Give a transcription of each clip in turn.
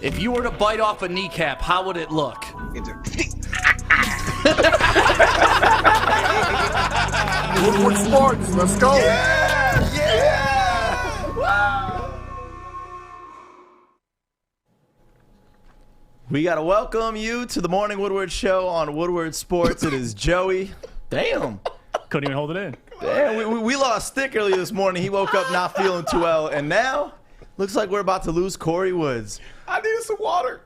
If you were to bite off a kneecap, how would it look? Woodward Sports, let's go. We got to welcome you to the Morning Woodward Show on Woodward Sports. It is Joey. Damn. Couldn't even hold it in. Damn, we lost Stick earlier this morning. He woke up not feeling too well. And now, looks like we're about to lose Corey Woods. I needed some water.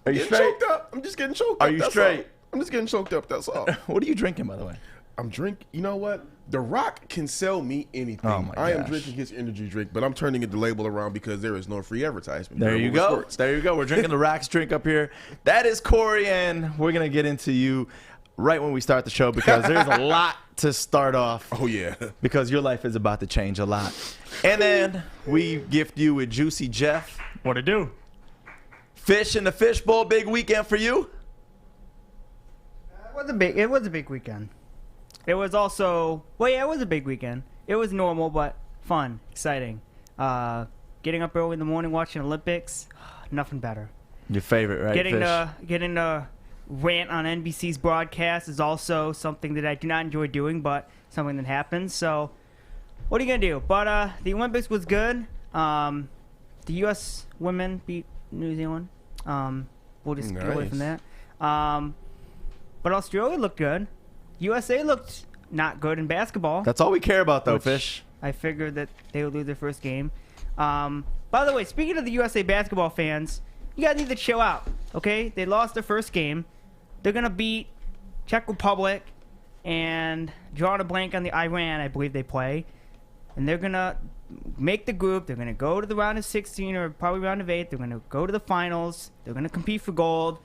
Are you straight? Choked up. I'm just getting choked up. Are you straight? All. I'm just getting choked up, that's all. What are you drinking, by the way? I'm drinking, you know what? The Rock can sell me anything. Oh my I am gosh. drinking his energy drink, but I'm turning the label around because there is no free advertisement. There you go. Sports. There you go. We're drinking the Rock's drink up here. That is Corey, and we're going to get into you right when we start the show because there's a lot to start off. Oh, yeah. Because your life is about to change a lot. And then we gift you with Juicy Jeff. What'd it do? Fish in the fishbowl, big weekend for you? It was a big weekend. It was also, well, yeah, it was a big weekend. It was normal, but fun, exciting. Getting up early in the morning, watching Olympics, nothing better. Your favorite, right? Getting the rant on NBC's broadcast is also something that I do not enjoy doing, but something that happens. So, what are you gonna do? But the Olympics was good. The U.S. women beat New Zealand. We'll just get away from that. But Australia looked good. USA looked not good in basketball. That's all we care about, though, Fish. I figured that they would lose their first game. By the way, speaking of the USA basketball fans, you guys need to chill out, okay? They lost their first game. They're going to beat Czech Republic and drawing a blank on the Iran, I believe they play. And they're going to make the group. They're going to go to the round of 16 or probably round of 8. They're going to go to the finals. They're going to compete for gold.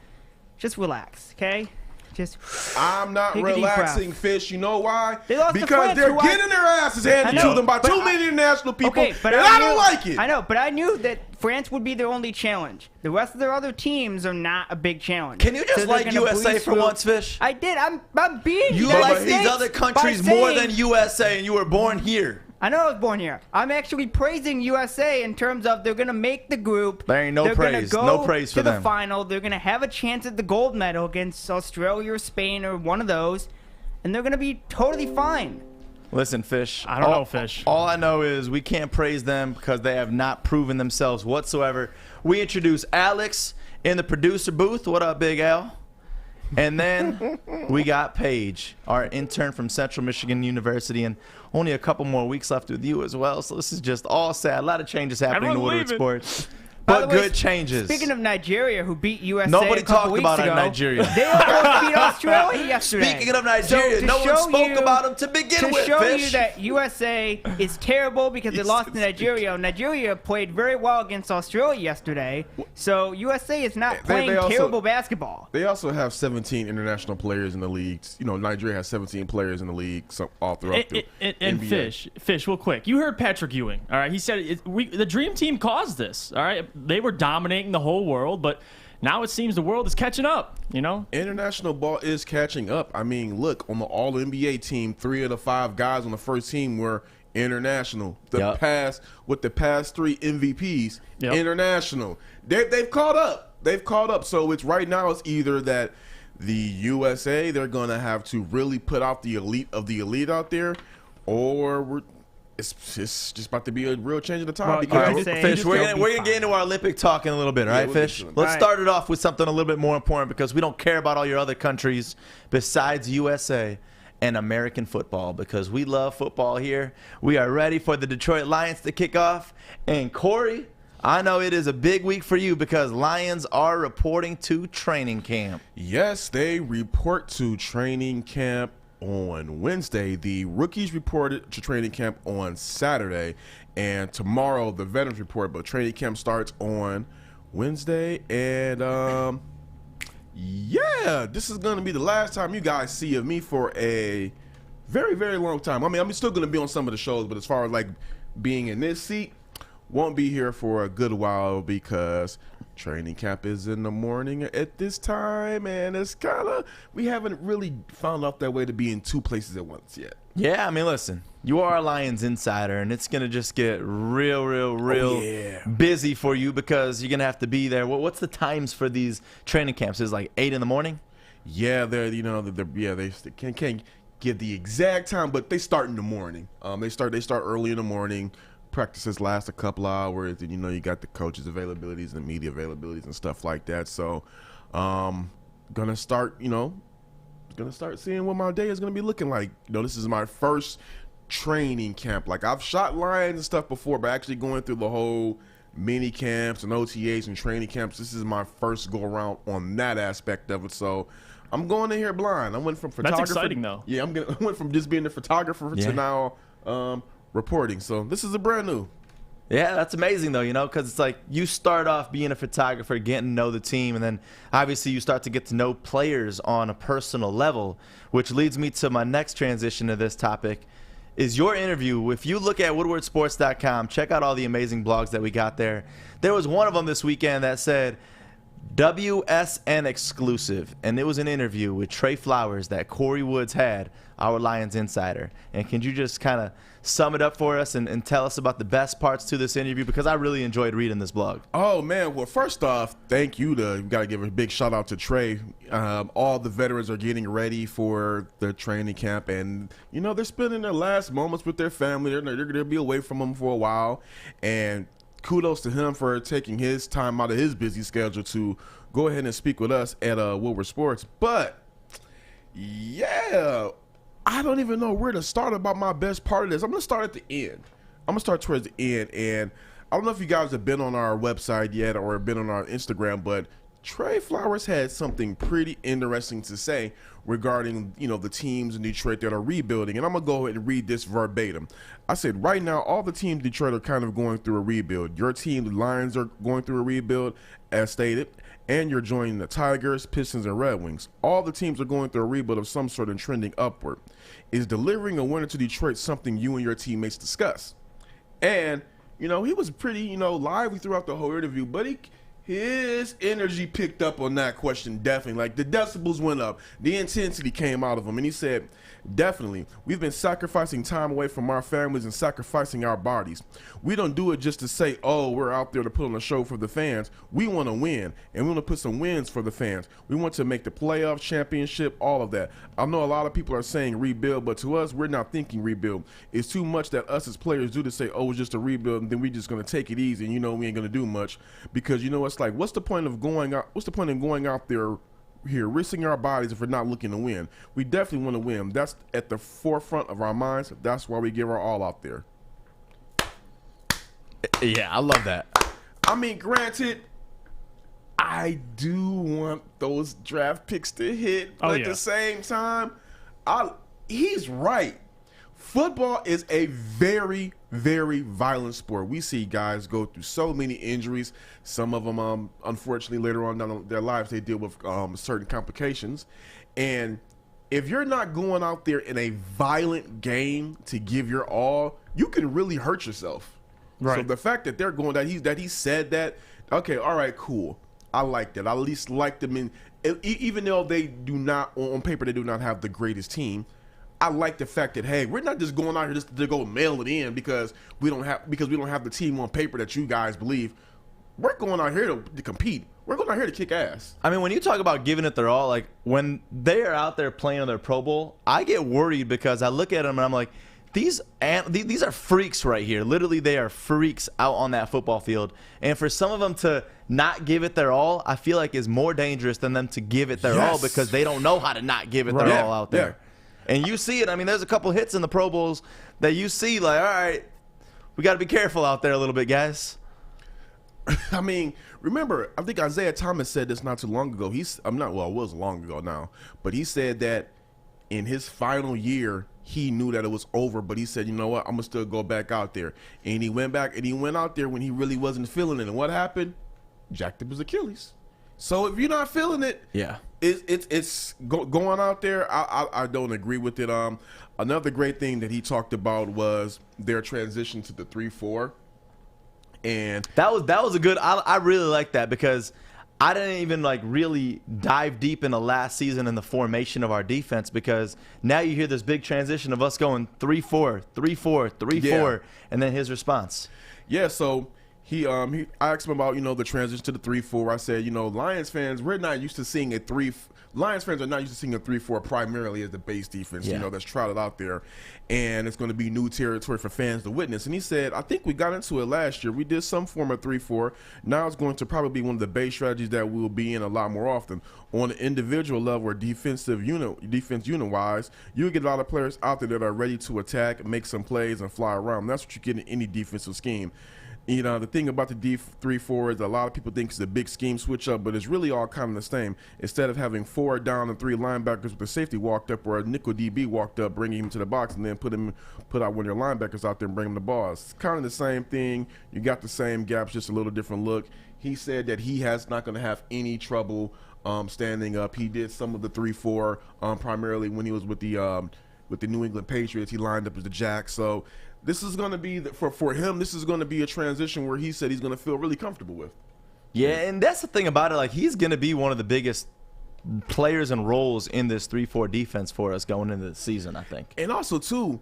Just relax, okay? I'm not relaxing, Fish. You know why? They lost because they're getting their asses handed to them by too many international people, and I don't like it. I know, but I knew that France would be their only challenge. The rest of their other teams are not a big challenge. Can you just like USA for once, Fish? I did. I'm being You like these other countries more than USA, and you were born here. I know I was born here. I'm actually praising USA in terms of they're going to make the group. There ain't no praise. No praise for them. They're going to go to the final. They're going to have a chance at the gold medal against Australia or Spain or one of those. And they're going to be totally fine. Listen, Fish. I don't know, Fish. All I know is we can't praise them because they have not proven themselves whatsoever. We introduce Alex in the producer booth. What up, Big Al? And then we got Paige, our intern from Central Michigan University, and only a couple more weeks left with you as well. So this is just all sad. A lot of changes happening in Woodward Sports. But good changes. Speaking of Nigeria, who beat USA Nobody a couple talked about weeks ago, Nigeria. They almost beat Australia yesterday. Speaking of Nigeria, no one spoke about them to begin with, To show Fish. you that USA is terrible because they lost to Nigeria. Nigeria played very well against Australia yesterday. So USA is not playing terrible basketball. They also have 17 international players in the league. You know, Nigeria has 17 players in the league all throughout the and NBA. Fish, real quick. You heard Patrick Ewing, all right? He said the Dream Team caused this, all right? They were dominating the whole world, but now it seems the world is catching up, you know? International ball is catching up. I mean, look, on the All-NBA team, 3 of the 5 guys on the first team were international. The past 3 MVPs, international. They've caught up. They've caught up. So it's right now it's either that the USA, they're going to have to really put out the elite of the elite out there, or it's just about to be a real change of the time. Because Fish, we're gonna get into our Olympic talk in a little bit, all right, Fish? Let's start it off with something a little bit more important because we don't care about all your other countries besides USA and American football because we love football here. We are ready for the Detroit Lions to kick off. And Corey, I know it is a big week for you because Lions are reporting to training camp. Yes, they report to training camp on Wednesday. The rookies reported to training camp on Saturday, and tomorrow the veterans report, but training camp starts on Wednesday. And yeah, this is going to be the last time you guys see of me for a very, very long time. I mean, I'm still going to be on some of the shows, but as far as like being in this seat, won't be here for a good while because Training camp is in the morning at this time, and it's kind of, we haven't really found out that way to be in two places at once yet. Yeah, I mean, listen, you are a Lions insider, and it's going to just get real busy for you because you're going to have to be there. What's the times for these training camps? Is it like 8 in the morning? Yeah, they can't give the exact time, but they start in the morning. They start early in the morning. Practices last a couple hours, and you got the coaches' availabilities and media availabilities and stuff like that. So, gonna start seeing what my day is gonna be looking like. This is my first training camp. Like, I've shot Lions and stuff before, but actually going through the whole mini camps and OTAs and training camps, this is my first go around on that aspect of it. So, I'm going in here blind. I went from photographer. That's exciting, though. Yeah, I went from just being a photographer to now reporting. So this is a brand new. Yeah, that's amazing, though, because it's like you start off being a photographer, getting to know the team, and then obviously you start to get to know players on a personal level, which leads me to my next transition to this topic, is your interview. If you look at woodwardsports.com, check out all the amazing blogs that we got there. There was one of them this weekend that said, WSN exclusive, and it was an interview with Trey Flowers that Corey Woods had, our Lions insider. And can you just kind of sum it up for us and tell us about the best parts to this interview, because I really enjoyed reading this blog. Oh, man. Well, first off, thank you. Got to give a big shout out to Trey. All the veterans are getting ready for their training camp, and, they're spending their last moments with their family. They're going to be away from them for a while, and kudos to him for taking his time out of his busy schedule to go ahead and speak with us at Woodward Sports. But, yeah, I don't even know where to start about my best part of this. I'm going to start at the end. I'm going to start towards the end. And I don't know if you guys have been on our website yet or been on our Instagram, but Trey Flowers had something pretty interesting to say regarding, the teams in Detroit that are rebuilding. And I'm going to go ahead and read this verbatim. I said, right now, all the teams in Detroit are kind of going through a rebuild. Your team, the Lions, are going through a rebuild, as stated, and you're joining the Tigers, Pistons, and Red Wings. All the teams are going through a rebuild of some sort and trending upward. Is delivering a winner to Detroit something you and your teammates discuss? And, he was pretty, lively throughout the whole interview, but his energy picked up on that question, definitely. Like, the decibels went up. The intensity came out of him. And he said, definitely, we've been sacrificing time away from our families and sacrificing our bodies. We don't do it just to say, oh, we're out there to put on a show for the fans. We want to win, and we want to put some wins for the fans. We want to make the playoff, championship, all of that. I know a lot of people are saying rebuild, but to us, we're not thinking rebuild. It's too much that us as players do to say, oh, it's just a rebuild, and then we're just going to take it easy, and we ain't going to do much. Because, it's like, what's the point of going out? What's the point of going out there here, risking our bodies if we're not looking to win? We definitely want to win. That's at the forefront of our minds. That's why we give our all out there. Yeah, I love that. I mean, granted, I do want those draft picks to hit, but at the same time, he's right. Football is a very, very violent sport. We see guys go through so many injuries. Some of them, unfortunately, later on down their lives, they deal with certain complications. And if you're not going out there in a violent game to give your all, you can really hurt yourself. Right. So the fact that they're going, that he said that, okay, all right, cool. I like that. I at least like them. Even though they do not, on paper, they do not have the greatest team, I like the fact that, hey, we're not just going out here just to go mail it in because we don't have the team on paper that you guys believe. We're going out here to compete. We're going out here to kick ass. I mean, when you talk about giving it their all, like when they are out there playing on their Pro Bowl, I get worried because I look at them and I'm like, these are freaks right here. Literally, they are freaks out on that football field. And for some of them to not give it their all, I feel like is more dangerous than them to give it their all because they don't know how to not give it their all out there. Yeah. And you see it. I mean, there's a couple hits in the Pro Bowls that you see like, all right, we got to be careful out there a little bit, guys. I mean, remember, I think Isaiah Thomas said this not too long ago. It was long ago now, but he said that in his final year, he knew that it was over, but he said, you know what, I'm going to still go back out there. And he went back and he went out there when he really wasn't feeling it. And what happened? Jacked up his Achilles. So if you're not feeling it, it's going out there. I don't agree with it. Another great thing that he talked about was their transition to the 3-4. And that was a good. I really like that because I didn't even really dive deep into last season and the formation of our defense, because now you hear this big transition of us going 3-4, 3-4, 3-4, and then his response. Yeah, so I asked him about the transition to the 3-4. I said, Lions fans, we're not used to seeing a 3. Lions fans are not used to seeing a 3-4 primarily as the base defense, that's trotted out there, and it's going to be new territory for fans to witness. And he said, I think we got into it last year. We did some form of 3-4. Now it's going to probably be one of the base strategies that we'll be in a lot more often. On an individual level or defense unit wise, you get a lot of players out there that are ready to attack, make some plays, and fly around. That's what you get in any defensive scheme. The thing about the D3-4 is a lot of people think it's a big scheme switch up, but it's really all kind of the same. Instead of having 4 down and 3 linebackers with the safety walked up, or a nickel DB walked up, bringing him to the box, and then put out one of your linebackers out there and bring him the ball. It's kind of the same thing. You got the same gaps, just a little different look. He said that he has not going to have any trouble standing up. He did some of the 3-4 primarily when he was with the New England Patriots. He lined up as the jack. So this is going to be, for him, this is going to be a transition where he said he's going to feel really comfortable with. Yeah, and that's the thing about it. He's going to be one of the biggest players and roles in this 3-4 defense for us going into the season, I think. And also, too,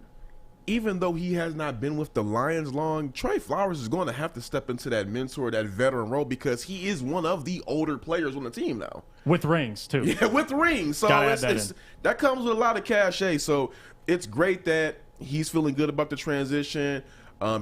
even though he has not been with the Lions long, Trey Flowers is going to have to step into that mentor, that veteran role, because he is one of the older players on the team now. With rings, too. Yeah, with rings. So that comes with a lot of cachet. So it's great that he's feeling good about the transition.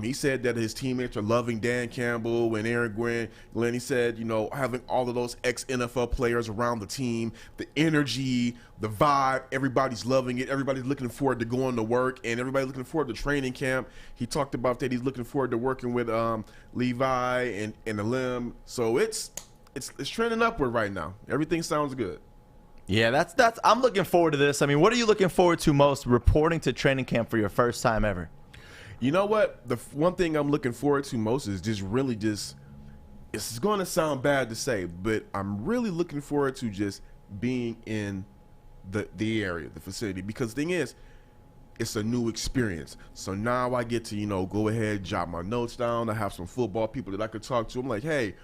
He said that his teammates are loving Dan Campbell and Aaron Glenn. He said, having all of those ex-NFL players around the team, the energy, the vibe, everybody's loving it. Everybody's looking forward to going to work, and everybody's looking forward to training camp. He talked about that he's looking forward to working with Levi and Elim. So it's trending upward right now. Everything sounds good. Yeah, that's. I'm looking forward to this. I mean, what are you looking forward to most reporting to training camp for your first time ever? You know what? The one thing I'm looking forward to most is it's going to sound bad to say, but I'm really looking forward to just being in the area, the facility, because the thing is, it's a new experience. So now I get to, go ahead, jot my notes down. I have some football people that I could talk to. I'm like, hey,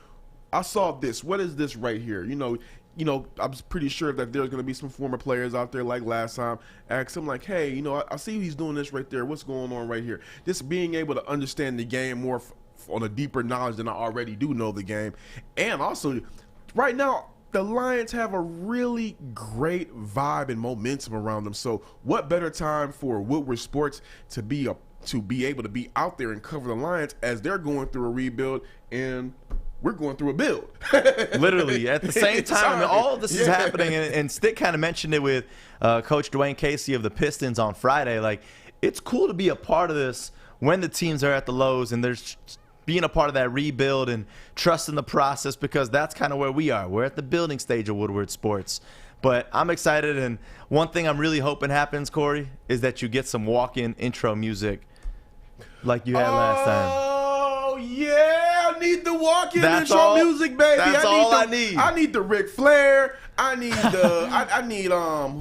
I saw this. What is this right here? I'm pretty sure that there's going to be some former players out there like last time. Ask them like, hey, I see he's doing this right there. What's going on right here? Just being able to understand the game more on a deeper knowledge than I already do know the game. And also, right now, the Lions have a really great vibe and momentum around them. So what better time for Woodward Sports to be able to be out there and cover the Lions as they're going through a rebuild, and we're going through a build. Literally, at the same time, I mean, all of this is happening, and Stick kind of mentioned it with Coach Dwayne Casey of the Pistons on Friday. Like, it's cool to be a part of this when the teams are at the lows, and there's being a part of that rebuild and trusting the process, because that's kind of where we are. We're at the building stage of Woodward Sports. But I'm excited, and one thing I'm really hoping happens, Corey, is that you get some walk-in intro music like you had last time. Oh, yeah. I need the walk-in intro music, baby. That's all I need. I need the Ric Flair. I need the. I need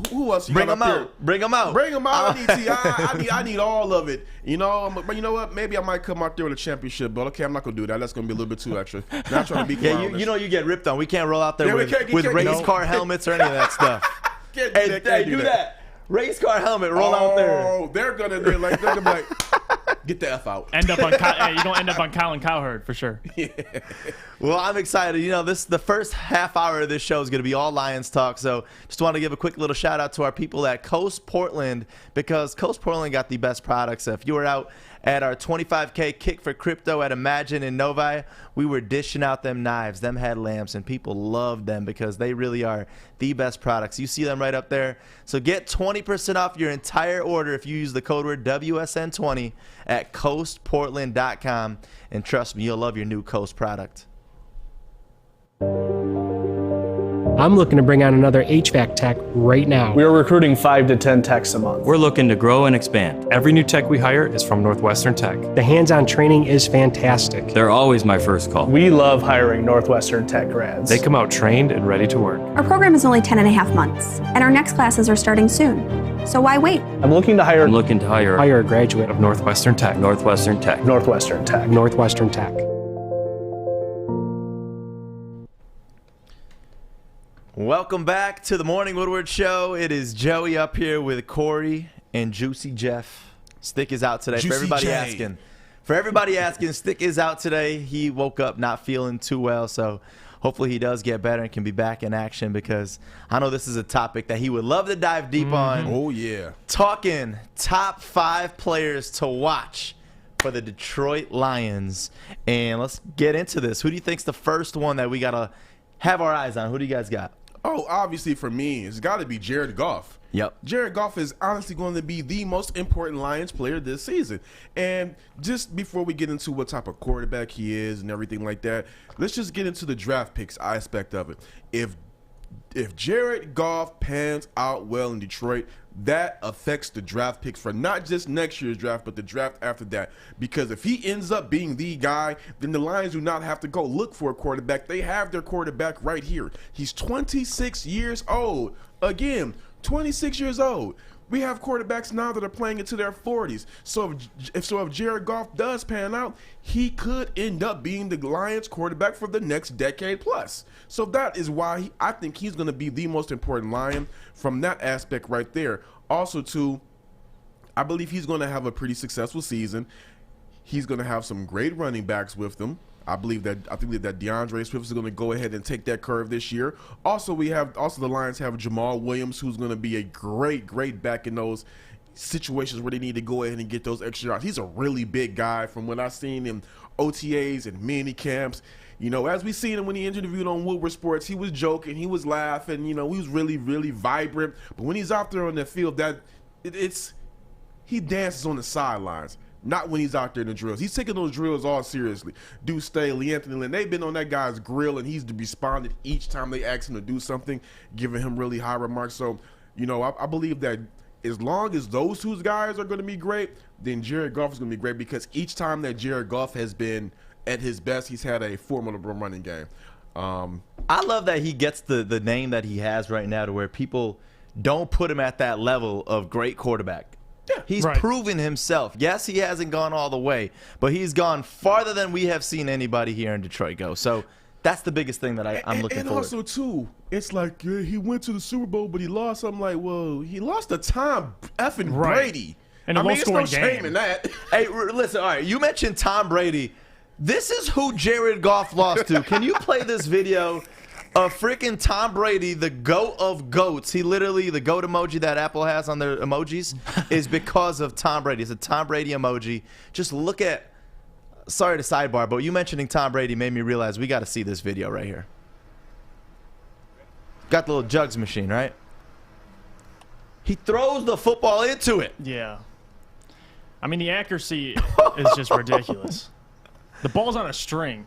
who else? Bring them out. Bring them out. Bring them out. I need all of it. But you know what? Maybe I might come out there with a championship belt. Okay, I'm not gonna do that. That's gonna be a little bit too extra. Not trying to be. Yeah, you get ripped on. We can't roll out there with race car helmets or any of that stuff. Can't do that. Race car helmet, roll out there. Oh, they're gonna be like, get the F out. End up on you're gonna end up on Colin Cowherd for sure. Yeah. Well, I'm excited. The first half hour of this show is going to be all Lions talk. So just want to give a quick little shout out to our people at Coast Portland, because Coast Portland got the best products. If you were out at our 25K kick for crypto at Imagine in Novi, we were dishing out them knives, them headlamps, and people loved them because they really are the best products. You see them right up there. So get 20% off your entire order if you use the code word WSN20 at coastportland.com. And trust me, you'll love your new Coast product. I'm looking to bring on another HVAC tech right now. We are recruiting 5 to 10 techs a month. We're looking to grow and expand. Every new tech we hire is from Northwestern Tech. The hands-on training is fantastic. They're always my first call. We love hiring Northwestern Tech grads. They come out trained and ready to work. Our program is only 10.5 months, and our next classes are starting soon. So why wait? I'm looking to hire Hire a graduate of Northwestern Tech. Northwestern Tech. Northwestern Tech. Northwestern Tech. Welcome back to the Morning Woodward Show. It is Joey up here with Corey and Juicy Jeff. Stick is out today. Juicy For everybody J. asking. For everybody asking, Stick is out today. He woke up not feeling too well, so hopefully he does get better and can be back in action, because I know this is a topic that he would love to dive deep on. Oh, yeah. Talking top 5 players to watch for the Detroit Lions. And let's get into this. Who do you think's the first one that we got to have our eyes on? Who do you guys got? Oh, obviously for me, it's got to be Jared Goff. Yep. Jared Goff is honestly going to be the most important Lions player this season. And just before we get into what type of quarterback he is and everything like that, let's just get into the draft picks aspect of it. If Jared Goff pans out well in Detroit, that affects the draft picks for not just next year's draft, but the draft after that. Because if he ends up being the guy, then the Lions do not have to go look for a quarterback. They have their quarterback right here. He's 26 years old. Again, 26 years old. We have quarterbacks now that are playing into their 40s. So if Jared Goff does pan out, he could end up being the Lions quarterback for the next decade plus. So that is why I think he's going to be the most important Lion from that aspect right there. Also, too, I believe he's going to have a pretty successful season. He's going to have some great running backs with him. I think that DeAndre Swift is going to go ahead and take that curve this year. Also, the Lions have Jamal Williams, who's going to be a great back in those situations where they need to go ahead and get those extra yards. He's a really big guy from what I've seen in OTAs and mini camps. You know, as we seen him when he interviewed on Woodward Sports, he was joking, he was laughing, you know, he was really vibrant. But when he's out there on the field, he dances on the sidelines. Not when he's out there in the drills. He's taking those drills all seriously. Deuce Staley, Anthony Lynn, they've been on that guy's grill, and he's responded each time they ask him to do something, giving him really high remarks. So, you know, I believe that as long as those two guys are going to be great, then Jared Goff is going to be great, because each time that Jared Goff has been at his best, he's had a formidable running game. I love that he gets the name that he has right now, to where people don't put him at that level of great quarterback. Yeah, he's proven himself. Yes, he hasn't gone all the way, but he's gone farther than we have seen anybody here in Detroit go. So that's the biggest thing that I'm looking for. And also, too, it's like he went to the Super Bowl, but he lost. I'm like, well, he lost to Tom effing Brady. And there's no shame in that. Hey, listen, all right, you mentioned Tom Brady. This is who Jared Goff lost to. Can you play this video of freaking Tom Brady, the GOAT of GOATs? He literally, the GOAT emoji that Apple has on their emojis is because of Tom Brady. It's a Tom Brady emoji. Just look at, sorry to sidebar, but you mentioning Tom Brady made me realize we got to see this video right here. Got the little jugs machine, right? He throws the football into it. Yeah. I mean, the accuracy is just ridiculous. The ball's on a string.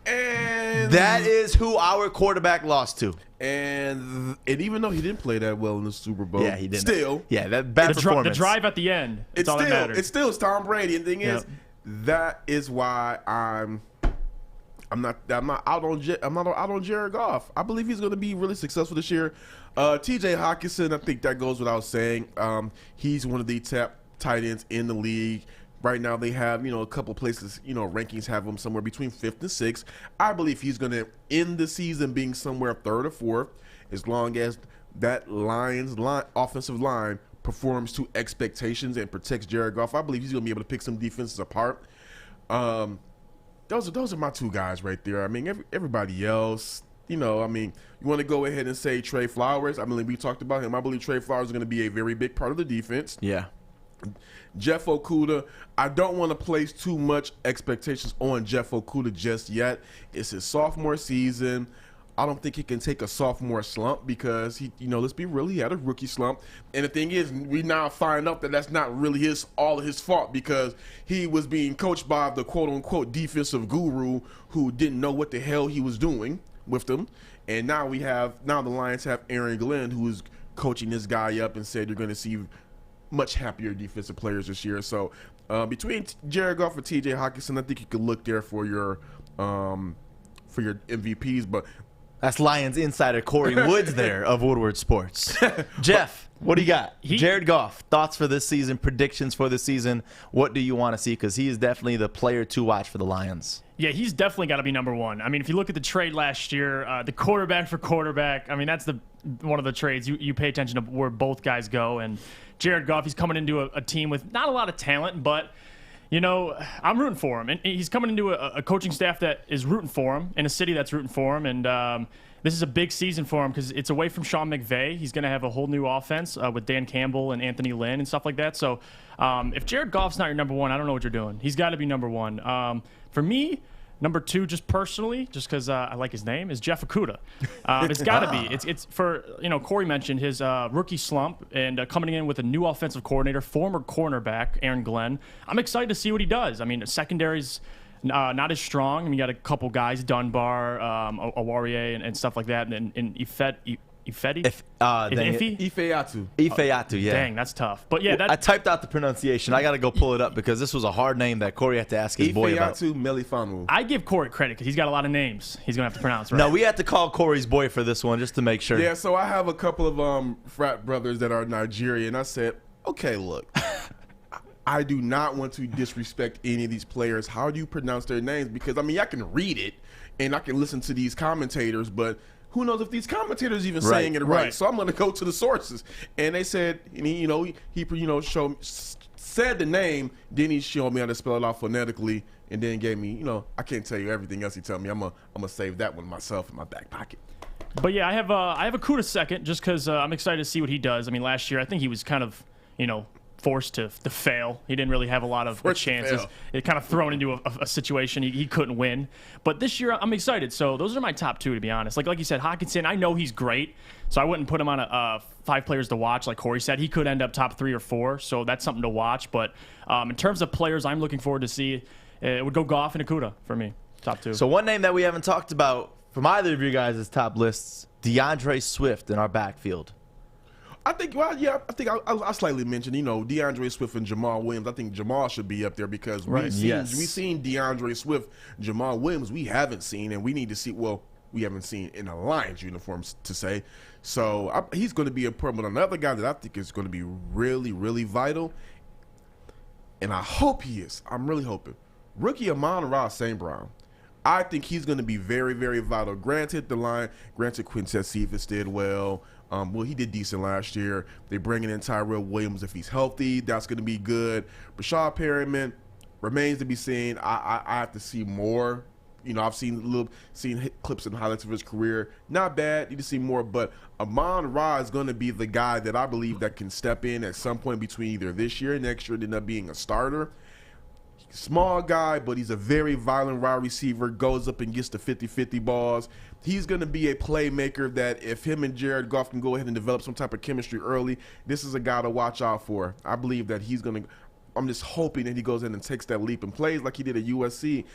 And that is who our quarterback lost to. And even though he didn't play that well in the Super Bowl, yeah, he didn't. Still, yeah, that bad performance. The drive at the end. It's all that matters. It's still Tom Brady. And the thing is, that is why I'm not out on Jared Goff. I believe he's going to be really successful this year. T.J. Hockenson, I think that goes without saying. He's one of the top tight ends in the league. Right now they have, a couple places, rankings have him somewhere between 5th and 6th. I believe he's going to end the season being somewhere 3rd or 4th, as long as that Lions offensive line performs to expectations and protects Jared Goff. I believe he's going to be able to pick some defenses apart. Those are my two guys right there. I mean, everybody else, you want to go ahead and say Trey Flowers. I mean, we talked about him. I believe Trey Flowers is going to be a very big part of the defense. Yeah. Jeff Okudah, I don't want to place too much expectations on Jeff Okudah just yet. It's his sophomore season. I don't think he can take a sophomore slump, because he, let's be real, he had a rookie slump. And the thing is, we now find out that that's not really all of his fault, because he was being coached by the quote-unquote defensive guru who didn't know what the hell he was doing with them. And now the Lions have Aaron Glenn, who is coaching this guy up and said you're going to see much happier defensive players this year. So between Jared Goff and T.J. Hockenson, I think you could look there for your MVPs. But That's Lions insider Corey Woods there of Woodward Sports. Jeff, what do you got? Jared Goff, thoughts for this season, predictions for this season. What do you want to see? Because he is definitely the player to watch for the Lions. Yeah, he's definitely got to be number one. I mean, if you look at the trade last year, the quarterback for quarterback, I mean, that's one of the trades. You pay attention to where both guys go. And Jared Goff, he's coming into a team with not a lot of talent, but I'm rooting for him. And he's coming into a coaching staff that is rooting for him, in a city that's rooting for him. And this is a big season for him because it's away from Sean McVay. He's going to have a whole new offense with Dan Campbell and Anthony Lynn and stuff like that. So if Jared Goff's not your number one, I don't know what you're doing. He's got to be number one. For me, number two, just personally, just because I like his name, is Jeff Okudah. It's got to be. It's for, Corey mentioned his rookie slump and coming in with a new offensive coordinator, former cornerback, Aaron Glenn. I'm excited to see what he does. I mean, the secondary's not as strong. I mean, you got a couple guys, Dunbar, Awarie, and stuff like that, and Ifeatu. Ifeatu, yeah. Dang, that's tough. But yeah, I typed out the pronunciation. I got to go pull it up because this was a hard name that Corey had to ask his boy about. Ifeatu Melifonwu. I give Corey credit because he's got a lot of names he's going to have to pronounce, right? No, we had to call Corey's boy for this one just to make sure. Yeah, so I have a couple of frat brothers that are Nigerian. I said, okay, look. I do not want to disrespect any of these players. How do you pronounce their names? Because, I mean, I can read it and I can listen to these commentators, but who knows if these commentators even saying it right. So I'm going to go to the sources. And they said, he said the name, then he showed me how to spell it out phonetically, and then gave me, I can't tell you everything else he told me. I'm gonna save that one myself in my back pocket. But yeah, I have Okudah second just because I'm excited to see what he does. I mean, last year I think he was kind of, forced to fail. He didn't really have a lot of chances. It kind of thrown into a situation he couldn't win. But this year I'm excited. So those are my top two, to be honest. Like you said, Hockenson, I know he's great, so I wouldn't put him on a 5 players to watch. Like Corey said, he could end up top 3 or 4, so that's something to watch. But in terms of players I'm looking forward to see, it would go Goff and Okudah for me, top 2. So one name that we haven't talked about from either of you guys' top lists, DeAndre Swift in our backfield. I think, I slightly mentioned, DeAndre Swift and Jamal Williams. I think Jamal should be up there because we've seen DeAndre Swift, Jamal Williams, we haven't seen, and we need to see, we haven't seen in a Lions uniforms to say. So he's going to be important. But another guy that I think is going to be really, really vital, and I hope he is, I'm really hoping, rookie Amon-Ra St. Brown. I think he's going to be very, very vital. Granted, Quintez Cephas did well. He did decent last year. They're bringing in Tyrell Williams if he's healthy. That's going to be good. Rashad Perriman remains to be seen. I have to see more. I've seen clips and highlights of his career. Not bad. Need to see more. But Amon-Ra is going to be the guy that I believe that can step in at some point between either this year and next year and end up being a starter. Small guy, but he's a very violent wide receiver, goes up and gets the 50-50 balls. He's going to be a playmaker that if him and Jared Goff can go ahead and develop some type of chemistry early, this is a guy to watch out for. I believe that he's going to – I'm just hoping that he goes in and takes that leap and plays like he did at USC.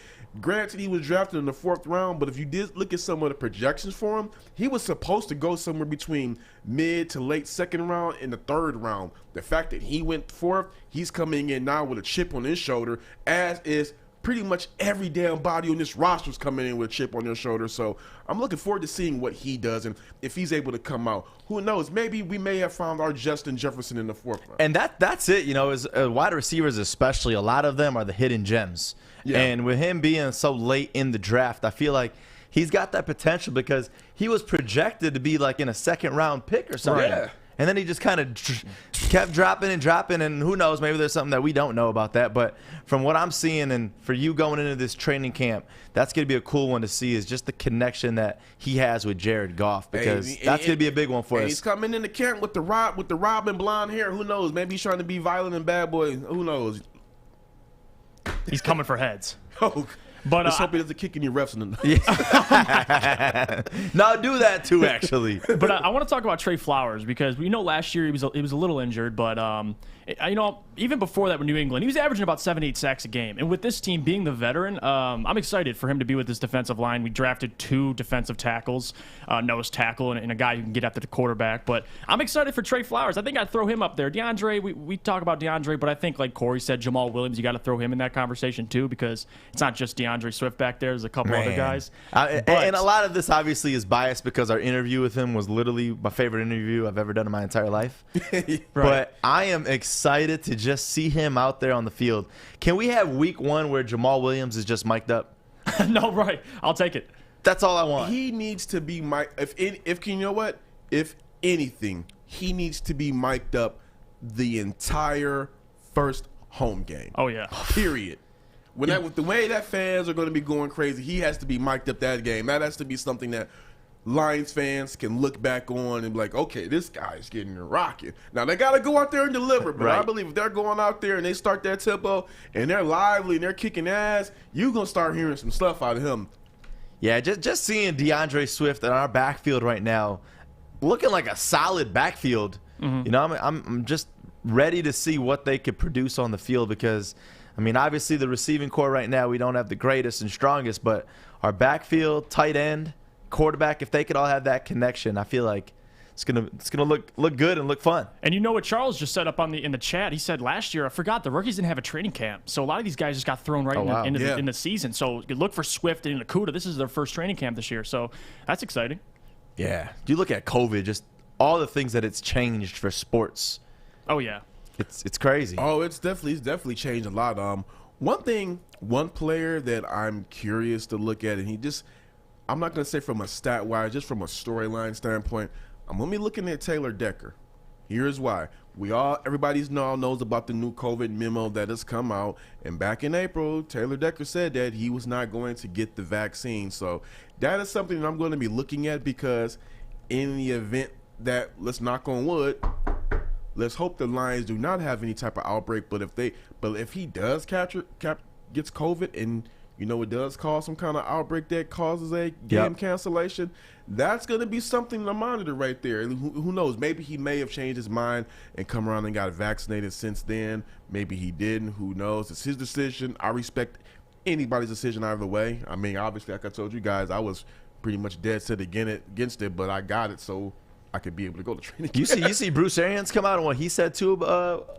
Granted, he was drafted in the 4th round, but if you did look at some of the projections for him, he was supposed to go somewhere between mid to late 2nd round and the 3rd round. The fact that he went 4th, he's coming in now with a chip on his shoulder, as is pretty much every damn body on this roster is coming in with a chip on their shoulder. So I'm looking forward to seeing what he does and if he's able to come out. Who knows? Maybe we may have found our Justin Jefferson in the 4th round. And that's it. As wide receivers especially, a lot of them are the hidden gems. Yeah. And with him being so late in the draft, I feel like he's got that potential because he was projected to be like in a 2nd round pick or something. Yeah. And then he just kind of kept dropping, and who knows, maybe there's something that we don't know about that. But from what I'm seeing, and for you going into this training camp, that's going to be a cool one to see, is just the connection that he has with Jared Goff, because that's going to be a big one for us. He's coming into camp with the Robin blonde hair. Who knows? Maybe he's trying to be violent and bad boy. Who knows? He's coming for heads. Oh, but let's hope he doesn't kick any refs in the No, do that too, actually. But I want to talk about Trey Flowers because we know last year he was a little injured, but even before that with New England, he was averaging about 7-8 sacks a game. And with this team being the veteran, I'm excited for him to be with this defensive line. We drafted 2 defensive tackles, nose tackle, and a guy who can get after the quarterback. But I'm excited for Trey Flowers. I think I'd throw him up there. DeAndre, we talk about DeAndre, but I think like Corey said, Jamal Williams, you got to throw him in that conversation too, because it's not just DeAndre DeAndre Swift back there. There's a couple other guys. And a lot of this obviously is biased because our interview with him was literally my favorite interview I've ever done in my entire life. Right. But I am excited to just see him out there on the field. Can we have week 1 where Jamal Williams is just mic'd up? No, right. I'll take it. That's all I want. He needs to be mic'd. If you know what? If anything, he needs to be mic'd up the entire first home game. Oh, yeah. Period. With the way that fans are going to be going crazy, he has to be mic'd up that game. That has to be something that Lions fans can look back on and be like, okay, this guy's getting rocking. Now, they got to go out there and deliver, but I believe if they're going out there and they start that tempo and they're lively and they're kicking ass, you're going to start hearing some stuff out of him. Yeah, just seeing DeAndre Swift in our backfield right now, looking like a solid backfield. You know, I'm just ready to see what they could produce on the field because, I mean, obviously the receiving core right now, we don't have the greatest and strongest, but our backfield, tight end, quarterback, if they could all have that connection, I feel like it's gonna look good and look fun. And you know what Charles just said up in the chat? He said last year, I forgot, the rookies didn't have a training camp, so a lot of these guys just got thrown right in the season. So you look for Swift and Nakuda. This is their first training camp this year, so that's exciting. Yeah, you look at COVID, just all the things that it's changed for sports. Oh yeah, it's crazy. Oh, it's definitely changed a lot. One player that I'm curious to look at, and I'm not gonna say from a stat wise, just from a storyline standpoint, I'm gonna be looking at Taylor Decker. Here's why. Everybody knows about the new COVID memo that has come out, and back in April, Taylor Decker said that he was not going to get the vaccine. So that is something that I'm going to be looking at because in the event that, let's knock on wood, let's hope the Lions do not have any type of outbreak. But if he does gets COVID and it does cause some kind of outbreak that causes a game cancellation, that's going to be something to monitor right there. And who knows? Maybe he may have changed his mind and come around and got vaccinated since then. Maybe he didn't. Who knows? It's his decision. I respect anybody's decision either way. I mean, obviously, like I told you guys, I was pretty much dead set against it, but I got it so I could be able to go to training camp. You see Bruce Arians come out and what he said too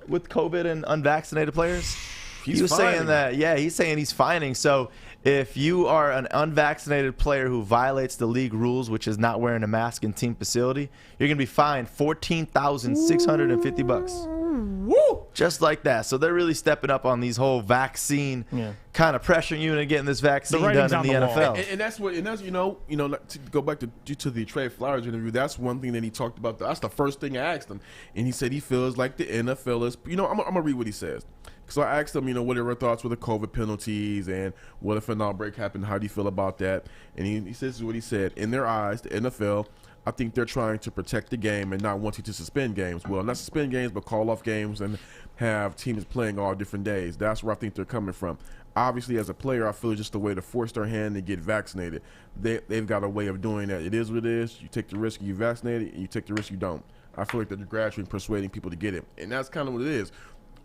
with COVID and unvaccinated players? He was saying that, he's saying he's fining. So if you are an unvaccinated player who violates the league rules, which is not wearing a mask in team facility, you're going to be fined $14,650. Woo! Just like that. So they're really stepping up on these whole vaccine kind of pressuring you into getting this vaccine done in the NFL. And that's to go back to the Trey Flowers interview, that's one thing that he talked about. That's the first thing I asked him. And he said he feels like the NFL is, I'm going to read what he says. So I asked him, what are your thoughts with the COVID penalties and what if an outbreak happened? How do you feel about that? And he says this is what he said. In their eyes, the NFL, I think they're trying to protect the game and not wanting to suspend games. Well, not suspend games, but call off games and have teams playing all different days. That's where I think they're coming from. Obviously, as a player, I feel it's just a way to force their hand to get vaccinated. They've got a way of doing that. It is what it is. You take the risk, you vaccinate it, and you take the risk, you don't. I feel like they're gradually persuading people to get it. And that's kind of what it is.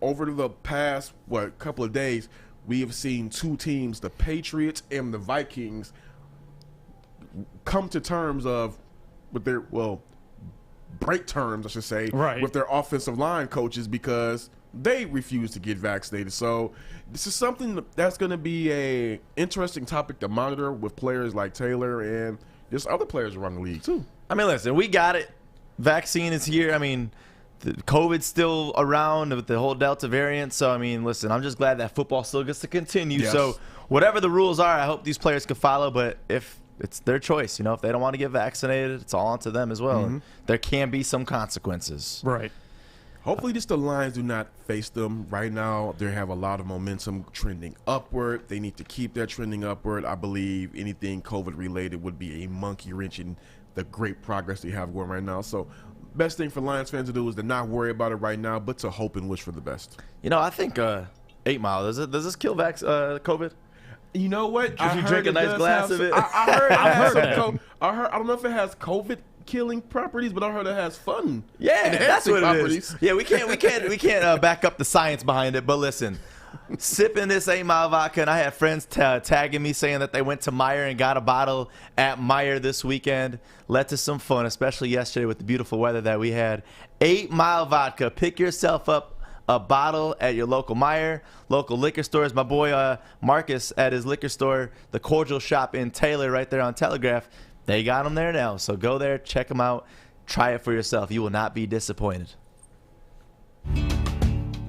Over the past, couple of days, we have seen two teams, the Patriots and the Vikings, come to terms with their, break terms, I should say, with their offensive line coaches because they refuse to get vaccinated. So this is something that's going to be a interesting topic to monitor with players like Taylor and just other players around the league too. I mean, listen, we got it. Vaccine is here. I mean, the COVID's still around with the whole Delta variant. So, I mean, listen, I'm just glad that football still gets to continue. Yes. So whatever the rules are, I hope these players can follow. But if it's their choice, if they don't want to get vaccinated, it's all on to them as well. And there can be some consequences. Right. Hopefully the Lions do not face them. Right now, they have a lot of momentum trending upward. They need to keep that trending upward. I believe anything COVID-related would be a monkey wrench in the great progress they have going right now. So best thing for Lions fans to do is to not worry about it right now, but to hope and wish for the best. I think 8 Mile, does this kill COVID? You know what? If you drink a nice glass of it. I heard it has some I don't know if it has COVID killing properties, but I heard it has fun. Yeah, that's what it is. Yeah, we can't back up the science behind it, but listen. Sipping this 8 Mile vodka, and I had friends tagging me saying that they went to Meijer and got a bottle at Meijer this weekend. Led to some fun, especially yesterday with the beautiful weather that we had. 8 Mile vodka. Pick yourself up a bottle at your local Meijer, local liquor stores. My boy Marcus at his liquor store, the Cordial Shop in Taylor, right there on Telegraph, they got them there now. So go there, check them out, try it for yourself. You will not be disappointed.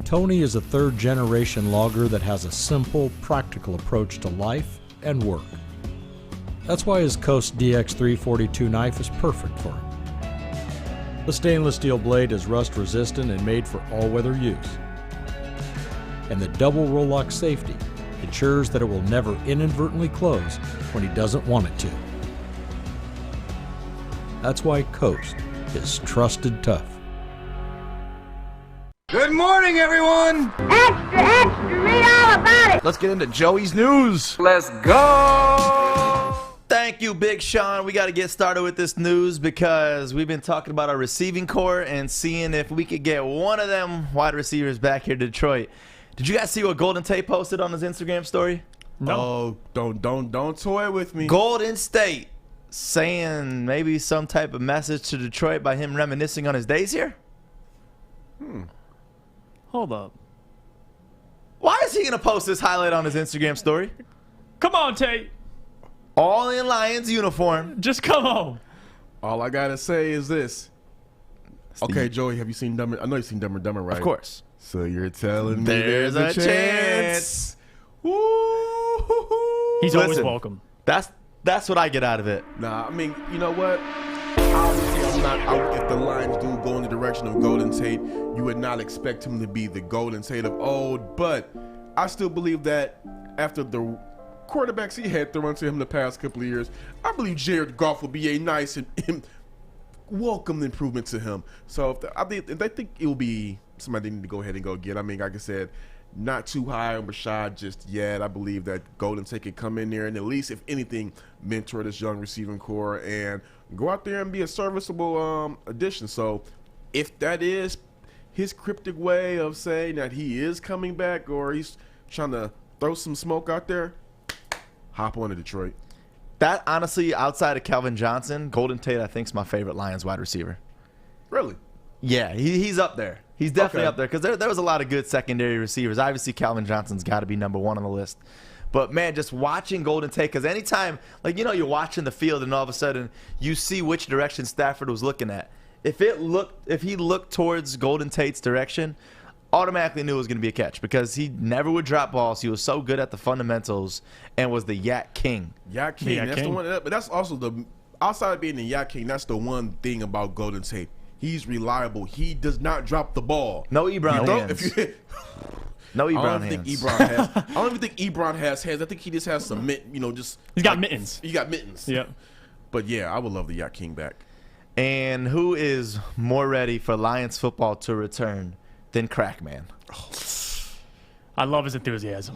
Tony is a third-generation logger that has a simple, practical approach to life and work. That's why his Coast DX342 knife is perfect for him. The stainless steel blade is rust-resistant and made for all-weather use. And the double roll-lock safety ensures that it will never inadvertently close when he doesn't want it to. That's why Coast is trusted tough. Good morning, everyone! Extra, extra, read all about it! Let's get into Joey's news. Let's go! Thank you, Big Sean. We got to get started with this news because we've been talking about our receiving core and seeing if we could get one of them wide receivers back here to Detroit. Did you guys see what Golden Tate posted on his Instagram story? No. Oh, don't toy with me. Golden State saying maybe some type of message to Detroit by him reminiscing on his days here? Hold up. Why is he going to post this highlight on his Instagram story? Come on, Tate. All in Lions uniform. Just come on. All I got to say is this. Okay, Joey, have you seen Dumber? I know you've seen Dumber and Dumber, right? Of course. So you're telling me there's a chance. Woo! He's always welcome. That's what I get out of it. Nah, I mean, you know what? Obviously, if the Lions do go in the direction of Golden Tate, you would not expect him to be the Golden Tate of old. But I still believe that after the quarterbacks he had thrown to him the past couple of years, I believe Jared Goff will be a nice and welcome improvement to him. So I think it will be somebody they need to go ahead and go get. I mean, like I said, not too high on Rashad just yet. I believe that Golden Tate could come in there and at least, if anything, mentor this young receiving core and go out there and be a serviceable addition. So if that is his cryptic way of saying that he is coming back or he's trying to throw some smoke out there, hop on to Detroit. That, honestly, outside of Calvin Johnson, Golden Tate, I think, is my favorite Lions wide receiver. Really? Yeah, he's up there. He's definitely up there because there was a lot of good secondary receivers. Obviously, Calvin Johnson's got to be number one on the list. But, man, just watching Golden Tate, because anytime, like, you know, you're watching the field and all of a sudden you see which direction Stafford was looking at. If he looked towards Golden Tate's direction, automatically knew it was going to be a catch because he never would drop balls. He was so good at the fundamentals and was the Yak King. Yak King, that's the one. But that's also the outside of being the Yak King. That's the one thing about Golden Tate. He's reliable. He does not drop the ball. No Ebron hands. No Ebron hands. I don't even think Ebron has hands. I think he just has some just he's got mittens. He got mittens. Yeah. But yeah, I would love the Yak King back. And who is more ready for Lions football to return than Crackman? I love his enthusiasm.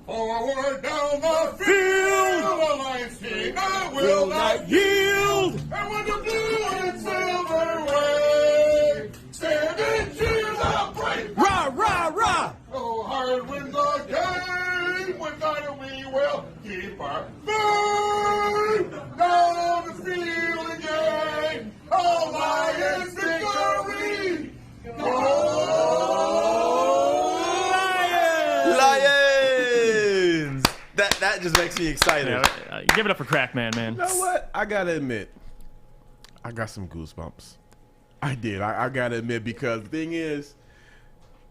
Forward down the field, the Lions team will not yield. And when the blue and silver wave, stand and cheer the brave. Rah, rah, rah! So hard win the game, when God we will keep our faith. Down the field again, the Lions victory. Lions! That just makes me excited. Yeah, give it up for Crackman, man. You know what? I gotta admit, I got some goosebumps. I did. I gotta admit, because the thing is,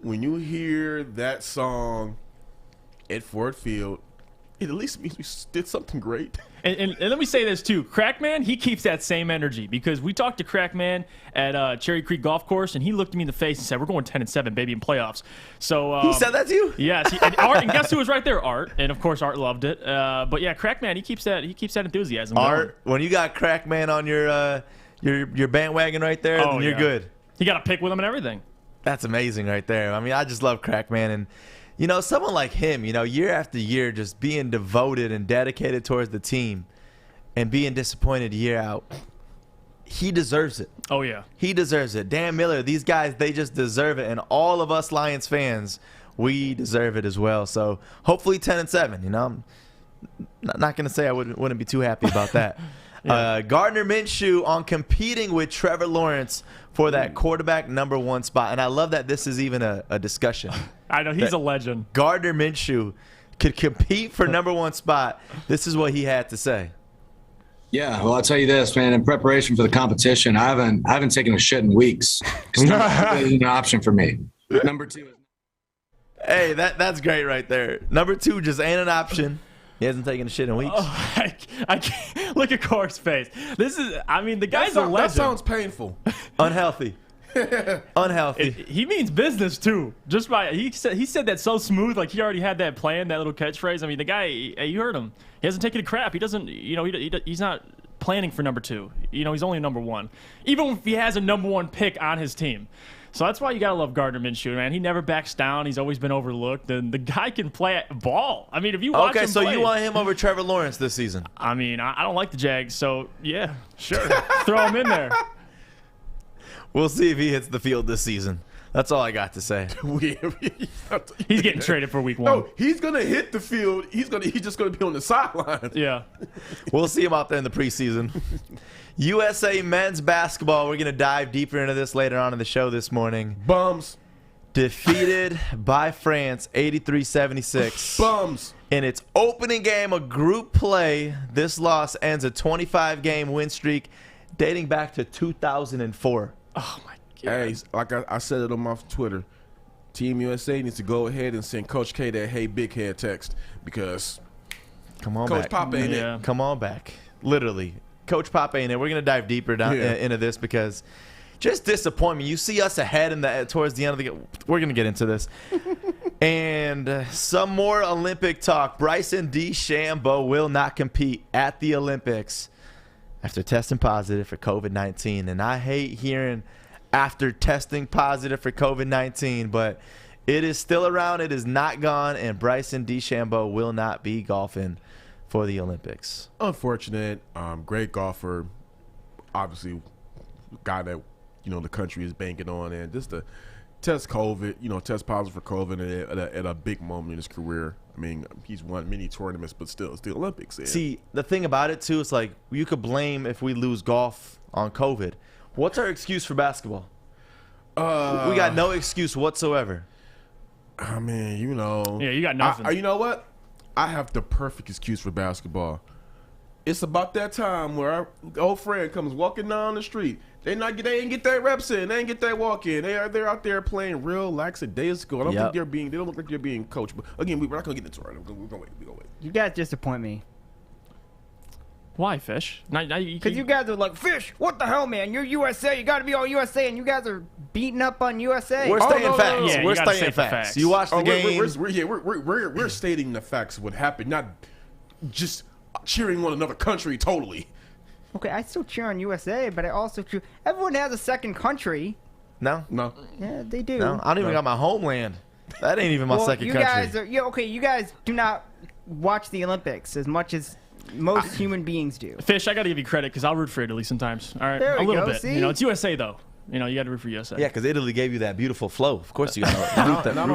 when you hear that song at Ford Field, it at least means we did something great. And let me say this too, Crackman, he keeps that same energy because we talked to Crackman at Cherry Creek Golf Course, and he looked me in the face and said, "We're going 10-7, baby, in playoffs." So he said that to you? Yes. And guess who was right there? Art, and of course Art loved it. But yeah, Crackman, he keeps that enthusiasm. Art, when you got Crackman on your bandwagon right there, then you're good. You got a pick with him and everything. That's amazing right there. I mean, I just love Crackman, and someone like him, year after year, just being devoted and dedicated towards the team and being disappointed year out, he deserves it. Oh, yeah. He deserves it. Dan Miller, these guys, they just deserve it. And all of us Lions fans, we deserve it as well. So hopefully 10-7, I'm not going to say I wouldn't be too happy about that. Gardner Minshew on competing with Trevor Lawrence for that quarterback #1 spot. And I love that this is even a discussion. I know, he's a legend. Gardner Minshew could compete for #1 spot. This is what he had to say. Yeah, well, I'll tell you this, man. In preparation for the competition, I haven't taken a shit in weeks. It's not an option for me. Number 2 is. Hey, that's great right there. Number 2 just ain't an option. He hasn't taken a shit in weeks. Oh, I can't look at Corey's face. This is, I mean, the guy's a legend. That sounds painful. Unhealthy. Unhealthy. He means business too. Just by he said that so smooth, like he already had that plan, that little catchphrase. I mean, the guy, you heard him. He hasn't taken a crap. He doesn't, he's not planning for number 2. He's only #1. Even if he has a #1 pick on his team. So that's why you gotta love Gardner Minshew, man. He never backs down. He's always been overlooked, and the guy can play ball. I mean, if you watch him play, you want him over Trevor Lawrence this season? I mean, I don't like the Jags, so yeah, sure, throw him in there. We'll see if he hits the field this season. That's all I got to say. He's getting traded for week 1. No, he's gonna hit the field. He's just gonna be on the sideline. Yeah, we'll see him out there in the preseason. USA men's basketball. We're gonna dive deeper into this later on in the show this morning. Bums. Defeated by France, 83-76. Bums. In its opening game of group play, this loss ends a 25-game win streak dating back to 2004. Oh my God. Hey, like I said it on my Twitter, Team USA needs to go ahead and send Coach K that "Hey Big Head" text because Coach Pop ain't it. Come on back. Literally. Coach Pop ain't it. We're going to dive deeper down into this because just disappointment. You see us ahead towards the end of the game. We're going to get into this. And some more Olympic talk. Bryson DeChambeau will not compete at the Olympics after testing positive for COVID-19. And I hate hearing after testing positive for COVID-19, but it is still around. It is not gone, and Bryson DeChambeau will not be golfing for the Olympics. Unfortunate. Great golfer. Obviously, guy that the country is banking on, and just to test COVID, test positive for COVID at a big moment in his career. I mean, he's won many tournaments, but still, it's the Olympics. And see, the thing about it too, it's like you could blame if we lose golf on COVID. What's our excuse for basketball? We got no excuse whatsoever. I mean, yeah, you got nothing. You know what? I have the perfect excuse for basketball. It's about that time where our old friend comes walking down the street. They ain't get that reps in. They ain't get that walk in. They're out there playing real lackadaisical. I don't think they don't look like they're being coached. But again, we're not gonna get into it. We're gonna wait. You guys disappoint me. Why, Fish? Because you guys are like, Fish, what the hell, man? You're USA. You got to be all USA, and you guys are beating up on USA. We're staying facts. Yeah, we're staying facts. You watch the game. We're stating the facts of what happened, not just cheering on another country totally. Okay, I still cheer on USA, but I also cheer. Everyone has a second country. No. Yeah, they do. No, I don't even got my homeland. That ain't even my second country. You guys do not watch the Olympics as much as most human beings do. Fish, I got to give you credit because I'll root for Italy sometimes. All right, there we a little go, bit. See? It's USA though. You got to root for USA. Yeah, because Italy gave you that beautiful flow. Of course you got to root that. I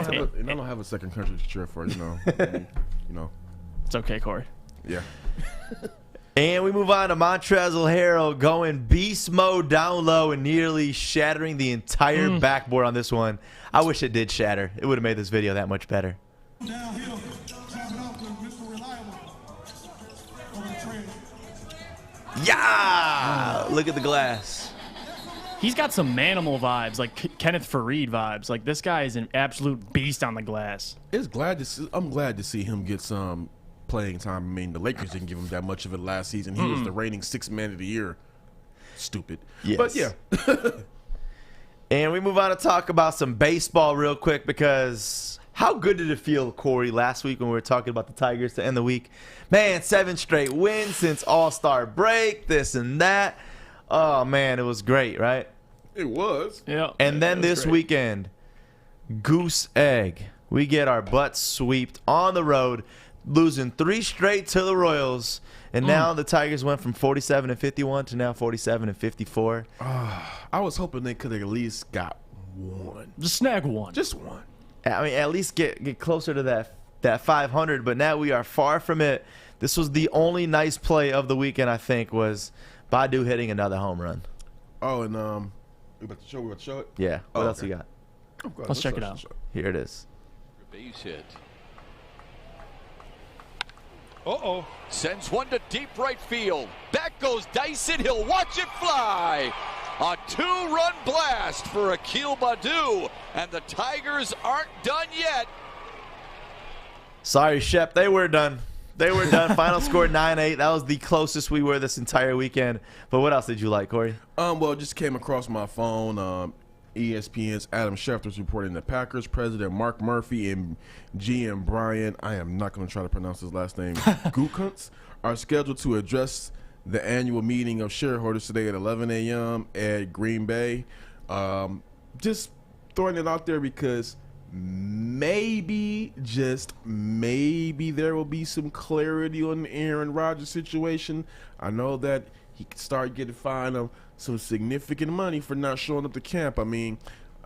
don't have a second country to cheer for. It's okay, Corey. Yeah. And we move on to Montrezl Harrell going beast mode down low and nearly shattering the entire backboard on this one. I wish it did shatter. It would have made this video that much better. Downhill, trapping up with Mr. Reliable. Yeah! Look at the glass. He's got some Manimal vibes, like Kenneth Faried vibes. Like, this guy is an absolute beast on the glass. I'm glad to see him get some playing time. I mean, the Lakers didn't give him that much of it last season. He was the reigning sixth man of the year. Stupid. Yes. But yeah. And we move on to talk about some baseball real quick because how good did it feel, Corey, last week when we were talking about the Tigers to end the week? Man, 7 straight wins since All-Star break, this and that. Oh, man, it was great, right? It was. Yeah. And then this weekend, goose egg. We get our butts swept on the road, losing 3 straight to the Royals. And now the Tigers went from 47-51 to now 47-54. I was hoping they could have at least got one. Just snag one. Just one. I mean, at least get closer to that that 500, but now we are far from it. This was the only nice play of the weekend, I think, was Badu hitting another home run. Oh, and we about to show it? Yeah. What else you got? Let's check it out. Here it is. Base hit. Uh-oh. Sends one to deep right field. Back goes Dyson. He'll watch it fly. A 2-run blast for Akil Baddoo. And the Tigers aren't done yet. Sorry, Shep. They were done. They were done. Final score 9-8. That was the closest we were this entire weekend. But what else did you like, Corey? Well, it just came across my phone. ESPN's Adam Schefter's reporting that Packers president Mark Murphy and GM Brian, I am not going to try to pronounce his last name, Gutekunst, are scheduled to address the annual meeting of shareholders today at 11 a.m. at Green Bay. Just throwing it out there because maybe, just maybe, there will be some clarity on the Aaron Rodgers situation. I know that he could start getting fined some significant money for not showing up to camp. I mean,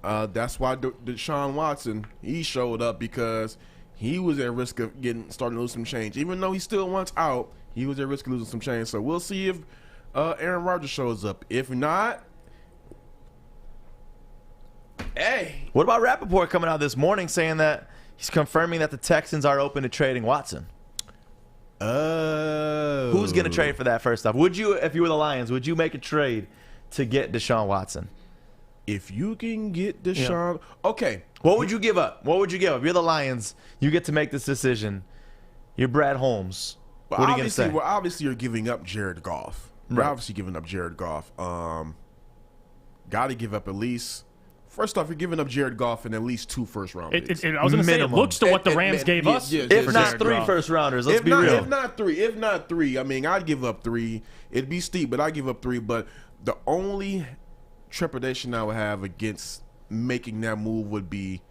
that's why Deshaun Watson, he showed up because he was at risk of starting to lose some change. Even though he still wants out, he was at risk of losing some change. So we'll see if Aaron Rodgers shows up. If not, hey. What about Rappaport coming out this morning saying that he's confirming that the Texans are open to trading Watson? Oh. Who's going to trade for that first off? Would you, if you were the Lions, would you make a trade to get Deshaun Watson? If you can get Deshaun, okay. What would you give up? What would you give up? You're the Lions. You get to make this decision. You're Brad Holmes. What are you going to say? Well, obviously you're giving up Jared Goff. Right. You're obviously giving up Jared Goff. Got to give up at least. First off, you're giving up Jared Goff and at least 2 first-round picks. I was going to say, it looks to what the Rams gave us. If not 3 first-rounders, let's be real. If not three, I mean, I'd give up 3. It'd be steep, but I'd give up 3. But the only trepidation I would have against making that move would be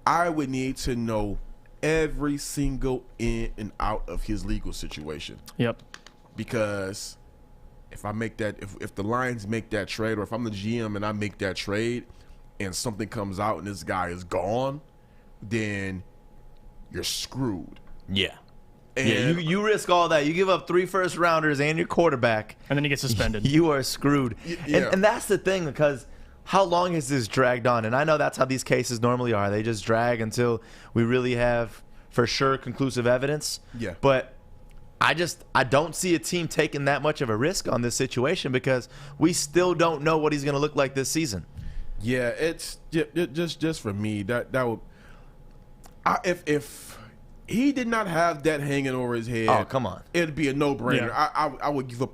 I would need to know every single in and out of his legal situation. Yep. Because if I make that, if the Lions make that trade, or if I'm the GM and I make that trade, and something comes out and this guy is gone, then you're screwed. Yeah. And you risk all that. You give up 3 first-rounders and your quarterback. And then you get suspended. You are screwed. Yeah. And that's the thing, because how long has this dragged on? And I know that's how these cases normally are. They just drag until we really have, for sure, conclusive evidence. Yeah. But I don't see a team taking that much of a risk on this situation because we still don't know what he's going to look like this season. Yeah, it's just for me that would, if he did not have that hanging over his head, oh come on, it'd be a no-brainer. Yeah. I would give up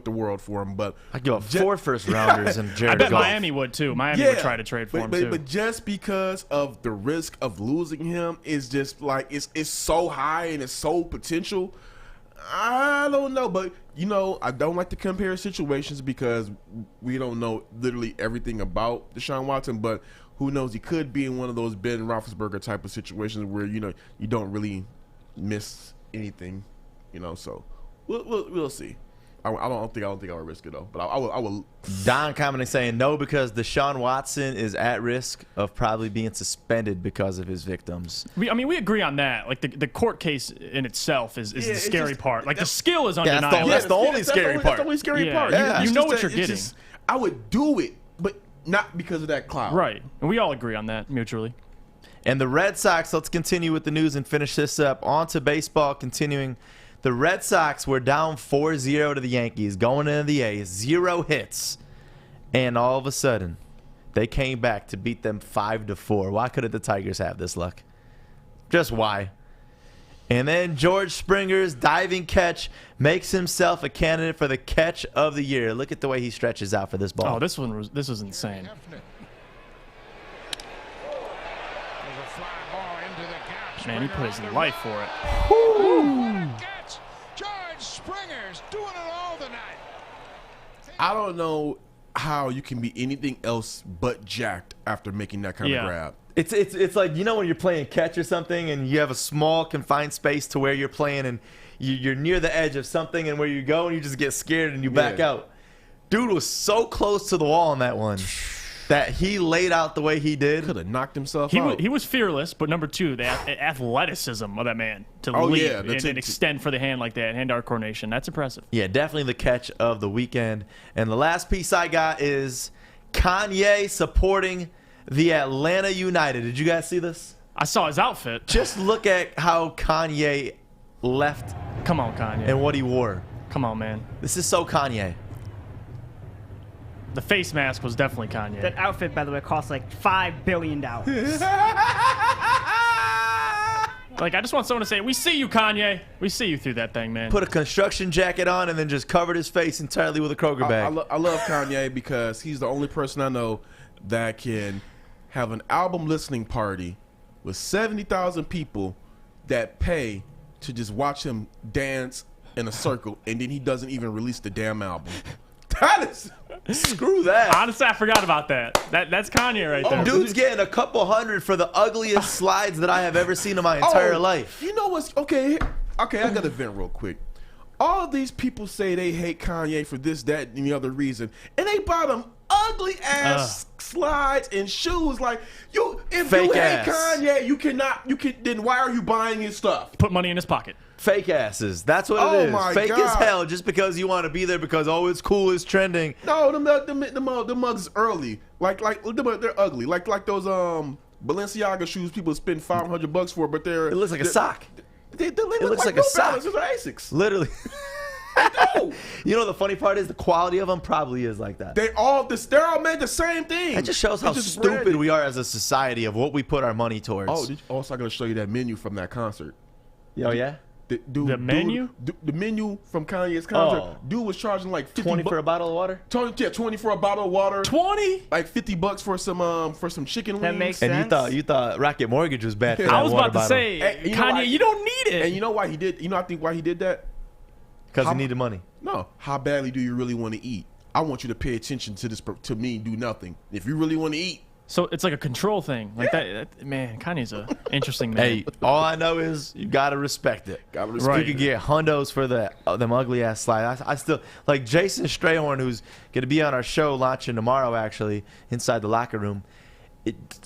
the world for him, but I give up 4 first-rounders and Jared Goff. I bet Miami would too. Miami would try to trade for him too. But just because of the risk of losing him is just like it's so high and it's so potential. I don't know, but I don't like to compare situations because we don't know literally everything about Deshaun Watson. But who knows? He could be in one of those Ben Roethlisberger type of situations where you don't really miss anything. So we'll see. I don't think I would risk it though, but I will. Don commenting saying no because Deshaun Watson is at risk of probably being suspended because of his victims. We agree on that. Like the court case in itself is the scary part. Like the skill is undeniable. That's the only scary part. That's the only scary part. Yeah. You know what you're getting. I would do it, but not because of that cloud. Right, and we all agree on that mutually. And the Red Sox. Let's continue with the news and finish this up. On to baseball. Continuing. The Red Sox were down 4-0 to the Yankees, going into the A's, 0 hits. And all of a sudden, they came back to beat them 5-4. Why couldn't the Tigers have this luck? Just why? And then George Springer's diving catch makes himself a candidate for the catch of the year. Look at the way he stretches out for this ball. Oh, this was insane. Man, he put his life for it. Woo! George Springer's doing it all tonight. I don't know how you can be anything else but jacked after making that kind of grab. It's like, when you're playing catch or something and you have a small confined space to where you're playing and you're near the edge of something and where you go and you just get scared and you back out. Dude was so close to the wall on that one. that he laid out the way he did. Could have knocked himself out. He was fearless, but number two, the athleticism of that man to leap and extend for the hand like that, hand-eye coordination. That's impressive. Yeah, definitely the catch of the weekend. And the last piece I got is Kanye supporting the Atlanta United. Did you guys see this? I saw his outfit. Just look at how Kanye left. Come on, Kanye. And what he wore. Come on, man. This is so Kanye. The face mask was definitely Kanye. That outfit, by the way, cost like $5 billion. Like, I just want someone to say, we see you, Kanye. We see you through that thing, man. Put a construction jacket on and then just covered his face entirely with a Kroger bag. I love Kanye because he's the only person I know that can have an album listening party with 70,000 people that pay to just watch him dance in a circle, and then he doesn't even release the damn album. That is... Screw that. Honestly, I forgot about that. That's Kanye right there. Dude's getting a couple hundred for the ugliest slides that I have ever seen in my entire life. You know what's... Okay, I got to vent real quick. All these people say they hate Kanye for this, that, and the other reason, and they buy them ugly-ass slides and shoes. Like, if you hate Kanye, then why are you buying his stuff? Put money in his pocket. Fake asses. That's what it is. Fake as hell just because you want to be there because, oh, it's cool, it's trending. No, the mugs early. Like they're ugly. Like those Balenciaga shoes people spend $500 for, but they're... It looks like a sock. It looks like a sock. Those are Asics. Literally. You know the funny part is the quality of them probably is like that. They're all made the same thing. It just shows how stupid we are as a society of what we put our money towards. Oh, also I gotta show you that menu from that concert. Oh yeah. The menu? The menu from Kanye's concert. Dude was charging like 20 for a bottle of water. 20 for a bottle of water. 20? Like $50 for some chicken wings. That makes sense. And you thought Rocket Mortgage was bad. For I was about to bottle. say, hey, Kanye, you don't need it. And you know why he did? You know, I think why he did that. Because he needed money. No. How badly do you really want to eat? I want you to pay attention to this to me and do nothing. If you really want to eat. So it's like a control thing. Like that man, Kanye's a interesting man. Hey, all I know is you gotta respect it. Gotta respect You could get hundos for them ugly ass slides. I still like Jason Strayhorn, who's gonna be on our show launching tomorrow, actually, inside the locker room.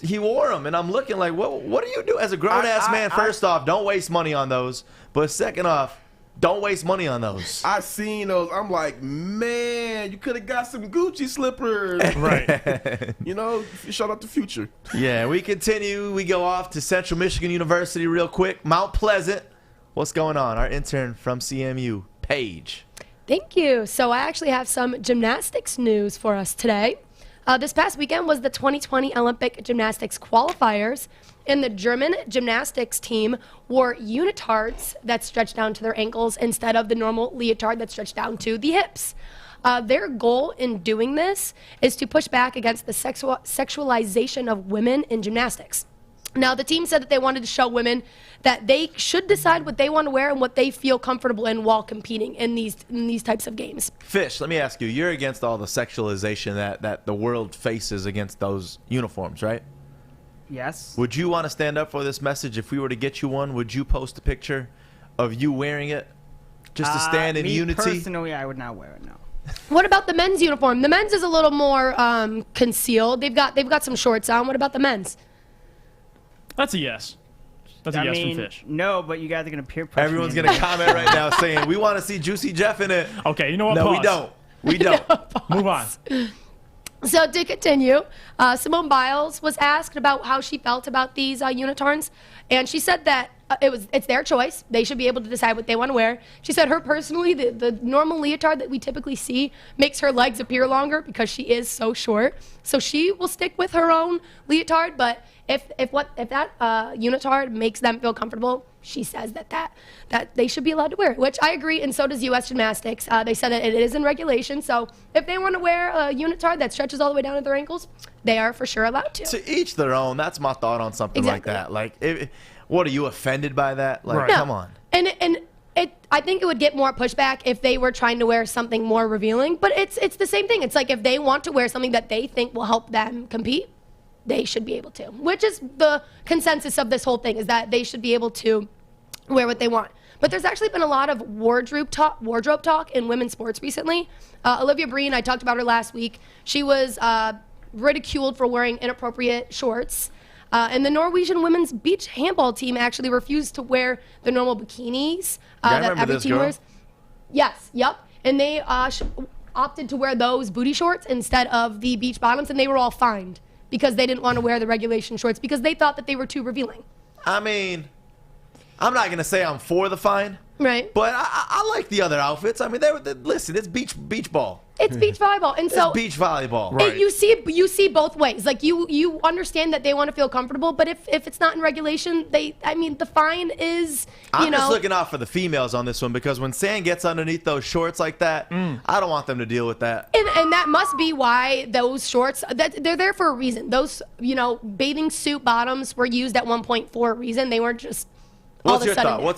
He wore them, and I'm looking like, what do you do as a grown ass man? First off, don't waste money on those. But second off, don't waste money on those. I seen those. I'm like, man, you could have got some Gucci slippers. Right. You know, shout out to Future. Yeah, we continue. We go off to Central Michigan University real quick. Mount Pleasant. What's going on? Our intern from CMU, Paige. Thank you. So I actually have some gymnastics news for us today. This past weekend was the 2020 Olympic gymnastics qualifiers, and the German gymnastics team wore unitards that stretched down to their ankles instead of the normal leotard that stretched down to the hips. Their goal in doing this is to push back against the sexualization of women in gymnastics. Now, the team said that they wanted to show women that they should decide what they want to wear and what they feel comfortable in while competing in these types of games. Fish, let me ask you, you're against all the sexualization that the world faces against those uniforms, right? Yes. Would you want to stand up for this message? If we were to get you one, would you post a picture of you wearing it just to stand in unity? Personally, I would not wear it, no. What about the men's uniform? The men's is a little more concealed. They've got some shorts on. What about the men's? That's a yes. That's a yes from Fish. No, but you guys are going to peer pressure. Everyone's going to comment right now saying, we want to see Juicy Jeff in it. Okay, you know what? No, Pause. we don't. We don't. Move on. So to continue, Simone Biles was asked about how she felt about these unitards, and she said that it's their choice. They should be able to decide what they want to wear. She said her personally, the normal leotard that we typically see makes her legs appear longer because she is so short. So she will stick with her own leotard, but if that unitard makes them feel comfortable, she says that they should be allowed to wear it, which I agree, and so does U.S. Gymnastics. They said that it is in regulation, so if they want to wear a unitard that stretches all the way down to their ankles, they are for sure allowed to. To each their own. That's my thought on something like that. Like, what, are you offended by that? Like, No. come on. And I think it would get more pushback if they were trying to wear something more revealing, but it's the same thing. It's like if they want to wear something that they think will help them compete, they should be able to, which is the consensus of this whole thing, is that they should be able to wear what they want. But there's actually been a lot of wardrobe talk in women's sports recently. Olivia Breen, I talked about her last week. She was ridiculed for wearing inappropriate shorts. And the Norwegian women's beach handball team actually refused to wear the normal bikinis that every team wears. Yes, yep. And they opted to wear those booty shorts instead of the beach bottoms, and they were all fined because they didn't want to wear the regulation shorts because they thought that they were too revealing. I mean, I'm not going to say I'm for the fine. Right. But I like the other outfits. I mean, listen, it's beach ball. It's beach volleyball, and so it's beach volleyball. Right. You see both ways. Like you understand that they want to feel comfortable, but if it's not in regulation, the fine is. I'm just looking out for the females on this one because when sand gets underneath those shorts like that, I don't want them to deal with that. And that must be why those shorts they're there for a reason. Those bathing suit bottoms were used at one point for a reason. They weren't just. What's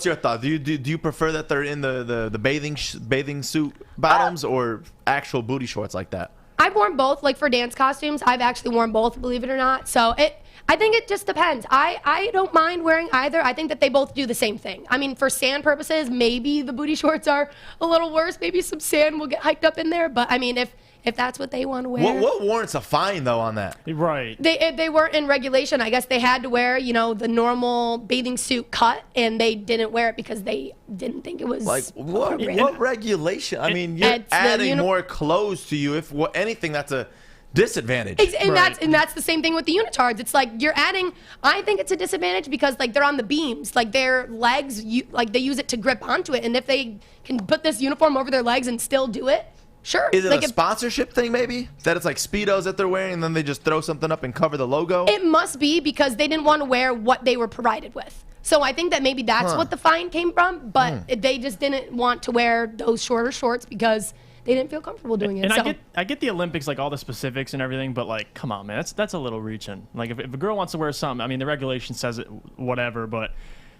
your thought? Do you prefer that they're in the bathing suit bottoms or actual booty shorts like that? I've worn both. Like for dance costumes, I've actually worn both, believe it or not. So I think it just depends. I don't mind wearing either. I think that they both do the same thing. I mean, for sand purposes, maybe the booty shorts are a little worse. Maybe some sand will get hiked up in there. But I mean, if that's what they want to wear. What warrants a fine though on that? Right. They weren't in regulation. I guess they had to wear the normal bathing suit cut, and they didn't wear it because they didn't think it was like what regulation? I mean, you're adding more clothes to you. If anything, that's a disadvantage. And that's the same thing with the unitards. It's like you're adding. I think it's a disadvantage because like they're on the beams, like their legs, they use it to grip onto it, and if they can put this uniform over their legs and still do it. Sure. Is it a sponsorship thing maybe? That it's like Speedos that they're wearing and then they just throw something up and cover the logo? It must be because they didn't want to wear what they were provided with. So I think that maybe that's what the fine came from, but they just didn't want to wear those shorter shorts because they didn't feel comfortable doing it. And I get the Olympics, like all the specifics and everything, but like, come on, man, that's a little reaching. Like if a girl wants to wear something, I mean, the regulation says it, whatever, but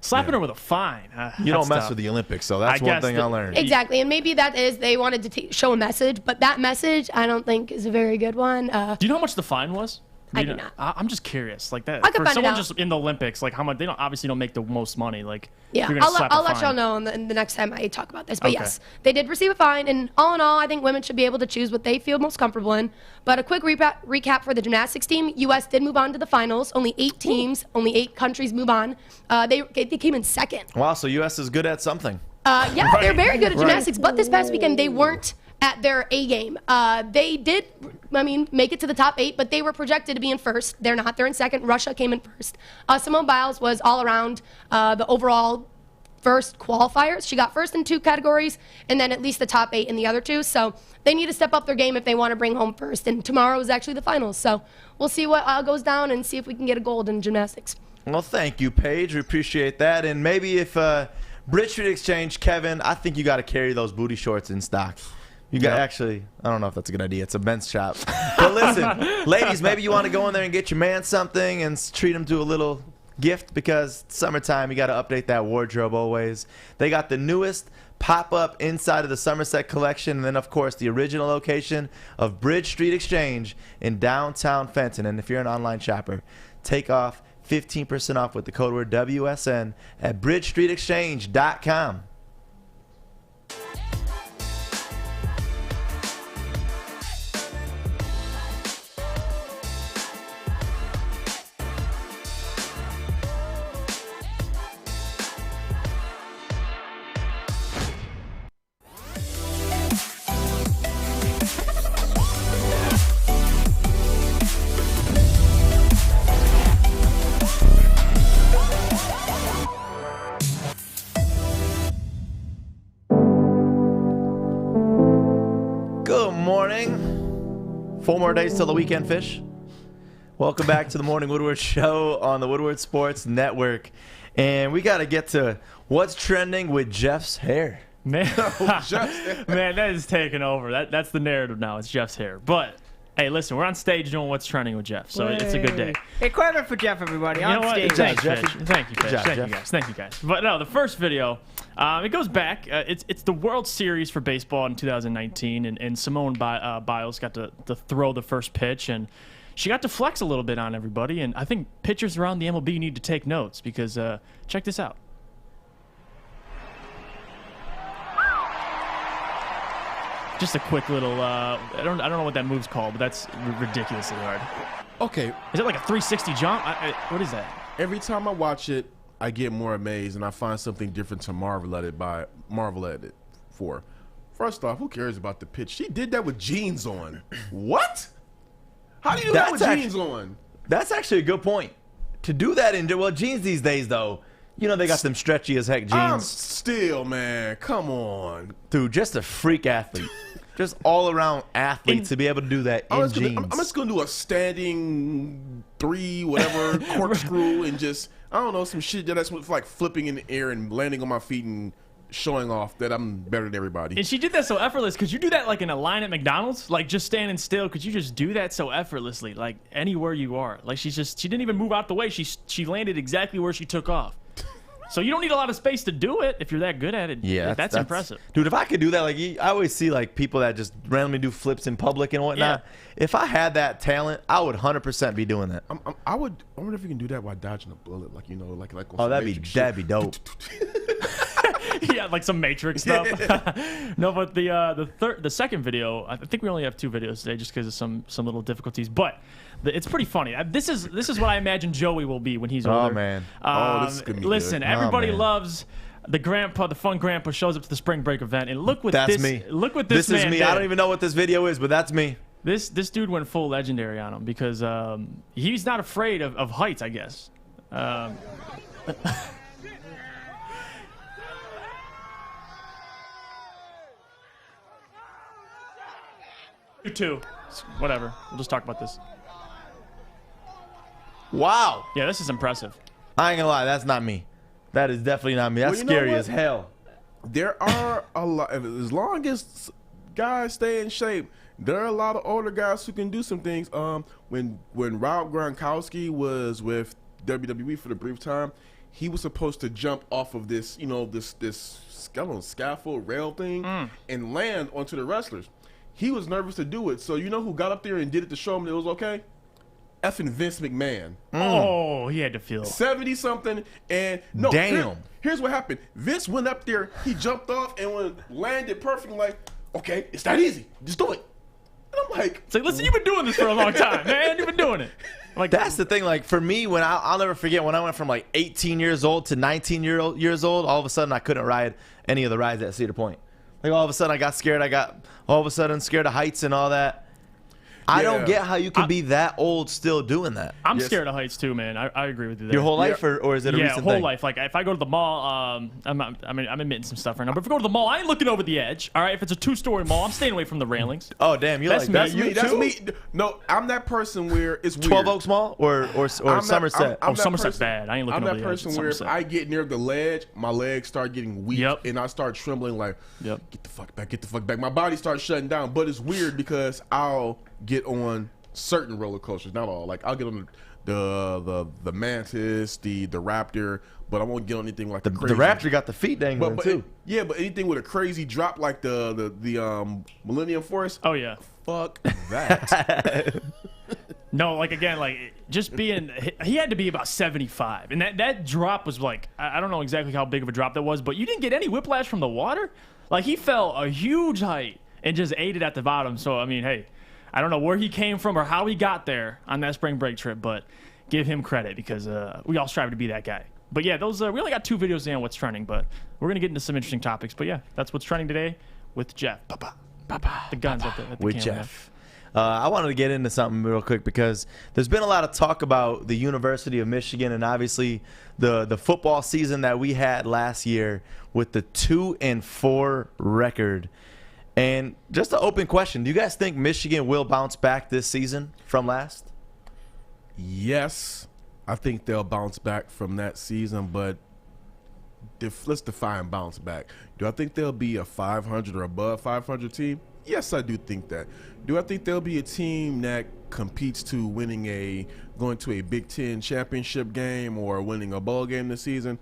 slapping her with a fine. You don't mess with the Olympics, so that's one thing I learned. Exactly, and maybe that is they wanted to show a message, but that message I don't think is a very good one. Do you know how much the fine was? I do not. I'm just curious, like that. I could for find someone it out. just in the Olympics, like how much they obviously don't make the most money. Like yeah, I'll let y'all know the next time I talk about this. But yes, they did receive a fine, and all in all, I think women should be able to choose what they feel most comfortable in. But a quick recap for the gymnastics team: U.S. did move on to the finals. Only 8 teams, only 8 countries move on. They came in second. Wow, so U.S. is good at something. Yeah, they're very good at gymnastics. But this past weekend, they weren't at their A game. They did, make it to the top 8, but they were projected to be in first. They're not. They're in second. Russia came in first. Simone Biles was all around the overall first qualifiers. She got first in 2 categories, and then at least the top 8 in the other 2. So they need to step up their game if they want to bring home first. And tomorrow is actually the finals. So we'll see what goes down and see if we can get a gold in gymnastics. Well, thank you, Paige. We appreciate that. And maybe if Bridge Street Exchange, Kevin, I think you got to carry those booty shorts in stock. You got actually, I don't know if that's a good idea. It's a men's shop. But listen, ladies, maybe you want to go in there and get your man something and treat him to a little gift because summertime, you got to update that wardrobe always. They got the newest pop-up inside of the Somerset collection, and then, of course, the original location of Bridge Street Exchange in downtown Fenton. And if you're an online shopper, take off 15% off with the code word WSN at bridgestreetexchange.com. Good morning. 4 more days till the weekend, Fish. Welcome back to the Morning Woodward Show on the Woodward Sports Network. And we got to get to what's trending with Jeff's hair. Man, man, that is taking over. That's the narrative now. It's Jeff's hair. But hey, listen, we're on stage doing what's trending with Jeff, so it's a good day. Hey, clap it for Jeff, everybody. You know what? Stage. Thank you, Fish. Thank you, guys. Thank you, guys. But no, the first video, it goes back. It's the World Series for baseball in 2019, and Simone Biles got to throw the first pitch, and she got to flex a little bit on everybody. And I think pitchers around the MLB need to take notes because check this out. Just a quick little. I don't know what that move's called, but that's ridiculously hard. Okay. Is it like a 360 jump? What is that? Every time I watch it, I get more amazed, and I find something different to marvel at it for. First off, who cares about the pitch? She did that with jeans on. What? How do you do that with jeans on? That's actually a good point. To do that in jeans these days, though, you know they got them stretchy as heck jeans. Still, man, come on, dude, just a freak athlete, just all around athlete to be able to do that in jeans. I'm just gonna do a standing 3 whatever corkscrew and just I don't know some shit that's like flipping in the air and landing on my feet and showing off that I'm better than everybody. And she did that so effortless. Could you do that like in a line at McDonald's? Like just standing still, could you just do that so effortlessly? Like anywhere you are. Like she didn't even move out the way. She landed exactly where she took off. So you don't need a lot of space to do it if you're that good at it. Yeah, that's impressive. Dude, if I could do that, like I always see like people that just randomly do flips in public and whatnot. Yeah. If I had that talent, I would 100% be doing that. I wonder if you can do that while dodging a bullet, like like. Oh, that'd be dope. Yeah, like some Matrix stuff. No, but the second video, I think we only have 2 videos today just because of some little difficulties. But it's pretty funny. This is what I imagine Joey will be when he's older. Oh man. This is gonna be listen, good. everybody loves the fun grandpa shows up to the spring break event, and look what that's me. Look what this man is me. did. I don't even know what this video is, but that's me. This dude went full legendary on him because he's not afraid of heights, I guess. 2. Whatever. We'll just talk about this. Wow. Yeah, this is impressive. I ain't gonna lie, that's not me. That is definitely not me. That's scary as hell. There are a lot. As long as guys stay in shape, there are a lot of older guys who can do some things. When Rob Gronkowski was with WWE for the brief time, he was supposed to jump off of this, this scaffold rail thing and land onto the wrestlers. He was nervous to do it, so you know who got up there and did it to show him that it was okay? Effing Vince McMahon. Oh, he had to feel 70-something, and no. Damn. Here's what happened. Vince went up there, he jumped off, and landed perfectly. Like, okay, it's that easy. Just do it. And I'm like, it's like, listen, you've been doing this for a long time, man. You've been doing it. Like that's the thing. Like for me, when I'll never forget when I went from like 18 years old to 19 years old. All of a sudden, I couldn't ride any of the rides at Cedar Point. Like all of a sudden, I got scared. I got all of a sudden scared of heights and all that. I don't get how you can be that old still doing that. I'm scared of heights too, man. I agree with you there. Your whole life, or is it a recent whole thing? life. Like if I go to the mall, I'm admitting some stuff right now. But if I go to the mall, I ain't looking over the edge. All right, if it's a 2-story mall, I'm staying away from the railings. Oh damn, you that's like me. That's me. No, I'm that person where it's weird. 12 Oaks Mall or Somerset. Somerset's bad. I ain't looking over the edge. I'm that person where if I get near the ledge, my legs start getting weak and I start trembling. Like, get the fuck back, get the fuck back. My body starts shutting down. But it's weird because I'll get on certain roller coasters, not all. Like I'll get on the Mantis, the Raptor, but I won't get on anything like the crazy. The Raptor got the feet dangling too. But anything with a crazy drop like the Millennium Force. Oh yeah, fuck that. No, like again, like just being, he had to be about 75, and that drop was like, I don't know exactly how big of a drop that was, but you didn't get any whiplash from the water. Like he fell a huge height and just ate it at the bottom. So I mean, hey, I don't know where he came from or how he got there on that spring break trip, but give him credit because we all strive to be that guy. But yeah, those we only got 2 videos in on what's trending, but we're gonna get into some interesting topics. But yeah, that's what's trending today with Jeff. The guns at the with Jeff. I wanted to get into something real quick because there's been a lot of talk about the University of Michigan and obviously the football season that we had last year with the 2-4 record. And just an open question, do you guys think Michigan will bounce back this season from last? Yes, I think they'll bounce back from that season, but let's define bounce back. Do I think they'll be a 500 or above 500 team? Yes, I do think that. Do I think they'll be a team that competes to going to a Big Ten championship game or winning a bowl game this season?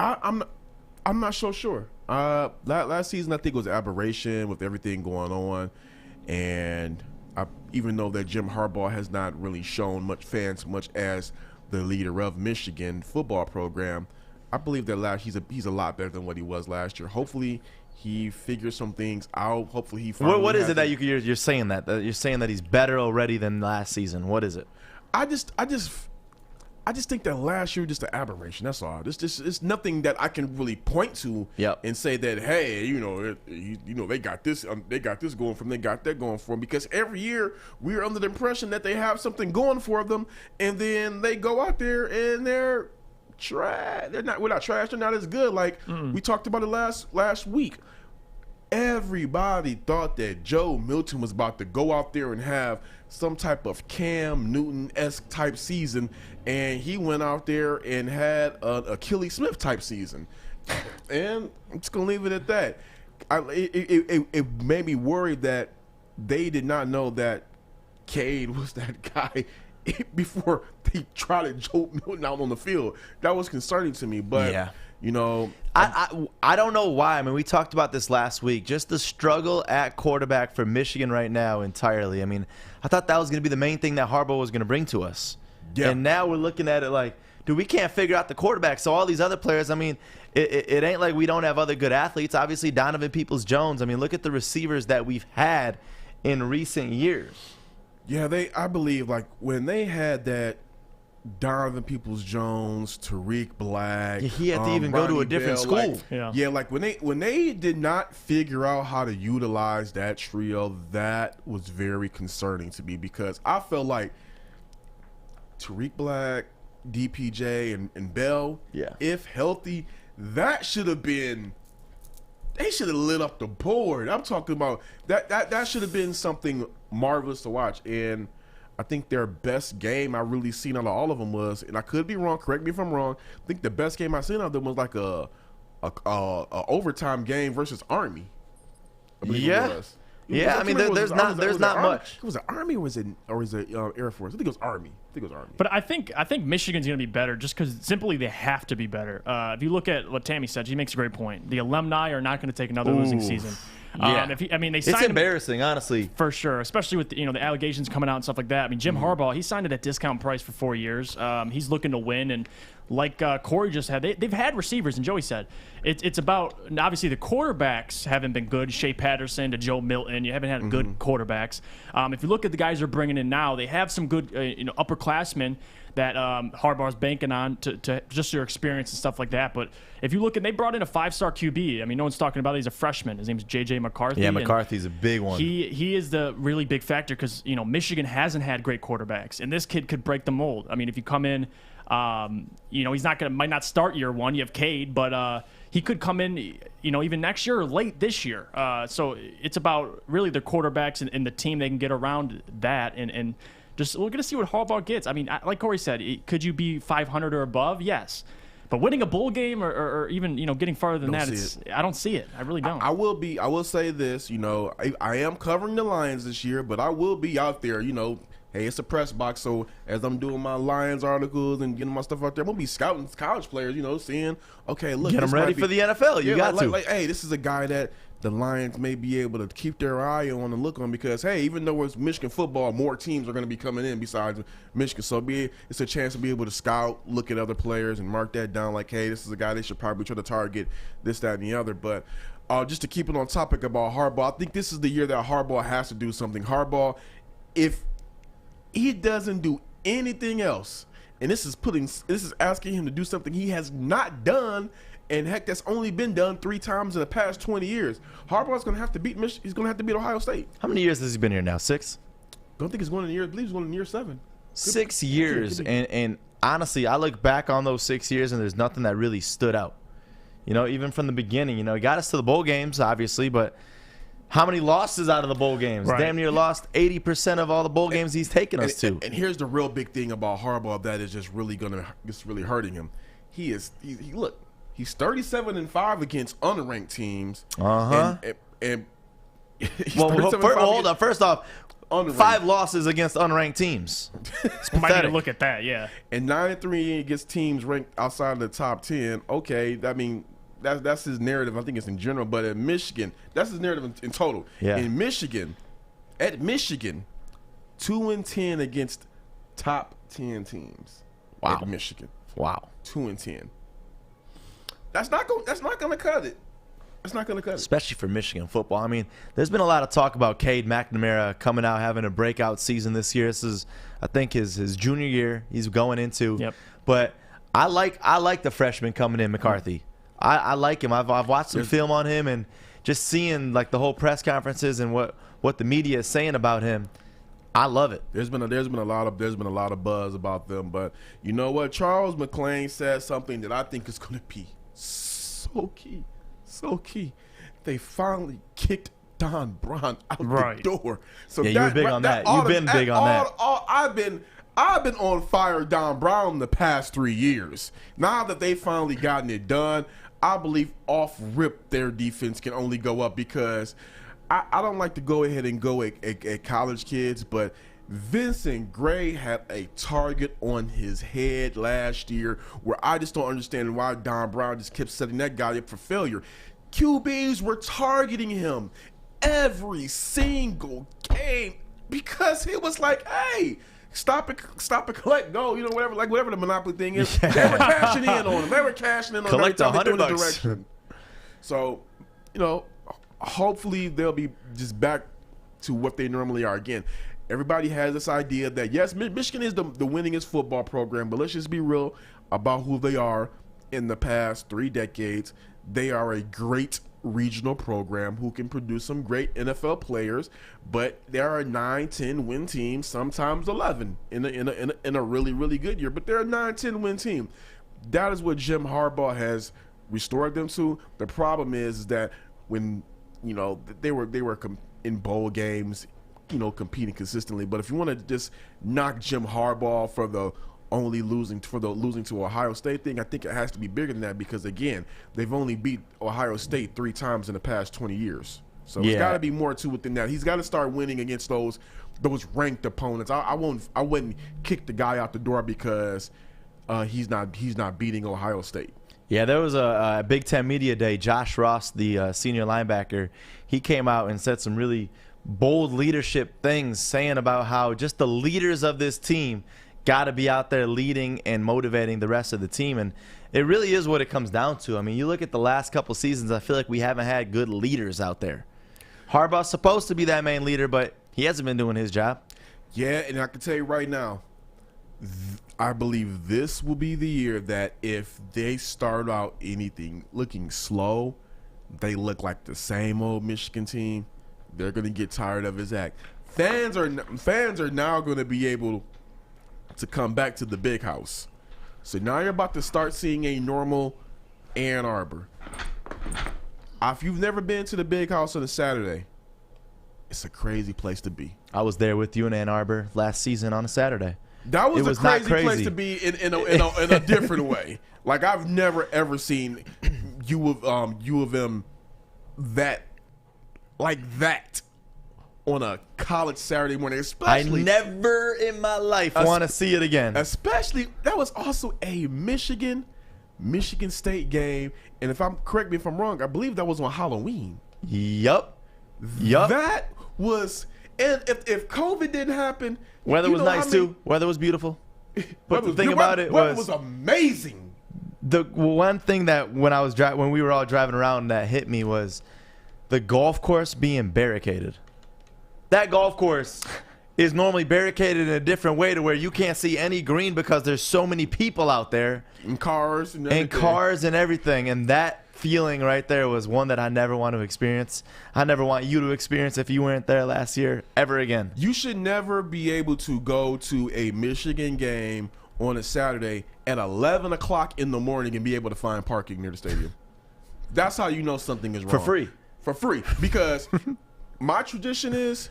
I'm not so sure. Last season, I think it was an aberration with everything going on, and even though that Jim Harbaugh has not really shown much as the leader of Michigan football program, I believe that he's a lot better than what he was last year. Hopefully, he figures some things out. Hopefully he finally What is it that you're saying that you're saying that he's better already than last season? What is it? I just think that last year was just an aberration. That's all. It's nothing that I can really point to and say that, hey, they got this going for them, they got that going for them. Because every year we're under the impression that they have something going for them, and then they go out there and they're trash. We're not trash. They're not as good. Like we talked about it last week. Everybody thought that Joe Milton was about to go out there and have some type of Cam Newton-esque type season, and he went out there and had an Achilles Smith type season. And I'm just gonna leave it at that. It made me worried that they did not know that Cade was that guy before they tried Joe Milton out on the field. That was concerning to me, but I don't know why. I mean, we talked about this last week. Just the struggle at quarterback for Michigan right now entirely. I mean, I thought that was going to be the main thing that Harbaugh was going to bring to us. Yeah. And now we're looking at it like, dude, we can't figure out the quarterback. So all these other players, I mean, it ain't like we don't have other good athletes. Obviously, Donovan Peoples-Jones. I mean, look at the receivers that we've had in recent years. Yeah, I believe, like, when they had that Donovan Peoples-Jones, Tariq Black. Yeah, he had to even go to a different school. Like when they did not figure out how to utilize that trio, that was very concerning to me, because I felt like Tariq Black, DPJ, and Bell, if healthy, that should have been. They should have lit up the board. I'm talking about that should have been something marvelous to watch. And I think their best game I really seen out of all of them was, and I could be wrong, correct me if I'm wrong, I think the best game I seen out of them was like a overtime game versus Army. I mean, there's not much. Was it Army or was it Air Force? I think it was Army. But I think Michigan's going to be better just because simply they have to be better. If you look at what Tammy said, she makes a great point. The alumni are not going to take another losing season. They signed embarrassing, honestly, for sure. Especially with the allegations coming out and stuff like that. I mean, Jim Harbaugh, he signed it at discount price for 4 years. He's looking to win, and like Corey just had, they've had receivers, and Joey said it's about, obviously the quarterbacks haven't been good. Shea Patterson to Joe Milton, you haven't had good quarterbacks. If you look at the guys they're bringing in now, they have some good upperclassmen that Harbaugh's banking on to just their experience and stuff like that. But if you look at, they brought in a 5-star QB. I mean, no one's talking about it. He's a freshman. His name's J.J. McCarthy. Yeah, McCarthy's a big one. He is the really big factor because, Michigan hasn't had great quarterbacks, and this kid could break the mold. I mean, if you come in, he's might not start year one. You have Cade, but he could come in, even next year or late this year. So it's about really the quarterbacks and the team they can get around that, and just we're going to see what Harbaugh gets. I mean, like Corey said, could you be 500 or above? Yes. But winning a bowl game or even, getting farther than that, I don't see it. I really don't. I will say this, I am covering the Lions this year, but I will be out there, hey, it's a press box, so as I'm doing my Lions articles and getting my stuff out there, I'm going to be scouting college players, seeing, okay, look. Get them ready for the NFL. You got to. Hey, this is a guy that the Lions may be able to keep their eye on and look on, because, hey, even though it's Michigan football, more teams are going to be coming in besides Michigan. So it's a chance to be able to scout, look at other players, and mark that down like, hey, this is a guy they should probably try to target, this, that, and the other. But just to keep it on topic about Harbaugh, I think this is the year that Harbaugh has to do something. Harbaugh, if he doesn't do anything else, and this is asking him to do something he has not done, and heck, that's only been done 3 times in the past 20 years. Harbaugh's going to have to beat Michigan. He's going to have to beat Ohio State. How many years has he been here now? 6? Don't think he's going in year. I believe he's going in year 7. 6 years, and honestly, I look back on those 6 years, and there's nothing that really stood out. Even from the beginning, he got us to the bowl games, obviously, but how many losses out of the bowl games? Right. Damn near lost 80% of all the bowl games he's taken us to. And here's the real big thing about Harbaugh that is just really really hurting him. Look. He's 37-5 against unranked teams. And hold on. First off, 5 losses against unranked teams. Might need to look at that, yeah. And 9-3 against teams ranked outside of the top 10. Okay, I mean, that's his narrative. I think it's in general, but at Michigan, that's his narrative in total. Yeah. At Michigan, 2-10 against top 10 teams. Wow. At Michigan. Wow. 2-10. That's not going to cut it. It's not going to cut it. Especially for Michigan football. I mean, there's been a lot of talk about Cade McNamara coming out, having a breakout season this year. This is, I think, his junior year he's going into. Yep. But I like the freshman coming in, McCarthy. I like him. I've watched some film on him, and just seeing like the whole press conferences and what the media is saying about him. I love it. There's been a lot of buzz about them, but you know what? Charles McClain said something that I think is going to be so key. So key. They finally kicked Don Brown out the door. So yeah, you were big on that. You've been big on that. I've been on fire Don Brown the past 3 years. Now that they've finally gotten it done, I believe off rip their defense can only go up, because I don't like to go ahead and go at college kids, but Vincent Gray had a target on his head last year where I just don't understand why Don Brown just kept setting that guy up for failure. QBs were targeting him every single game because it was like, hey, stop and collect, go, you know, whatever the monopoly thing is. They were cashing in on him. They were cashing in on him every time they threw in the direction. So, you know, hopefully they'll be just back to what they normally are again. Everybody has this idea that, yes, Michigan is the winningest football program, but let's just be real about who they are in the past 3 decades. They are a great regional program who can produce some great NFL players, but they are a 9-10 win team, sometimes 11 in a really, really good year, but they're a 9-10 win team. That is what Jim Harbaugh has restored them to. The problem is that when, you know, they were in bowl games, you know, competing consistently. But if you want to just knock Jim Harbaugh for the losing to Ohio State thing, I think it has to be bigger than that, because again, they've only beat Ohio State 3 times in the past 20 years. So There's got to be more to it than that. He's got to start winning against those ranked opponents. I wouldn't kick the guy out the door because he's not beating Ohio State. Yeah, there was a Big Ten Media Day. Josh Ross, the senior linebacker, he came out and said some really bold leadership things, saying about how just the leaders of this team got to be out there leading and motivating the rest of the team. And it really is what it comes down to. I mean, you look at the last couple seasons, I feel like we haven't had good leaders out there. Harbaugh's supposed to be that main leader, but he hasn't been doing his job. Yeah, and I can tell you right now, I believe this will be the year that if they start out anything looking slow, they look like the same old Michigan team, they're going to get tired of his act. Fans are now going to be able to come back to the big house. So now you're about to start seeing a normal Ann Arbor. If you've never been to the big house on a Saturday, it's a crazy place to be. I was there with you in Ann Arbor last season on a Saturday. That was a crazy place to be in a different way. Like, I've never ever seen U of M that on a college Saturday morning. Especially, I never in my life want to see it again. Especially, that was also a Michigan State game, and correct me if I'm wrong, I believe that was on Halloween. Yup. That was, and if COVID didn't happen, weather was nice too. Weather was beautiful. But the thing about it was amazing. The one thing that when we were all driving around that hit me was the golf course being barricaded. That golf course is normally barricaded in a different way to where you can't see any green because there's so many people out there. And cars and everything. And that feeling right there was one that I never want to experience. I never want you to experience if you weren't there last year ever again. You should never be able to go to a Michigan game on a Saturday at 11 o'clock in the morning and be able to find parking near the stadium. That's how you know something is wrong. For free. Because my tradition is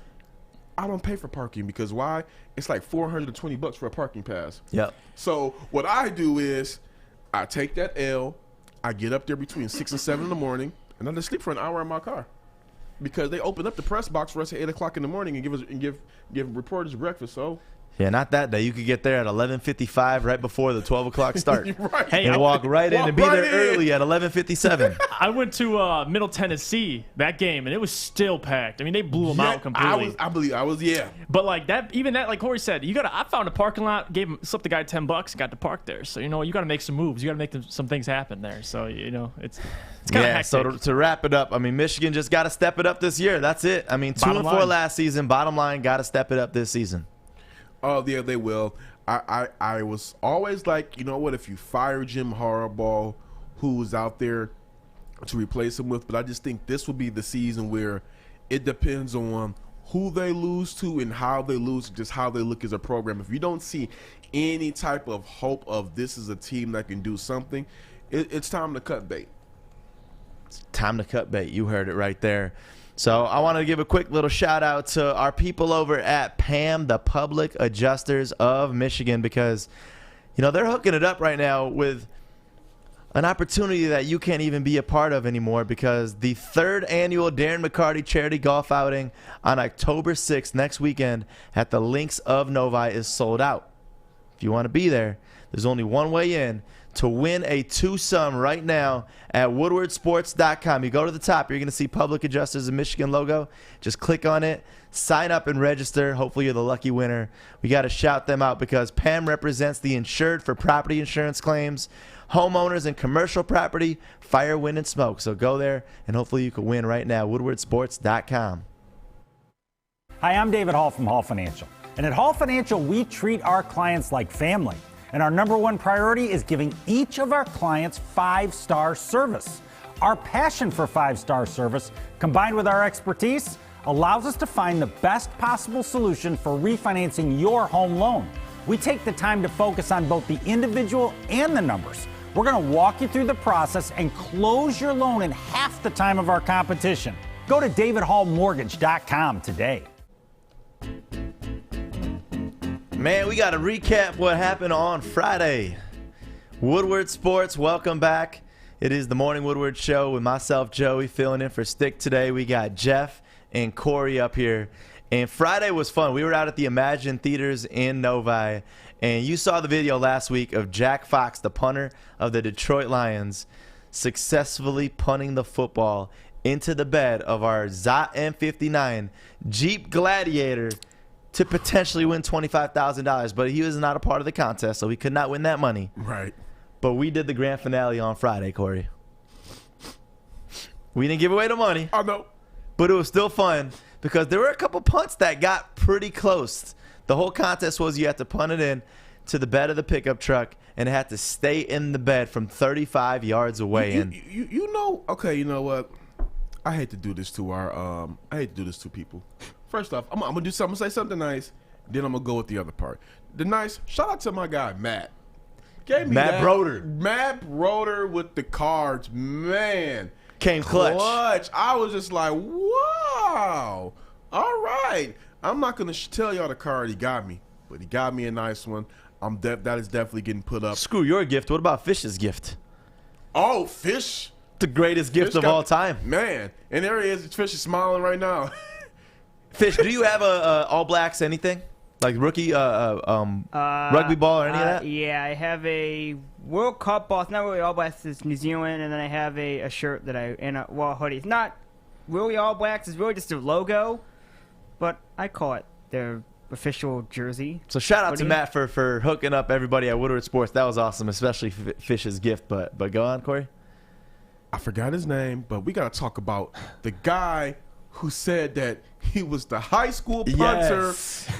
I don't pay for parking, because why? It's like $420 for a parking pass. Yep. So what I do is I take that L, I get up there between 6 and 7 in the morning, and I just sleep for an hour in my car, because they open up the press box for us at 8 o'clock in the morning and give reporters breakfast. So Yeah, not that day. You could get there at 11:55 right before the 12 o'clock start. Right. Hey, and walk right in and be there in. early at 11:57. I went to Middle Tennessee that game, and it was still packed. I mean, they blew them out completely. I was, yeah. But like that, even that, like Corey said, I found a parking lot, slipped the guy $10, got to park there. So you got to make some moves. You got to make some things happen there. So it's kind of hectic. So to wrap it up, I mean, Michigan just got to step it up this year. That's it. I mean, 2-4 last season. Bottom line, got to step it up this season. Oh, yeah, they will. I was always like, you know what, if you fire Jim Harbaugh, who was out there to replace him with, but I just think this will be the season where it depends on who they lose to and how they lose, just how they look as a program. If you don't see any type of hope of this is a team that can do something, it's time to cut bait. It's time to cut bait. You heard it right there. So I want to give a quick little shout out to our people over at PAM, the Public Adjusters of Michigan, because, they're hooking it up right now with an opportunity that you can't even be a part of anymore, because the 3rd annual Darren McCarty charity golf outing on October 6th, next weekend, at the Links of Novi is sold out. If you want to be there, there's only one way in. To win a twosome right now at woodwardsports.com. You go to the top, you're going to see Public Adjusters of Michigan logo. Just click on it, sign up and register. Hopefully you're the lucky winner. We got to shout them out because PAM represents the insured for property insurance claims, homeowners and commercial property, fire, wind, and smoke. So go there and hopefully you can win right now. woodwardsports.com. Hi, I'm David Hall from Hall Financial. And at Hall Financial, we treat our clients like family. And our number one priority is giving each of our clients 5-star service. Our passion for 5-star service, combined with our expertise, allows us to find the best possible solution for refinancing your home loan. We take the time to focus on both the individual and the numbers. We're going to walk you through the process and close your loan in half the time of our competition. Go to davidhallmortgage.com today. Man, we got to recap what happened on Friday. Woodward Sports, welcome back. It is the Morning Woodward Show with myself, Joey, filling in for Stick today. We got Jeff and Corey up here. And Friday was fun. We were out at the Imagine Theaters in Novi. And you saw the video last week of Jack Fox, the punter of the Detroit Lions, successfully punting the football into the bed of our Zot M59 Jeep Gladiator to potentially win $25,000, but he was not a part of the contest, so he could not win that money. Right. But we did the grand finale on Friday, Corey. We didn't give away the money. Oh, no. But it was still fun because there were a couple punts that got pretty close. The whole contest was you had to punt it in to the bed of the pickup truck, and it had to stay in the bed from 35 yards away. Okay, you know what? I hate to do this to people. First off, I'm gonna say something nice, then I'm gonna go with the other part. The nice, shout out to my guy Matt. Matt Broder. Matt Broder with the cards, man. Came clutch. I was just like, wow. All right. I'm not gonna tell y'all the card he got me, but he got me a nice one. That is definitely getting put up. Screw your gift. What about Fish's gift? Oh, Fish. The greatest gift of all time. Man, and there he is. Fish is smiling right now. Fish, do you have a All Blacks anything? Like rookie rugby ball or any of that? Yeah, I have a World Cup ball. It's not really All Blacks. It's New Zealand. And then I have a shirt that a hoodie. It's not really All Blacks. It's really just a logo. But I call it their official jersey. So shout out to Matt for hooking up everybody at Woodward Sports. That was awesome, especially Fish's gift. But go on, Corey. I forgot his name, but we got to talk about the guy who said that he was the high school punter,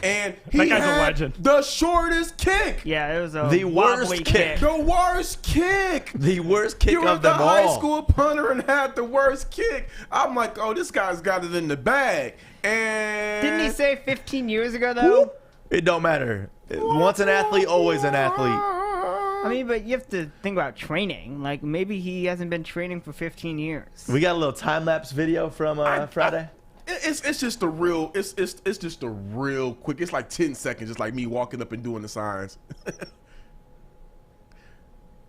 and he had a legend. The shortest kick. Yeah, it was the worst kick. The worst kick. The worst kick of them all. You were the high school punter and had the worst kick. I'm like, oh, this guy's got it in the bag. And didn't he say 15 years ago, though? It don't matter. Once an athlete, always an athlete. I mean, but you have to think about training. Like, maybe he hasn't been training for 15 years. We got a little time-lapse video from Friday. It's just a real, it's just a real quick. It's like 10 seconds, just like me walking up and doing the signs.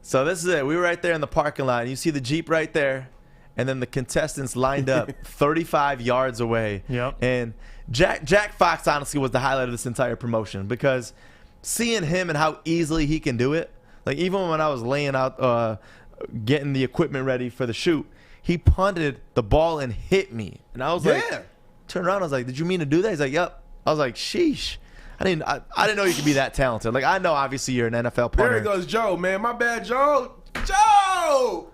So this is it. We were right there in the parking lot. And you see the Jeep right there. and then the contestants lined up 35 yards away. Yep. And Jack Fox honestly was the highlight of this entire promotion because seeing him and how easily he can do it, like even when I was laying out, getting the equipment ready for the shoot, he punted the ball and hit me. And I was like, turned around, I was like, did you mean to do that? He's like, yep. I was like, sheesh. I didn't know you could be that talented. Like, I know obviously you're an NFL punter. There goes Joe, man. My bad, Joe. Joe!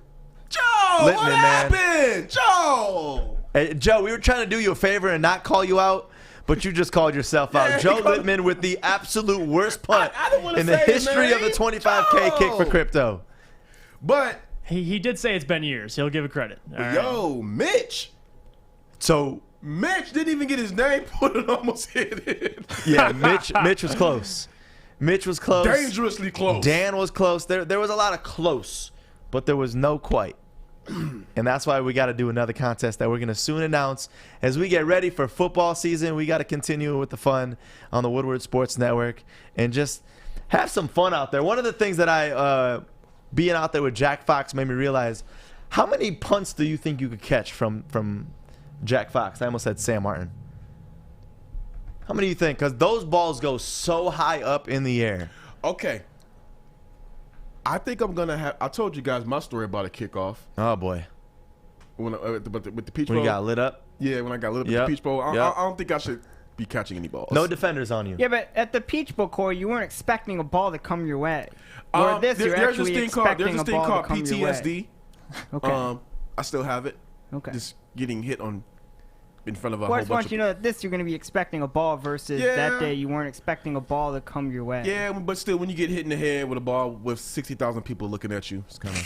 Littman, what happened? Joe! Hey, Joe, we were trying to do you a favor and not call you out, but you just called yourself out. Joe Littman with the absolute worst punt in the history of the 25K kick for crypto. But he did say it's been years. He'll give it credit. Yo, Mitch. So Mitch didn't even get his name put and almost hit it. Yeah, Mitch was close. Mitch was close. Dangerously close. Dan was close. There was a lot of close, but there was no quite. And that's why we got to do another contest that we're going to soon announce as we get ready for football season. We got to continue with the fun on the Woodward Sports Network and just have some fun out there. One of the things that being out there with Jack Fox made me realize, how many punts do you think you could catch from Jack Fox? I almost said Sam Martin. How many do you think? Because those balls go so high up in the air. Okay. I think I'm going to have – I told you guys my story about a kickoff. Oh, boy. With the Peach Bowl. When you got lit up? Yeah, when I got lit up with the Peach Bowl. I don't think I should be catching any balls. No defenders on you. Yeah, but at the Peach Bowl, Corey, you weren't expecting a ball to come your way. There's this thing called PTSD. Okay. I still have it. Okay. Just getting hit in front of a I whole just bunch want of you to know that this you're going to be expecting a ball versus that day you weren't expecting a ball to come your way. Yeah, but still, when you get hit in the head with a ball with 60,000 people looking at you, it's kind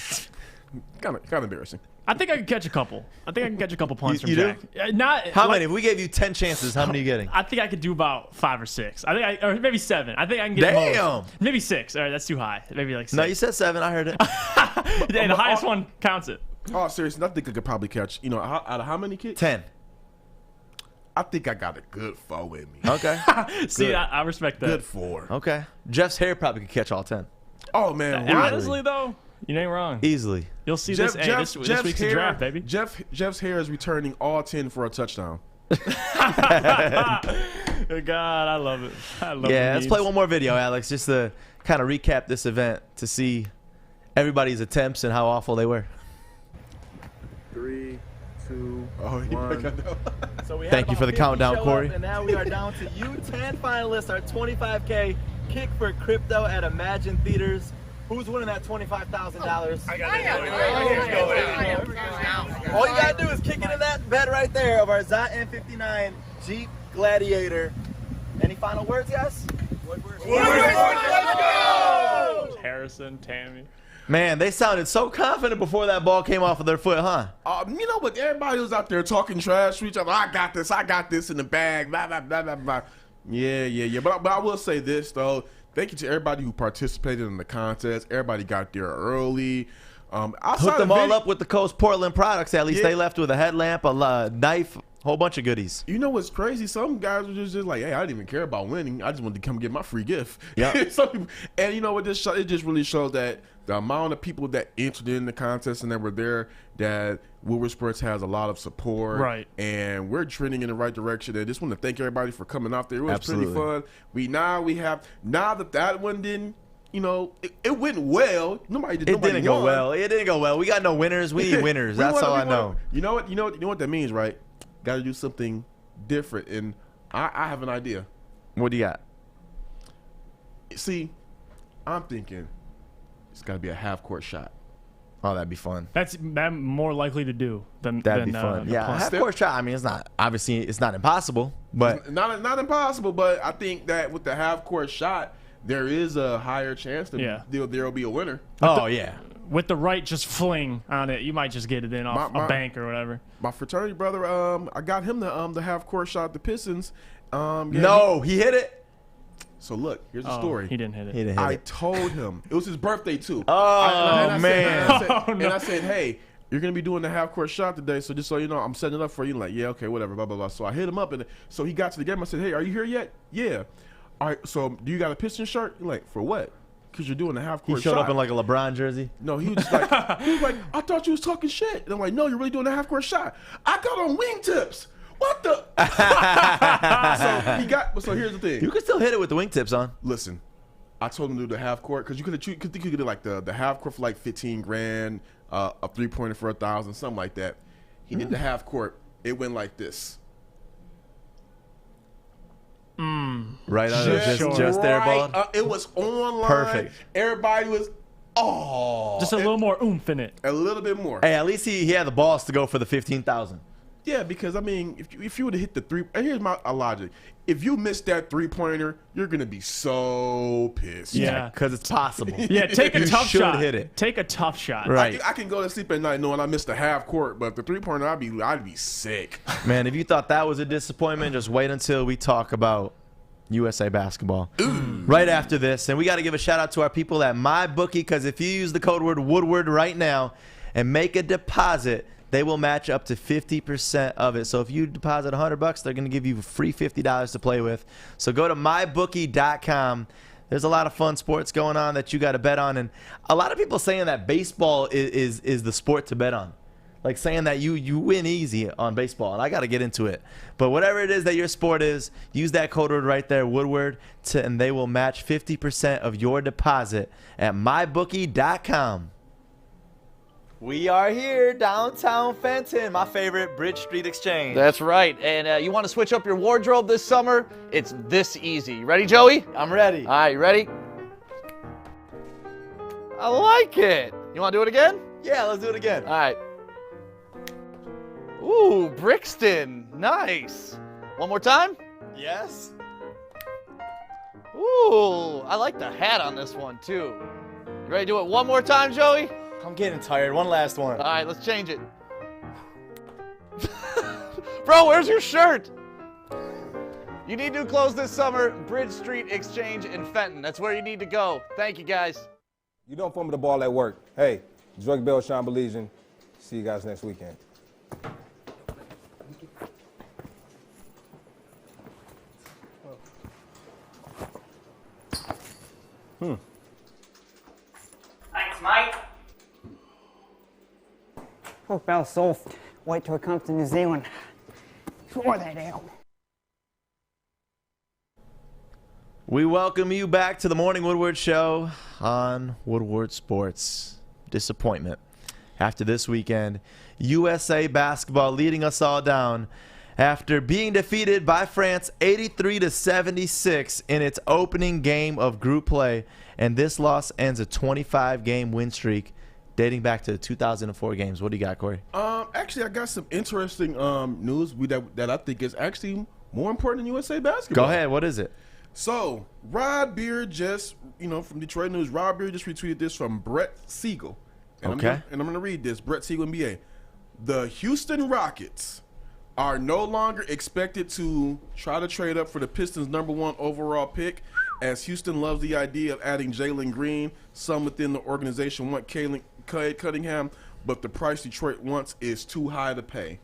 of embarrassing. I think I can catch a couple. I think I can catch a couple punts from you Jack. Do? How many? If we gave you 10 chances, how many are you getting? I think I could do about 5 or 6. Or maybe 7. I think I can get most. Maybe 6. All right, that's too high. Maybe like 6. No, you said 7. I heard it. Yeah, the highest one counts it. Oh, seriously, I think I could probably catch, out of how many kicks? 10. I think I got a good 4 in me. Okay. See, I respect that. Good 4. Okay. Jeff's hair probably could catch all 10. Oh, man. Honestly, though, you ain't wrong. Easly. You'll see this week's hair, draft, baby. Jeff's hair is returning all 10 for a touchdown. God, I love it. Yeah, let's play one more video, Alex, just to kind of recap this event to see everybody's attempts and how awful they were. 3, 2, 1. So thank you for the countdown, Corey. And now we are down to U10 finalists, our 25K kick for crypto at Imagine Theaters. Who's winning that $25,000? I got it. All you gotta do is kick it in that bed right there of our Zot N59 Jeep Gladiator. Any final words, guys? Woodward. Let's go! Harrison, Tammy. Man, they sounded so confident before that ball came off of their foot, huh? You know what? Everybody was out there talking trash to each other. I got this in the bag. Blah, blah, blah, blah, blah. Yeah. But I will say this, though. Thank you to everybody who participated in the contest. Everybody got there early. Hooked them all up with the Coast Portland products. At least they left with a headlamp, a knife, a whole bunch of goodies. You know what's crazy? Some guys were just like, hey, I didn't even care about winning. I just wanted to come get my free gift. Yeah. And you know what? It just really shows that the amount of people that entered in the contest and that were there, that Woodward Sports has a lot of support. Right. And we're trending in the right direction. I just want to thank everybody for coming out there. It was pretty fun. Now that one didn't, it went well. It didn't go well. It didn't go well. We got no winners. We need winners. That's all I know. You know what that means, right? Got to do something different. And I have an idea. What do you got? See, I'm thinking it's got to be a half-court shot. Oh, that'd be fun. That's more likely to do than that'd be fun. Yeah, half-court shot. I mean, it's not impossible, but it's not impossible. But I think that with the half-court shot, there is a higher chance that there'll be a winner. With the right just fling on it, you might just get it in off a bank or whatever. My fraternity brother, I got him the half-court shot at the Pistons. He hit it. So look, here's the story. He didn't hit it. I told him it was his birthday too. Oh man! And I said, hey, you're gonna be doing the half-court shot today, so just so you know, I'm setting it up for you. Like, yeah, okay, whatever, blah blah blah. So I hit him up, and so he got to the game. I said, hey, are you here yet? Yeah. All right. So do you got a Pistons shirt? Like, for what? because you're doing the half He court showed shot. up in like a LeBron jersey. No, he was just like, I thought you was talking shit. And I'm like, no, you're really doing a half court shot. I got on wingtips. What the? So here's the thing. You can still hit it with the wingtips on. Listen, I told him to do the half court because you could do like the half court for like 15 grand, a 3-pointer for 1,000, something like that. He did the half court. It went like this. Right under just there, ball. It was online. Perfect. Everybody was, just a little more oomph in it. A little bit more. Hey, at least he had the balls to go for the 15,000. Yeah, because I mean, if you would have hit the three, and here's my logic: if you missed that 3-pointer, you're gonna be so pissed. Yeah, because it's possible. Yeah, take a tough shot. Hit it. Take a tough shot. Right. I can go to sleep at night knowing I missed the half court, but the 3-pointer, I'd be sick. Man, if you thought that was a disappointment, just wait until we talk about USA basketball right after this. And we got to give a shout out to our people at MyBookie, because if you use the code word Woodward right now and make a deposit, they will match up to 50% of it. So if you deposit $100, they're going to give you free $50 to play with. So go to mybookie.com. There's a lot of fun sports going on that you got to bet on, and a lot of people saying that baseball is the sport to bet on. Like saying that you win easy on baseball, and I got to get into it. But whatever it is that your sport is, use that code word right there, Woodward, and they will match 50% of your deposit at mybookie.com. We are here, downtown Fenton, my favorite Bridge Street Exchange. That's right. And you want to switch up your wardrobe this summer? It's this easy. Ready, Joey? I'm ready. All right, you ready? I like it. You want to do it again? Yeah, let's do it again. All right. Ooh, Brixton. Nice. One more time? Yes. Ooh, I like the hat on this one, too. You ready to do it one more time, Joey? I'm getting tired. One last one. All right, let's change it. Bro, where's your shirt? You need new clothes this summer. Bridge Street Exchange in Fenton. That's where you need to go. Thank you, guys. You don't fumble the ball at work. Hey, Drake Bell, Sean Baligian. See you guys next weekend. Thanks, mate. Oh, Bell's soft. Wait till it comes to New Zealand. Pour that out. We welcome you back to the Morning Woodward Show on Woodward Sports. Disappointment after this weekend. USA basketball leading us all down after being defeated by France 83-76 in its opening game of group play. And this loss ends a 25-game win streak dating back to the 2004 games. What do you got, Corey? Actually, I got some interesting news that I think is actually more important than USA basketball. Go ahead. What is it? So, Rod Beard just, from Detroit News, Rod Beard just retweeted this from Brett Siegel. And Okay. I'm going to read this. Brett Siegel, NBA. The Houston Rockets are no longer expected to try to trade up for the Pistons' #1 overall pick, as Houston loves the idea of adding Jalen Green. Some within the organization want Cade Cunningham, but the price Detroit wants is too high to pay.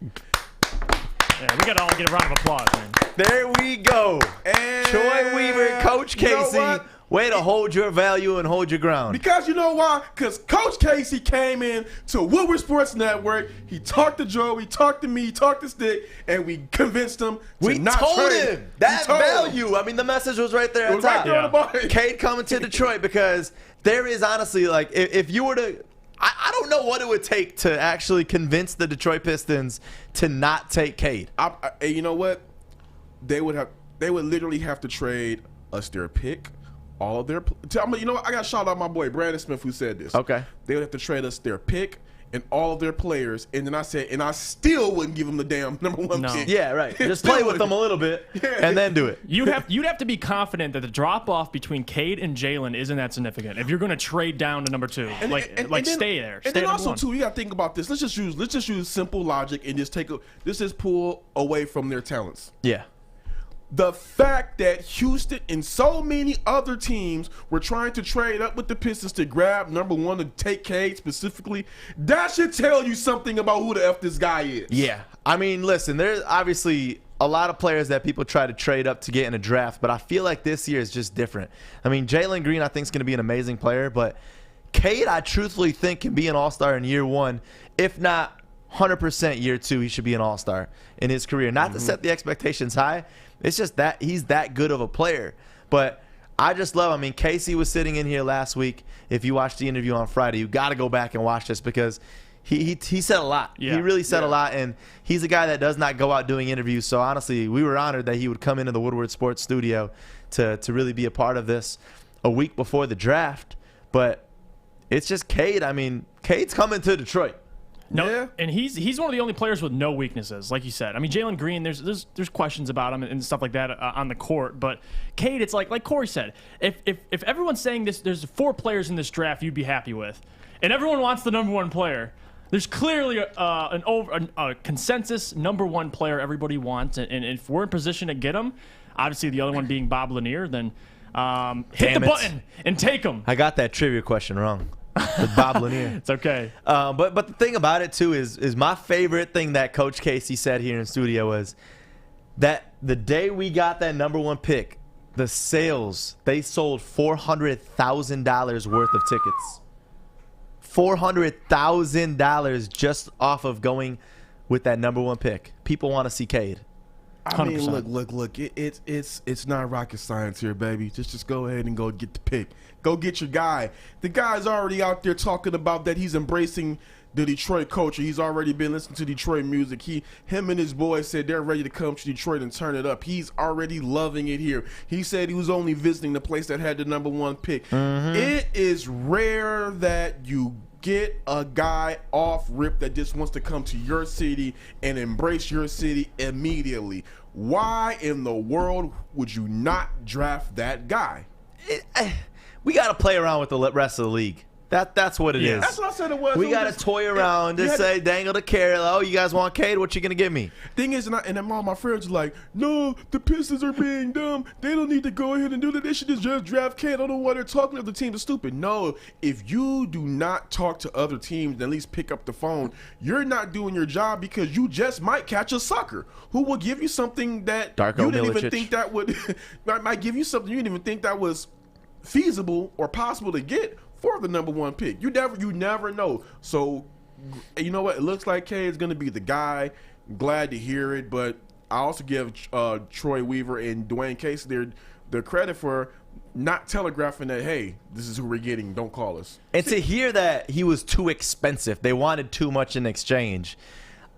Yeah, we got to all get a round of applause, man. There we go. And Troy Weaver, Coach Casey, way to hold your value and hold your ground. Because you know why? Because Coach Casey came in to Woodward Sports Network. He talked to Joe, he talked to me, he talked to Stick, and we convinced him to not trade. We told him that value. I mean, the message was right there at the top. Right there on the bottom. Cade coming to Detroit, because there is honestly, like, if you were to, I don't know what it would take to actually convince the Detroit Pistons to not take Cade. You know what? They would literally have to trade us their pick, all of their. You know what? I got to shout out my boy Brandon Smith, who said this. Okay. They would have to trade us their pick and all of their players, and then I said, and I still wouldn't give them the damn #1 pick. Yeah, right. Just play with them a little bit and then do it. You'd have to be confident that the drop off between Cade and Jalen isn't that significant. If you're going to trade down to #2, stay there. And then also too, you got to think about this. Let's just use simple logic and just this is pull away from their talents. Yeah. The fact that Houston and so many other teams were trying to trade up with the Pistons to grab #1 to take Cade specifically, that should tell you something about who the F this guy is. Yeah. I mean, listen, there's obviously a lot of players that people try to trade up to get in a draft, but I feel like this year is just different. I mean, Jalen Green I think is going to be an amazing player, but Cade I truthfully think can be an all-star in year 1, if not 100% year 2. He should be an all-star in his career. Not to set the expectations high. It's just that he's that good of a player. But I just love, I mean, Casey was sitting in here last week. If you watched the interview on Friday, you got to go back and watch this because he said a lot. Yeah. He really said a lot, and he's a guy that does not go out doing interviews. So, honestly, we were honored that he would come into the Woodward Sports studio to really be a part of this a week before the draft. But it's just Cade. I mean, Cade's coming to Detroit. No, and he's one of the only players with no weaknesses, like you said. I mean, Jalen Green, there's questions about him and stuff like that on the court, but Cade, it's like Corey said, if everyone's saying this, there's 4 players in this draft you'd be happy with, and everyone wants the number 1 player. There's clearly a consensus number 1 player everybody wants, and if we're in position to get him, obviously the other one being Bob Lanier, then hit the button and take him. I got that trivia question wrong. With Bob Lanier. It's okay. But the thing about it, too, is my favorite thing that Coach Casey said here in studio was that the day we got that number 1 pick, the sales, they sold $400,000 worth of tickets. $400,000 just off of going with that number 1 pick. People want to see Cade. I mean, look. It's not rocket science here, baby. Just go ahead and go get the pick. Go get your guy. The guy's already out there talking about that he's embracing the Detroit culture. He's already been listening to Detroit music. Him and his boys said they're ready to come to Detroit and turn it up. He's already loving it here. He said he was only visiting the place that had the number 1 pick. It is rare that you get a guy off rip that just wants to come to your city and embrace your city immediately. Why in the world would you not draft that guy? We got to play around with the rest of the league. That's what it is. That's what I said it was. We got to toy around and say, dangle the carrot. Oh, you guys want Cade? What you going to give me? Thing is, and all my friends are like, no, the Pistons are being dumb. They don't need to go ahead and do that. They should just draft Cade. I don't know why they're talking to the teams are stupid. No, if you do not talk to other teams and at least pick up the phone, you're not doing your job because you just might catch a sucker who will give you something that you didn't even think that would might give you something you didn't even think that was feasible or possible to get for the number 1 pick. You never know. So, you know what? It looks like Cade is going to be the guy. Glad to hear it, but I also give Troy Weaver and Dwayne Casey their credit for not telegraphing that, hey, this is who we're getting. Don't call us. And to hear that he was too expensive, they wanted too much in exchange,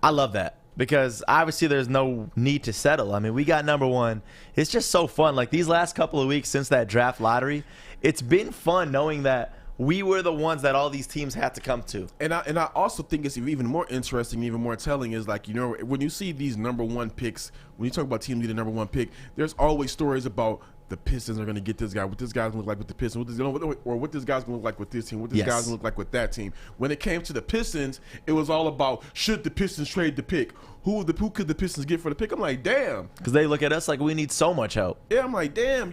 I love that. Because obviously there's no need to settle. I mean, we got number 1. It's just so fun. Like these last couple of weeks since that draft lottery, it's been fun knowing that we were the ones that all these teams had to come to. And I also think it's even more interesting, even more telling is like, you know, when you see these number 1 picks, when you talk about teams getting the number 1 pick, there's always stories about the Pistons are going to get this guy, what this guy's going to look like with the Pistons, what this guy's going to look like with this team, what this guy's going to look like with that team. When it came to the Pistons, it was all about should the Pistons trade the pick? Who could the Pistons get for the pick? I'm like, damn. Because they look at us like we need so much help. Yeah, I'm like, damn.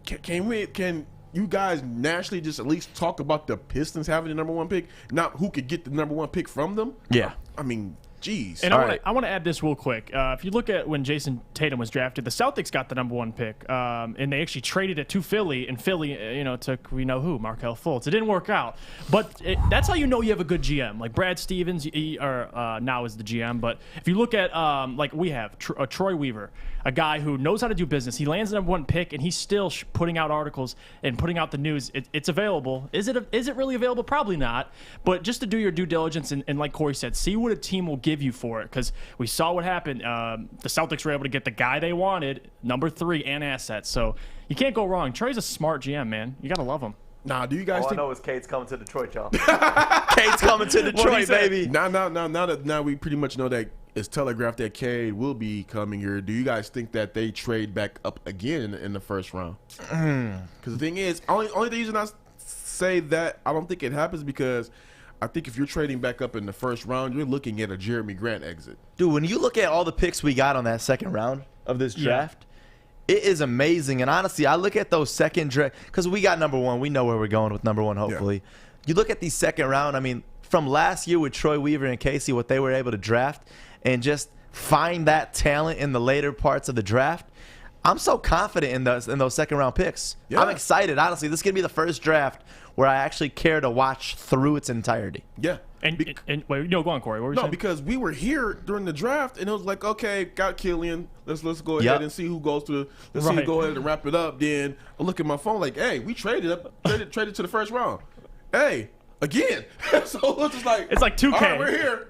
Can you guys nationally just at least talk about the Pistons having the number 1 pick, not who could get the number 1 pick from them? Yeah. I mean, jeez. And I want to add this real quick. If you look at when Jason Tatum was drafted, the Celtics got the number 1 pick, and they actually traded it to Philly, and Philly, took Markelle Fultz. It didn't work out, but that's how you know you have a good GM. Like Brad Stevens, now is the GM, but if you look at like we have Troy Weaver, a guy who knows how to do business. He lands the number 1 pick, and he's still putting out articles and putting out the news. It's available. Is it really available? Probably not. But just to do your due diligence and like Corey said, see what a team will give you for it, because we saw what happened. The Celtics were able to get the guy they wanted, number 3, and assets. So you can't go wrong. Troy's a smart GM, man. You got to love him. Nah, do you guys think? I know is Cade's coming to Detroit, y'all. Cade's coming to Detroit, baby. Now we pretty much know that it's telegraphed that Cade will be coming here. Do you guys think that they trade back up again in the first round? Because the thing is, only the reason I say that I don't think it happens because I think if you're trading back up in the first round, you're looking at a Jeremy Grant exit. Dude, when you look at all the picks we got on that second round of this draft, it is amazing. And honestly, I look at those second draft because we got number 1. We know where we're going with number 1, hopefully. Yeah. You look at these second round, I mean, from last year with Troy Weaver and Casey, what they were able to draft, and just find that talent in the later parts of the draft, I'm so confident in those second-round picks. Yeah. I'm excited. Honestly, this is going to be the first draft where I actually care to watch through its entirety. Yeah. And wait, no, go on, Corey. What were you saying? Because we were here during the draft, and it was like, okay, got Killian. Let's go ahead and see who goes to. Let's see who go ahead and wrap it up. Then I look at my phone like, hey, we traded to the first round. Hey, again. So it's just like it's like 2K. All right, we're here.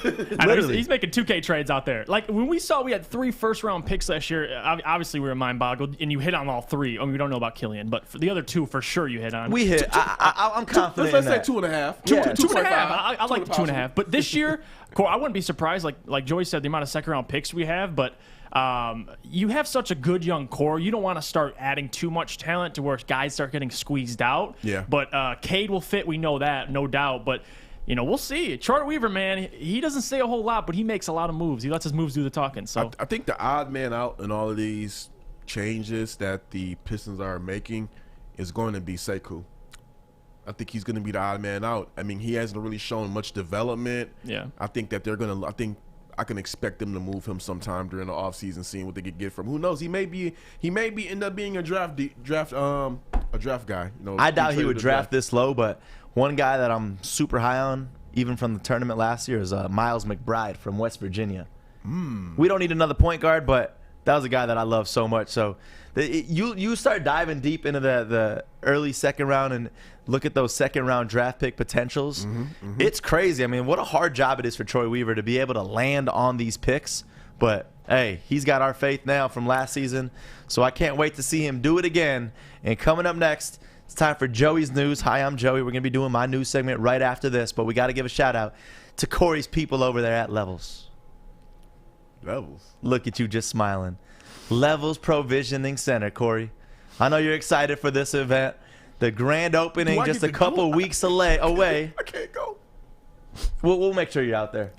Literally, he's making 2K trades out there. Like when we saw we had 3 first-round picks last year, obviously we were mind-boggled, and you hit on all 3. I mean, we don't know about Killian, but for the other 2 for sure you hit on. We hit. I'm confident. Let's say 2.5. 2.5. I like the 2.5. But this year, I wouldn't be surprised. Like Joey said, the amount of second-round picks we have, but. You have such a good young core. You don't want to start adding too much talent to where guys start getting squeezed out. Yeah. But Cade will fit. We know that, no doubt. But we'll see. Troy Weaver, man, he doesn't say a whole lot, but he makes a lot of moves. He lets his moves do the talking. So I think the odd man out in all of these changes that the Pistons are making is going to be Sekou. I think he's going to be the odd man out. I mean, he hasn't really shown much development. Yeah. I think that they're going to. I can expect them to move him sometime during the offseason, seeing what they could get from. Who knows? He may end up being a draft guy. I doubt he would draft this low, but one guy that I'm super high on, even from the tournament last year, is Miles McBride from West Virginia. We don't need another point guard, but that was a guy that I love so much. So you start diving deep into the early second round and look at those second round draft pick potentials. It's crazy. I mean, what a hard job it is for Troy Weaver to be able to land on these picks. But hey, he's got our faith now from last season, so I can't wait to see him do it again. And coming up next, it's time for Joey's News. Hi, I'm Joey. We're going to be doing my news segment right after this, but we got to give a shout out to Corey's people over there at Levels. Look at you just smiling. Levels Provisioning Center, Corey. I know you're excited for this event. The grand opening just a couple weeks away. I can't go. We'll make sure you're out there.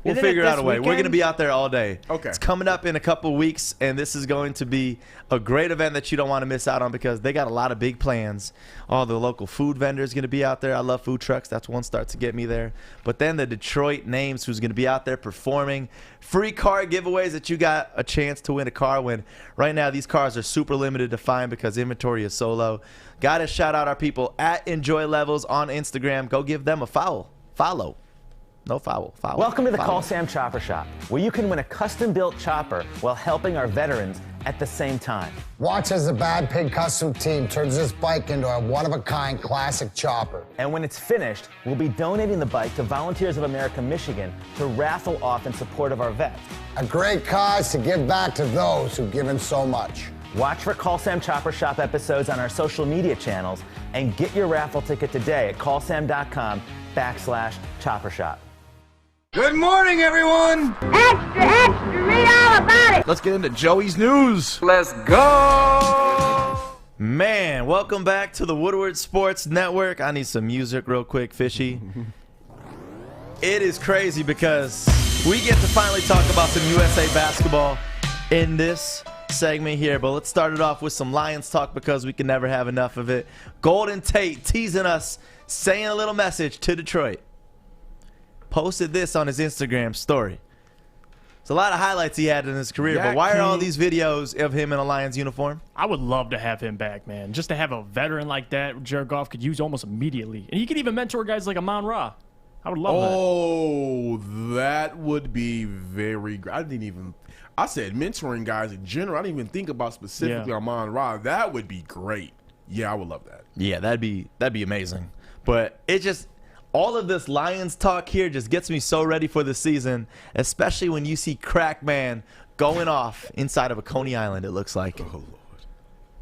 We'll figure out a way. We're going to be out there all day. Okay. It's coming up in a couple weeks, and this is going to be a great event that you don't want to miss out on because they got a lot of big plans. All the local food vendors going to be out there. I love food trucks. That's one start to get me there. But then the Detroit names who's going to be out there performing. Free car giveaways that you got a chance to win a car when right now these cars are super limited to find because inventory is so low. Got to shout out our people at Enjoy Levels on Instagram. Go give them a follow. No foul. Welcome to the Call Sam Chopper Shop, where you can win a custom-built chopper while helping our veterans at the same time. Watch as the Bad Pig Custom team turns this bike into a one-of-a-kind classic chopper. And when it's finished, we'll be donating the bike to Volunteers of America Michigan to raffle off in support of our vets. A great cause to give back to those who've given so much. Watch for Call Sam Chopper Shop episodes on our social media channels and get your raffle ticket today at callsam.com/chopper shop. Good morning, everyone. Extra, read all about it. Let's get into Joey's News. Let's go. Man, welcome back to the Woodward Sports Network. I need some music real quick, Fishy. It is crazy because we get to finally talk about some USA basketball in this segment here, but let's start it off with some Lions talk because we can never have enough of it. Golden Tate teasing us, saying a little message to Detroit. Posted this on his Instagram story. It's a lot of highlights he had in his career, but why are all these videos of him in a Lions uniform? I would love to have him back, man. Just to have a veteran like that, Jared Goff could use almost immediately. And he could even mentor guys like Amon Ra. I would love that. Oh, that would be very great. I said mentoring guys in general. I didn't even think about specifically Amon Ra. That would be great. Yeah, I would love that. Yeah, that'd be amazing. But it just... all of this Lions talk here just gets me so ready for the season, especially when you see Crack Man going off inside of a Coney Island, it looks like. Oh, Lord.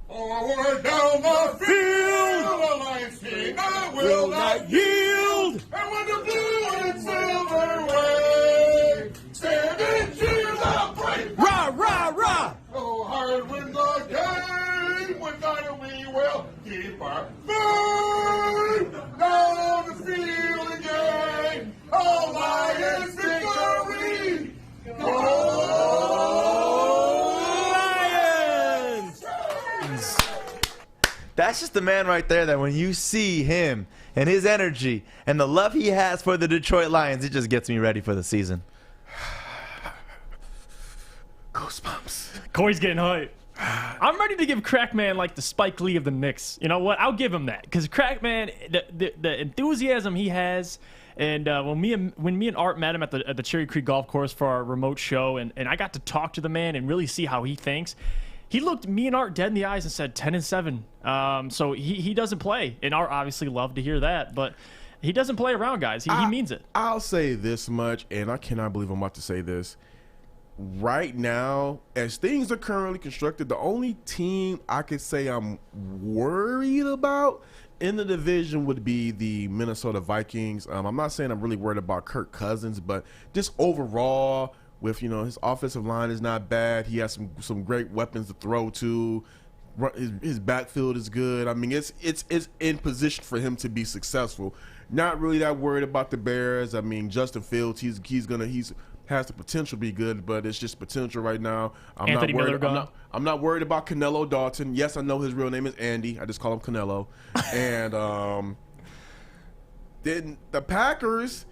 Forward down the field, the Lions team will not yield. And when the blue and silver wave, stand and cheer the brave. Rah, rah, rah. So hard win the game, when Gardner we will keep our food down the field again. Oh, Lions victory! Go Lions! That's just the man right there that when you see him and his energy and the love he has for the Detroit Lions, it just gets me ready for the season. Goosebumps. Corey's getting hype. I'm ready to give Crackman like the Spike Lee of the Knicks. You know what? I'll give him that because Crackman, the enthusiasm he has, and when me and Art met him at the Cherry Creek Golf Course for our remote show, and I got to talk to the man and really see how he thinks. He looked me and Art dead in the eyes and said 10-7. So he doesn't play, and Art obviously loved to hear that, but he doesn't play around, guys. He means it. I'll say this much, and I cannot believe I'm about to say this. Right now, as things are currently constructed, the only team I could say I'm worried about in the division would be the Minnesota Vikings. I'm not saying I'm really worried about Kirk Cousins, but just overall, with his offensive line is not bad. He has some great weapons to throw to. His backfield is good. I mean, it's in position for him to be successful. Not really that worried about the Bears. I mean, Justin Fields, he's has the potential to be good, but it's just potential right now. I'm not worried about Canelo Dalton. Yes, I know his real name is Andy. I just call him Canelo. And then the Packers,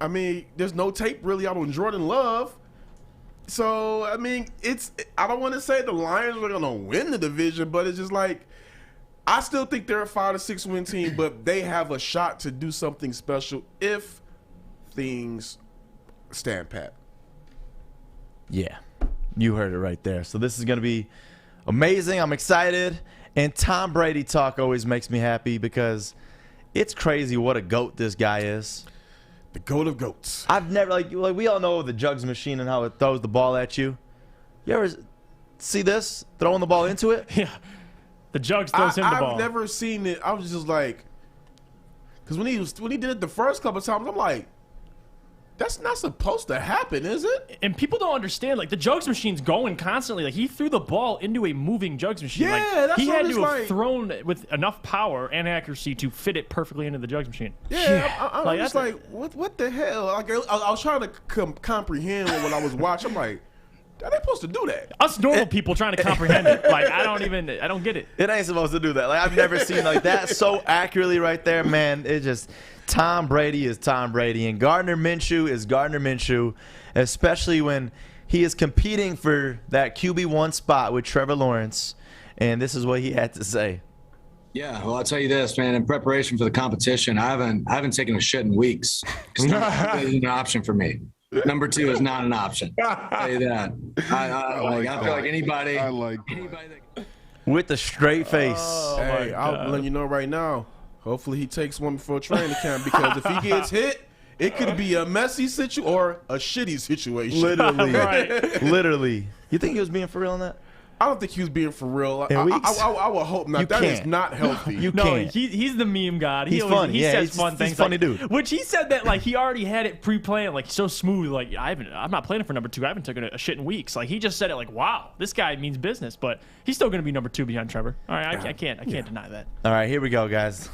I mean, there's no tape really out on Jordan Love. So, I mean, I don't want to say the Lions are going to win the division, but it's just like, I still think they're a 5 to 6 win team, but they have a shot to do something special if things stand pat. Yeah, you heard it right there. So this is going to be amazing. I'm excited. And Tom Brady talk always makes me happy because it's crazy what a GOAT this guy is. The GOAT of GOATs. I've never, like we all know the jugs machine and how it throws the ball at you. You ever see this? Throwing the ball into it? Yeah. The jugs throws him the ball. I've never seen it. I was just like, because when he did it the first couple of times, I'm like, that's not supposed to happen, is it? And people don't understand, like, the jugs machine's going constantly. Like, he threw the ball into a moving jugs machine. Yeah, like, that's he what had it's to have like. Thrown with enough power and accuracy to fit it perfectly into the jugs machine. Yeah, I'm just like, what the hell? Like, I was trying to comprehend what I was watching. I'm like, are they supposed to do that? Us normal people trying to comprehend it. Like, I don't get it. It ain't supposed to do that. Like, I've never seen like that so accurately right there, man. It just, Tom Brady is Tom Brady, and Gardner Minshew is Gardner Minshew, especially when he is competing for that QB1 spot with Trevor Lawrence. And this is what he had to say. Yeah, well, I'll tell you this, man. In preparation for the competition, I haven't taken a shit in weeks. It's not an option for me. Number 2 is not an option. I'll tell you that. I feel like anybody. With a straight face. Hey, I'll let you know right now. Hopefully he takes one before training camp, because if he gets hit, it could be a messy situation or a shitty situation. Literally. Right. Literally. You think he was being for real on that? I don't think he was being for real. I would hope not. That is not healthy. He's the meme god. He's funny. He says fun things. He's funny dude. Which he said that like he already had it pre-planned, like so smooth. Like I'm not planning for number 2. I haven't taken a shit in weeks. Like he just said it like, wow, this guy means business. But he's still going to be number 2 behind Trevor. All right, I can't deny that. All right, here we go, guys.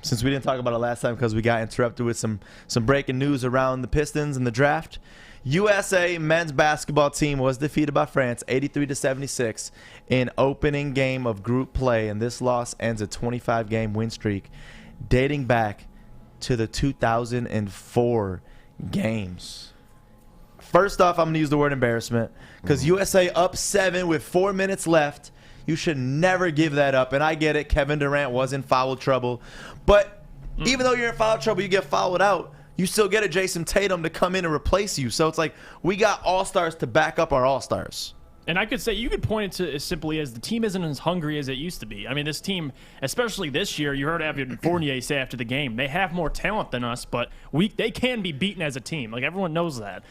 Since we didn't talk about it last time because we got interrupted with some breaking news around the Pistons and the draft. USA men's basketball team was defeated by France 83-76 in opening game of group play, and this loss ends a 25-game win streak dating back to the 2004 games. First off, I'm going to use the word embarrassment because USA up 7 with 4 minutes left. You should never give that up, and I get it. Kevin Durant was in foul trouble, but even though you're in foul trouble, you get fouled out. You still get a Jason Tatum to come in and replace you. So it's like we got all-stars to back up our all-stars. And I could say you could point it to as simply as the team isn't as hungry as it used to be. I mean, this team, especially this year, you heard Evan Fournier say after the game, they have more talent than us, but they can be beaten as a team. Like everyone knows that.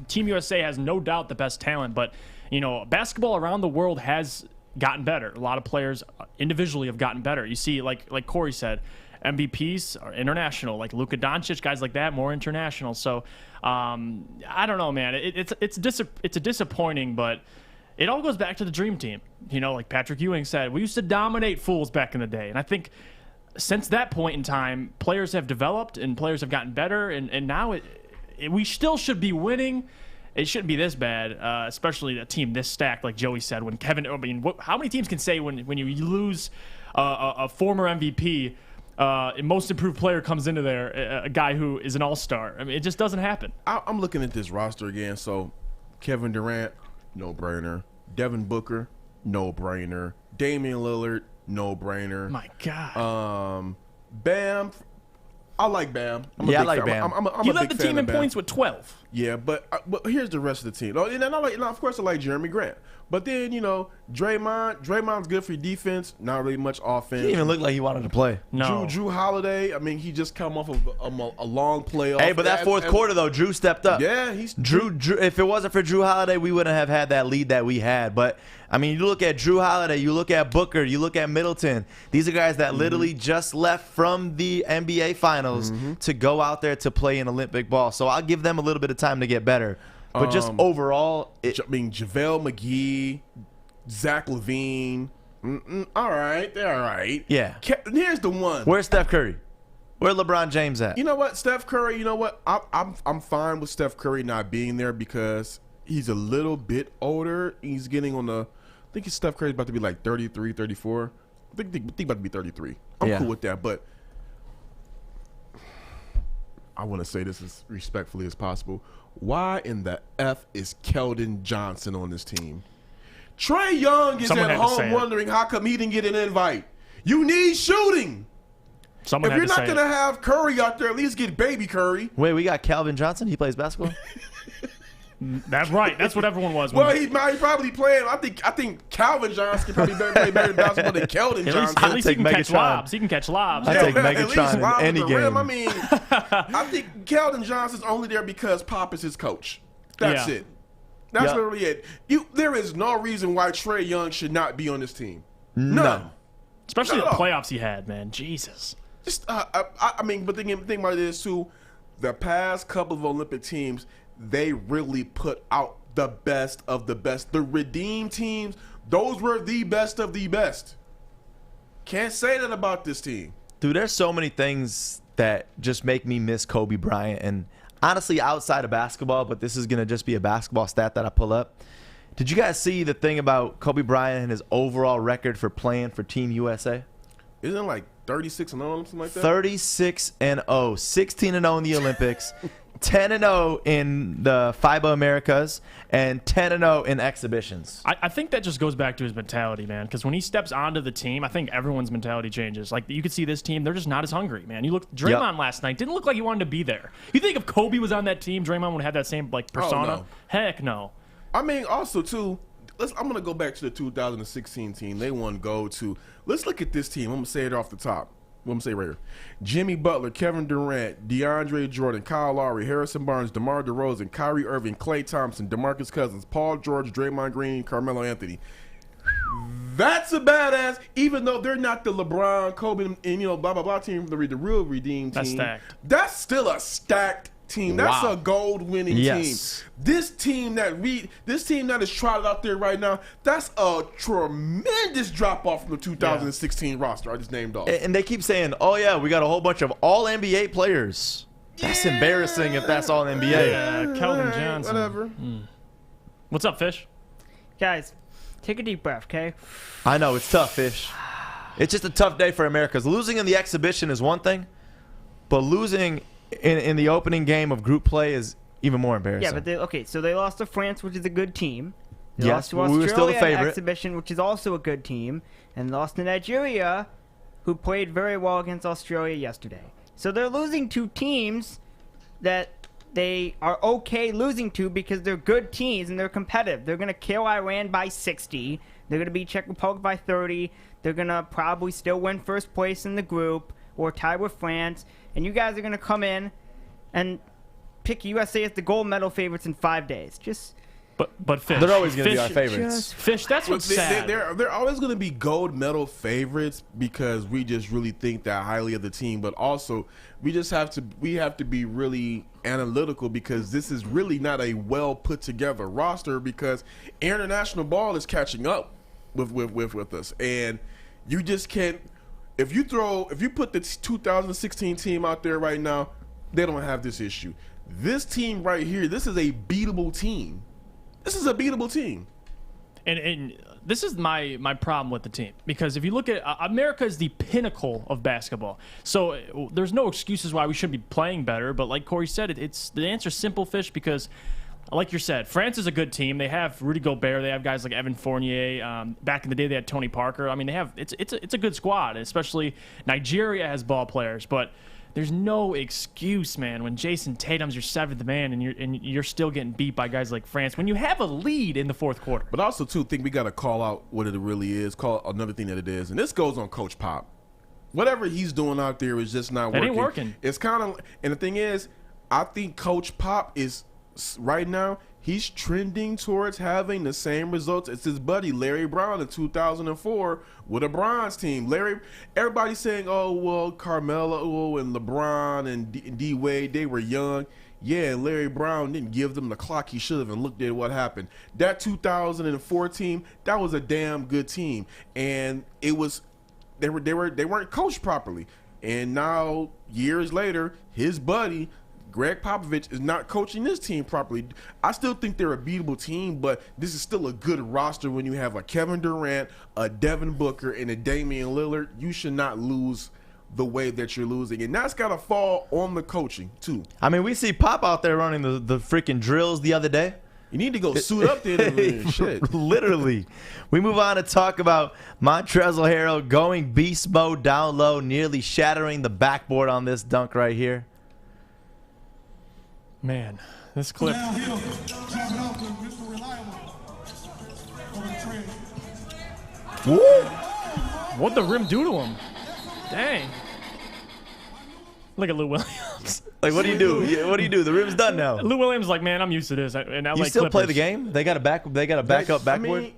Team USA has no doubt the best talent, but basketball around the world has gotten better. A lot of players individually have gotten better. You see, like Corey said, MVPs are international, like Luka Doncic, guys like that, more international. So I don't know, man. It's a disappointing, but it all goes back to the dream team. Like Patrick Ewing said, we used to dominate fools back in the day, and I think since that point in time, players have developed and players have gotten better, and now we still should be winning. It shouldn't be this bad, especially a team this stacked, like Joey said. When how many teams can say when you lose a former MVP? Most improved player comes into there, a guy who is an all-star. I mean, it just doesn't happen. I'm looking at this roster again. So Kevin Durant, no-brainer. Devin Booker, no-brainer. Damian Lillard, no-brainer. My God. Bam. I like Bam. I like Bam. I'm he a led big the fan team of in Bam. points with 12. Yeah, but here's the rest of the team. And of course, I like Jeremy Grant. But then, Draymond's good for defense, not really much offense. He didn't even look like he wanted to play. No. Drew Holiday, I mean, he just come off of a long playoff. Hey, but that fourth quarter, though, Drew stepped up. Yeah, Drew. If it wasn't for Drew Holiday, we wouldn't have had that lead that we had. But, I mean, you look at Drew Holiday, you look at Booker, you look at Middleton. These are guys that literally just left from the NBA Finals to go out there to play in Olympic ball. So I'll give them a little bit of time to get better. But just overall, JaVale McGee, Zach LaVine, all right, they're all right. Yeah. Here's the one. Where's Steph Curry? Where LeBron James at? You know what, Steph Curry? You know what? I'm fine with Steph Curry not being there because he's a little bit older. He's getting on the. I think Steph Curry's about to be like 33, 34. I think about to be 33. I'm cool with that, but I want to say this as respectfully as possible. Why in the F is Keldon Johnson on this team? Trae Young is at home wondering how come he didn't get an invite. You need shooting. If you're not going to have Curry out there, at least get baby Curry. Wait, we got Calvin Johnson? He plays basketball? That's right. That's what everyone was. Well, he's probably playing. I think Calvin Johnson can probably play better basketball than Keldon Johnson. At least he can catch lobs. He can catch lobs. I take Megatron in any game. I mean, I think Keldon Johnson's only there because Pop is his coach. That's it. That's literally it. There is no reason why Trae Young should not be on this team. None. Especially the playoffs he had, man. Jesus. Just, I mean, but the thing about it is, too, the past couple of Olympic teams, they really put out the best of the best. The redeemed teams, those were the best of the best. Can't say that about this team. Dude, there's so many things that just make me miss Kobe Bryant. And honestly, outside of basketball, but this is going to just be a basketball stat that I pull up. Did you guys see the thing about Kobe Bryant and his overall record for playing for Team USA? Isn't it like 36-0, something like that? 36-0, 16-0 in the Olympics, 10-0 in the FIBA Americas, and 10-0 in exhibitions. I think that just goes back to his mentality, man. Because when he steps onto the team, I think everyone's mentality changes. Like, you could see this team, they're just not as hungry, man. You look, Draymond last night didn't look like he wanted to be there. You think if Kobe was on that team, Draymond would have had that same persona? Oh, no. Heck no. I mean, also, too, I'm going to go back to the 2016 team. They won gold, too. Let's look at this team. I'm going to say it off the top. I'm going to say right here. Jimmy Butler, Kevin Durant, DeAndre Jordan, Kyle Lowry, Harrison Barnes, DeMar DeRozan, Kyrie Irving, Klay Thompson, DeMarcus Cousins, Paul George, Draymond Green, Carmelo Anthony. That's a badass, even though they're not the LeBron, Kobe, and blah, blah, blah team, the real redeemed team. That's stacked. That's still a stacked team. That's a gold-winning team. This team that is trotted out there right now, that's a tremendous drop-off from the 2016 roster I just named off. And they keep saying, oh, yeah, we got a whole bunch of all-NBA players. That's embarrassing if that's all NBA. Yeah, Keldon Johnson. Whatever. What's up, Fish? Guys, take a deep breath, okay? I know, it's tough, Fish. It's just a tough day for America. Losing in the exhibition is one thing, but losing in the opening game of group play is even more embarrassing. Yeah, but so they lost to France, which is a good team. They Yes, lost to Australia we were still the in favorite. exhibition, which is also a good team, and lost to Nigeria, who played very well against Australia yesterday. So they're losing to teams that they are okay losing to because they're good teams and they're competitive. They're going to kill Iran by 60. They're going to beat Czech Republic by 30. They're going to probably still win first place in the group or tie with France. And you guys are going to come in and pick USA as the gold medal favorites in 5 days. But Fish. They're always going to be our favorites. Fish, that's what's sad. They're always going to be gold medal favorites because we just really think that highly of the team. But also, we have to be really analytical because this is really not a well put together roster because international ball is catching up with us, and you just can't. If you put the 2016 team out there right now, they don't have this issue. This team right here, this is a beatable team. This is a beatable team. And this is my problem with the team. Because if you look at America is the pinnacle of basketball. So there's no excuses why we shouldn't be playing better. But like Corey said, it's the answer's simple, Fish, because like you said, France is a good team. They have Rudy Gobert. They have guys like Evan Fournier. Back in the day, they had Tony Parker. I mean, they have it's a good squad. Especially Nigeria has ball players, but there's no excuse, man, when Jason Tatum's your seventh man and you're still getting beat by guys like France when you have a lead in the fourth quarter. But also, too, think we got to call out what it really is. Call another thing that it is, and this goes on Coach Pop. Whatever he's doing out there is just not working. It ain't working. It's kind of, and the thing is, I think Coach Pop is right now. He's trending towards having the same results as his buddy Larry Brown in 2004 with a bronze team. Everybody's saying, "Oh well, Carmelo and LeBron and D Wade, they were young." Yeah, and Larry Brown didn't give them the clock he should have, and looked at what happened. That 2004 team, that was a damn good team, and it was they weren't coached properly. And now years later, his buddy Greg Popovich is not coaching this team properly. I still think they're a beatable team, but this is still a good roster when you have a Kevin Durant, a Devin Booker, and a Damian Lillard. You should not lose the way that you're losing, and that's got to fall on the coaching too. I mean, we see Pop out there running the freaking drills the other day. You need to go suit up there and shit. Literally. We move on to talk about Montrezl Harrell going beast mode down low, nearly shattering the backboard on this dunk right here. Man, this clip. Woo! What'd the rim do to him? Dang. Look at Lou Williams. Like, what do you do? What do you do? The rim's done now. Lou Williams is like, man, I'm used to this. And you still play the game? They got a backup backboard. I mean,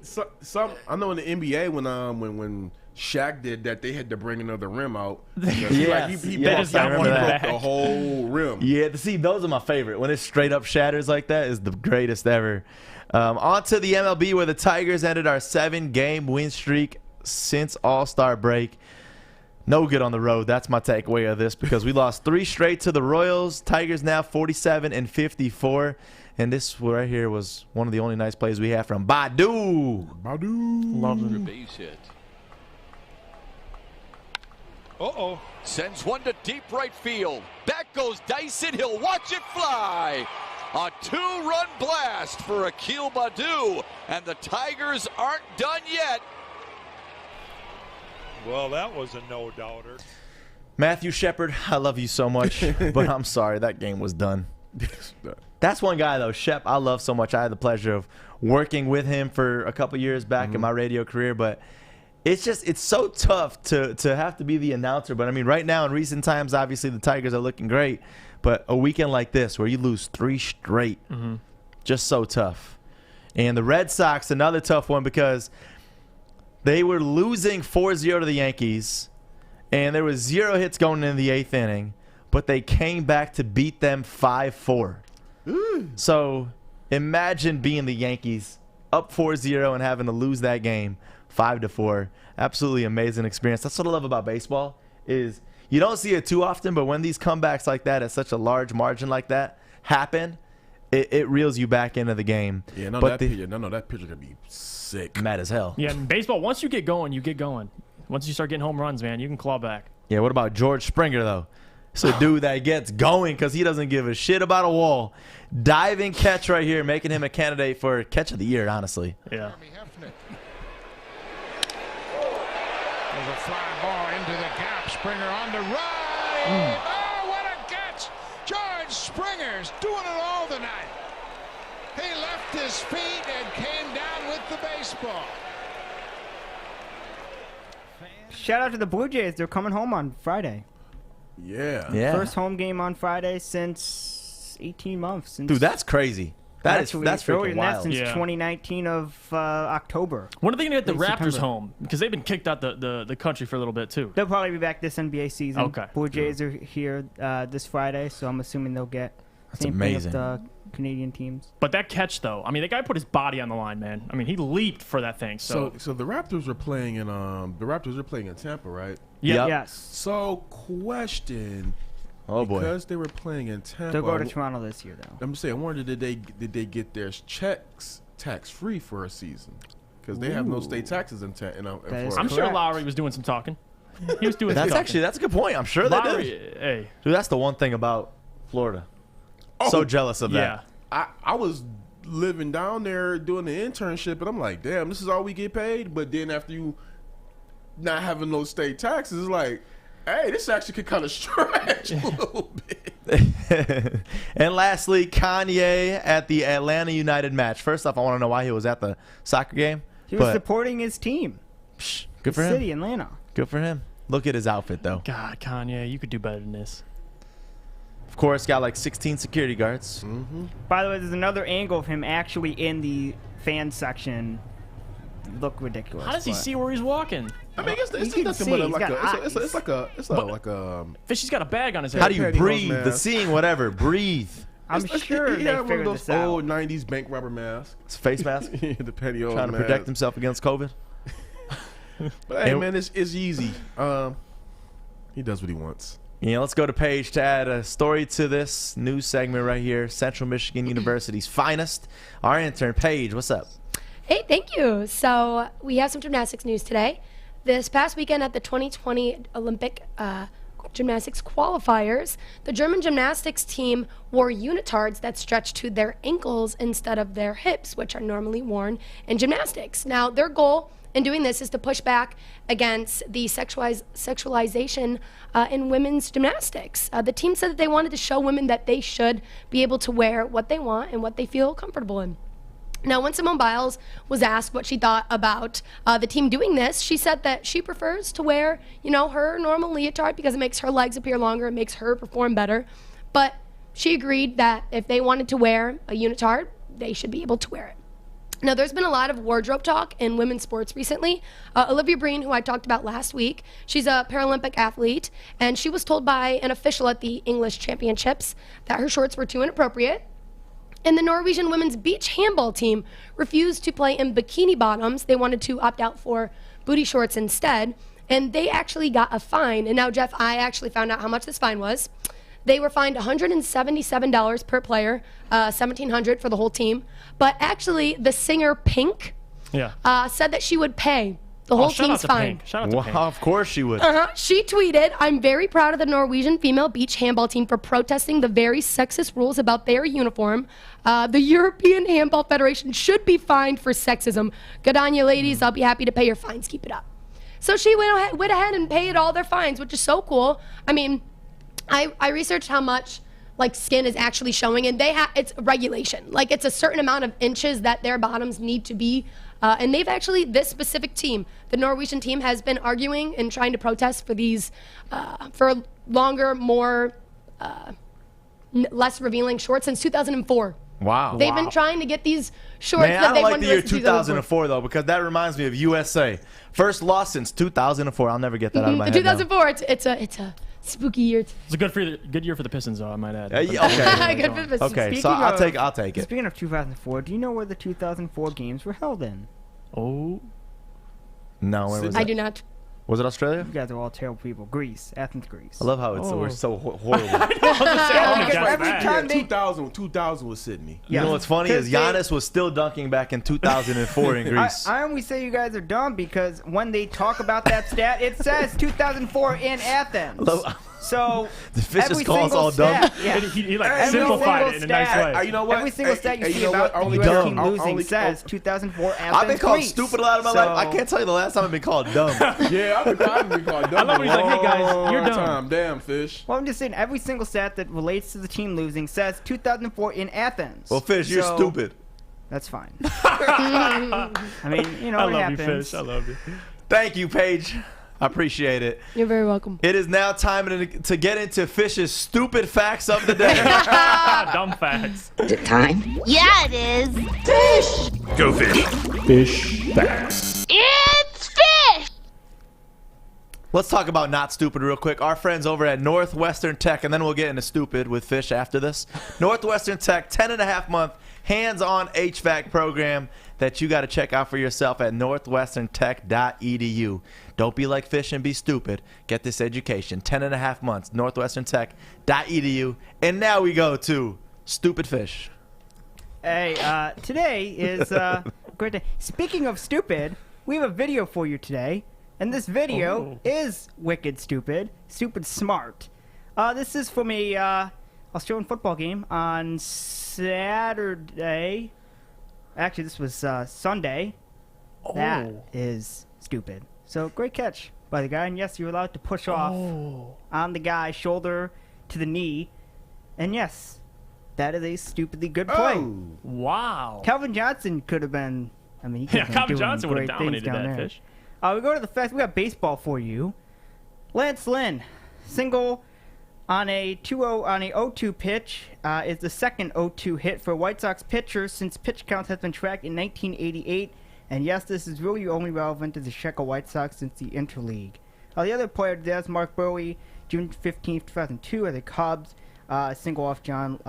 I know in the NBA when Shaq did that, they had to bring another rim out. He broke the whole rim. Yeah, see, those are my favorite. When it straight up shatters like that is the greatest ever. On to the MLB, where the Tigers ended our 7-game win streak since All-Star break. No good on the road. That's my takeaway of this, because we lost 3 straight to the Royals. Tigers now 47-54. And this right here was one of the only nice plays we had from Badu. Love the base hit. Sends one to deep right field. Back goes Dyson. He'll watch it fly. A 2-run blast for Akil Badu. And the Tigers aren't done yet. Well, that was a no-doubter. Matthew Shepard, I love you so much, but I'm sorry, that game was done. That's one guy, though, Shep, I love so much. I had the pleasure of working with him for a couple years back in my radio career, but it's so tough to have to be the announcer. But, I mean, right now in recent times, obviously the Tigers are looking great, but a weekend like this where you lose 3 straight, just so tough. And the Red Sox, another tough one, because they were losing 4-0 to the Yankees, and there was 0 hits going into the 8th inning, but they came back to beat them 5-4. So imagine being the Yankees, up 4-0 and having to lose that game 5-4. Absolutely amazing experience. That's what I love about baseball, is you don't see it too often, but when these comebacks like that at such a large margin like that happen, it reels you back into the game. Yeah, that pitcher could be sick. Mad as hell. Yeah, in baseball, once you get going, you get going. Once you start getting home runs, man, you can claw back. Yeah, what about George Springer, though? It's a dude that gets going because he doesn't give a shit about a wall. Diving catch right here, making him a candidate for catch of the year, honestly. Yeah. There's a fly ball into the gap. Springer on the right. Oh, what a catch. George Springer's doing it all tonight. He left his feet and came down with the baseball. Shout out to the Blue Jays. They're coming home on Friday. Yeah. First home game on Friday since 18 months. Dude, that's crazy. That's freaking wild. Since 2019 of October. When are they going to get the Raptors September. home? Because they've been kicked out the country for a little bit, too. They'll probably be back this NBA season. Okay. Blue Jays are here this Friday, so I'm assuming they'll get same amazing. thing with the Canadian teams. But that catch, though, I mean, the guy put his body on the line, man. I mean, he leaped for that thing. So the Raptors are playing in Tampa, right? Yeah. Yes. So question. Oh boy. Because they were playing in Tampa. They'll go to Toronto this year, though. I'm saying, I wonder did they get their checks tax free for a season? Because they have no state taxes in Florida. I'm sure Lowry was doing some talking. He was doing. That's a good point. I'm sure Lowry, they did. Hey, dude, that's the one thing about Florida. So jealous of that. I was living down there doing the internship, and I'm like, damn, this is all we get paid. But then after you not having no state taxes, it's like, hey, this actually could kind of stretch a little bit. And lastly, Kanye at the Atlanta United match. First off, I want to know why he was at the soccer game. He was supporting his team. Good for him. City, Atlanta. Good for him. Look at his outfit, though. God, Kanye, you could do better than this. Of course, got like 16 security guards. By the way, there's another angle of him actually in the fan section. Look ridiculous. How does he see where he's walking? I mean, it's nothing but it's like a Fishy's got a bag on his head. How do you breathe? The seeing, whatever. Breathe. I'm sure he they had one of figured those this out. old '90s bank robber masks. It's a face mask. Yeah, the pantyhose Trying to mask. protect himself against COVID. But hey, man, it's easy. He does what he wants. Yeah, let's go to Paige to add a story to this news segment right here. Central Michigan University's finest. Our intern, Paige, what's up? Hey, thank you. So we have some gymnastics news today. This past weekend at the 2020 Olympic gymnastics qualifiers, the German gymnastics team wore unitards that stretched to their ankles instead of their hips, which are normally worn in gymnastics. Now, their goal in doing this is to push back against the sexualization in women's gymnastics. The team said that they wanted to show women that they should be able to wear what they want and what they feel comfortable in. Now, when Simone Biles was asked what she thought about the team doing this, she said that she prefers to wear, her normal leotard because it makes her legs appear longer, it makes her perform better. But she agreed that if they wanted to wear a unitard, they should be able to wear it. Now, there's been a lot of wardrobe talk in women's sports recently. Olivia Breen, who I talked about last week, she's a Paralympic athlete, and she was told by an official at the English Championships that her shorts were too inappropriate. And the Norwegian women's beach handball team refused to play in bikini bottoms. They wanted to opt out for booty shorts instead, and they actually got a fine. And now, Jeff, I actually found out how much this fine was. They were fined $177 per player, $1,700 for the whole team. But actually, the singer Pink said that she would pay the whole team's fine. Of course she would. She tweeted, "I'm very proud of the Norwegian female beach handball team for protesting the very sexist rules about their uniform. The European Handball Federation should be fined for sexism. Good on you, ladies. I'll be happy to pay your fines. Keep it up." So she went ahead and paid all their fines, which is so cool. I mean, I researched how much skin is actually showing, and it's regulation. It's a certain amount of inches that their bottoms need to be. And they've actually, this specific team, the Norwegian team, has been arguing and trying to protest for these, for longer, more, less revealing shorts since 2004. Wow. They've been trying to get these shorts that I they don't like wanted the year to see 2004, though, because that reminds me of USA. First loss since 2004. I'll never get that out of my head. 2004, it's a spooky year. It's a good year for the Pistons, though, I might add. Okay. Good for the Pistons. Okay, so I'll take it. Speaking of 2004, do you know where the 2004 games were held in? Oh. No, where was it? I do not. Was it Australia? You guys are all terrible people. Greece. Athens, Greece. I love how we're so horrible. Every time 2000 was Sydney. You know what's funny is Giannis was still dunking back in 2004 in Greece. I only say you guys are dumb because when they talk about that stat, it says 2004 in Athens. So the fish just calls all dumb. Yeah. He simplified it in a nice way. You know what? Every single stat you see about the only U.S. team losing says 2004 Athens. I've been called Greece. stupid a lot of my life. I can't tell you the last time I've been called dumb. Yeah, I've been called dumb. I love when he's like, "Hey guys, you're dumb." Damn, Fish. Well, I'm just saying every single stat that relates to the team losing says 2004 in Athens. Well, Fish, you're stupid. That's fine. I mean, it happens. You, Fish. I love you. Thank you, Paige. I appreciate it. You're very welcome. It is now time to get into Fish's stupid facts of the day. Dumb facts. Is it time? Yeah, it is. Fish! Go Fish. Fish facts. It's fish! Let's talk about not stupid real quick. Our friends over at Northwestern Tech, and then we'll get into stupid with Fish after this. Northwestern Tech, 10.5-month hands-on HVAC program that you got to check out for yourself at northwesterntech.edu. Don't be like Fish and be stupid. Get this education. 10.5 months, northwesterntech.edu. And now we go to Stupid Fish. Hey, today is great day. Speaking of stupid, we have a video for you today. And this video is wicked stupid, stupid smart. This is from a Australian football game on Saturday. Actually, this was Sunday. That is stupid. So, great catch by the guy. And yes, you're allowed to push off on the guy's shoulder to the knee. And yes, that is a stupidly good play. Wow. Calvin Johnson could have been, I mean, he could have been Calvin doing Johnson would have great things dominated down that there. fish. We go to the facts. We got baseball for you. Lance Lynn, single on a 0-2 pitch, is the second 0-2 hit for a White Sox pitcher since pitch count has been tracked in 1988. And yes, this is really only relevant to the Chicago White Sox since the Interleague. The other player today is Mark Burley, June 15th, 2002, as the Cubs, single off John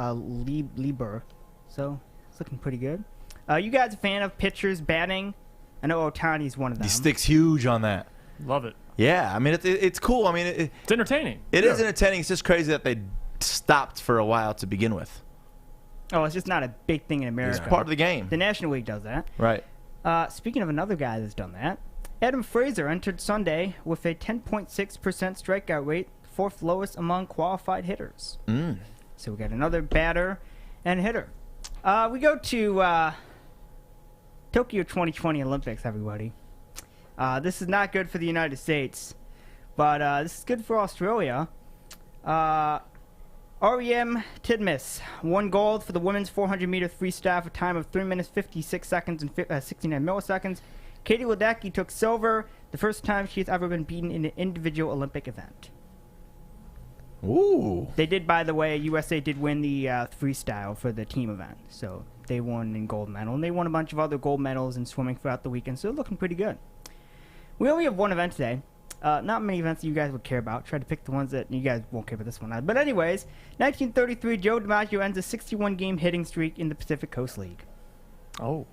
Lieber. So, it's looking pretty good. You guys a fan of pitchers batting? I know Ohtani's one of them. He sticks huge on that. Love it. Yeah, I mean, it's cool. I mean, it's entertaining. It is entertaining. It's just crazy that they stopped for a while to begin with. Oh, it's just not a big thing in America. It's part of the game. The National League does that. Right. Speaking of another guy that's done that, Adam Frazier entered Sunday with a 10.6% strikeout rate, fourth lowest among qualified hitters. So we got another batter and hitter. We go to Tokyo 2020 Olympics, everybody. This is not good for the United States, but this is good for Australia. REM Tidmus won gold for the women's 400-meter freestyle for a time of 3 minutes 56 seconds and 69 milliseconds. Katie Ledecky took silver, the first time she's ever been beaten in an individual Olympic event. Ooh. They did, by the way, USA did win the freestyle for the team event. So they won in gold medal, and they won a bunch of other gold medals in swimming throughout the weekend, so they're looking pretty good. We only have one event today. Not many events that you guys would care about. Try to pick the ones that you guys won't care about this one. But anyways, 1933, Joe DiMaggio ends a 61-game hitting streak in the Pacific Coast League. Oh.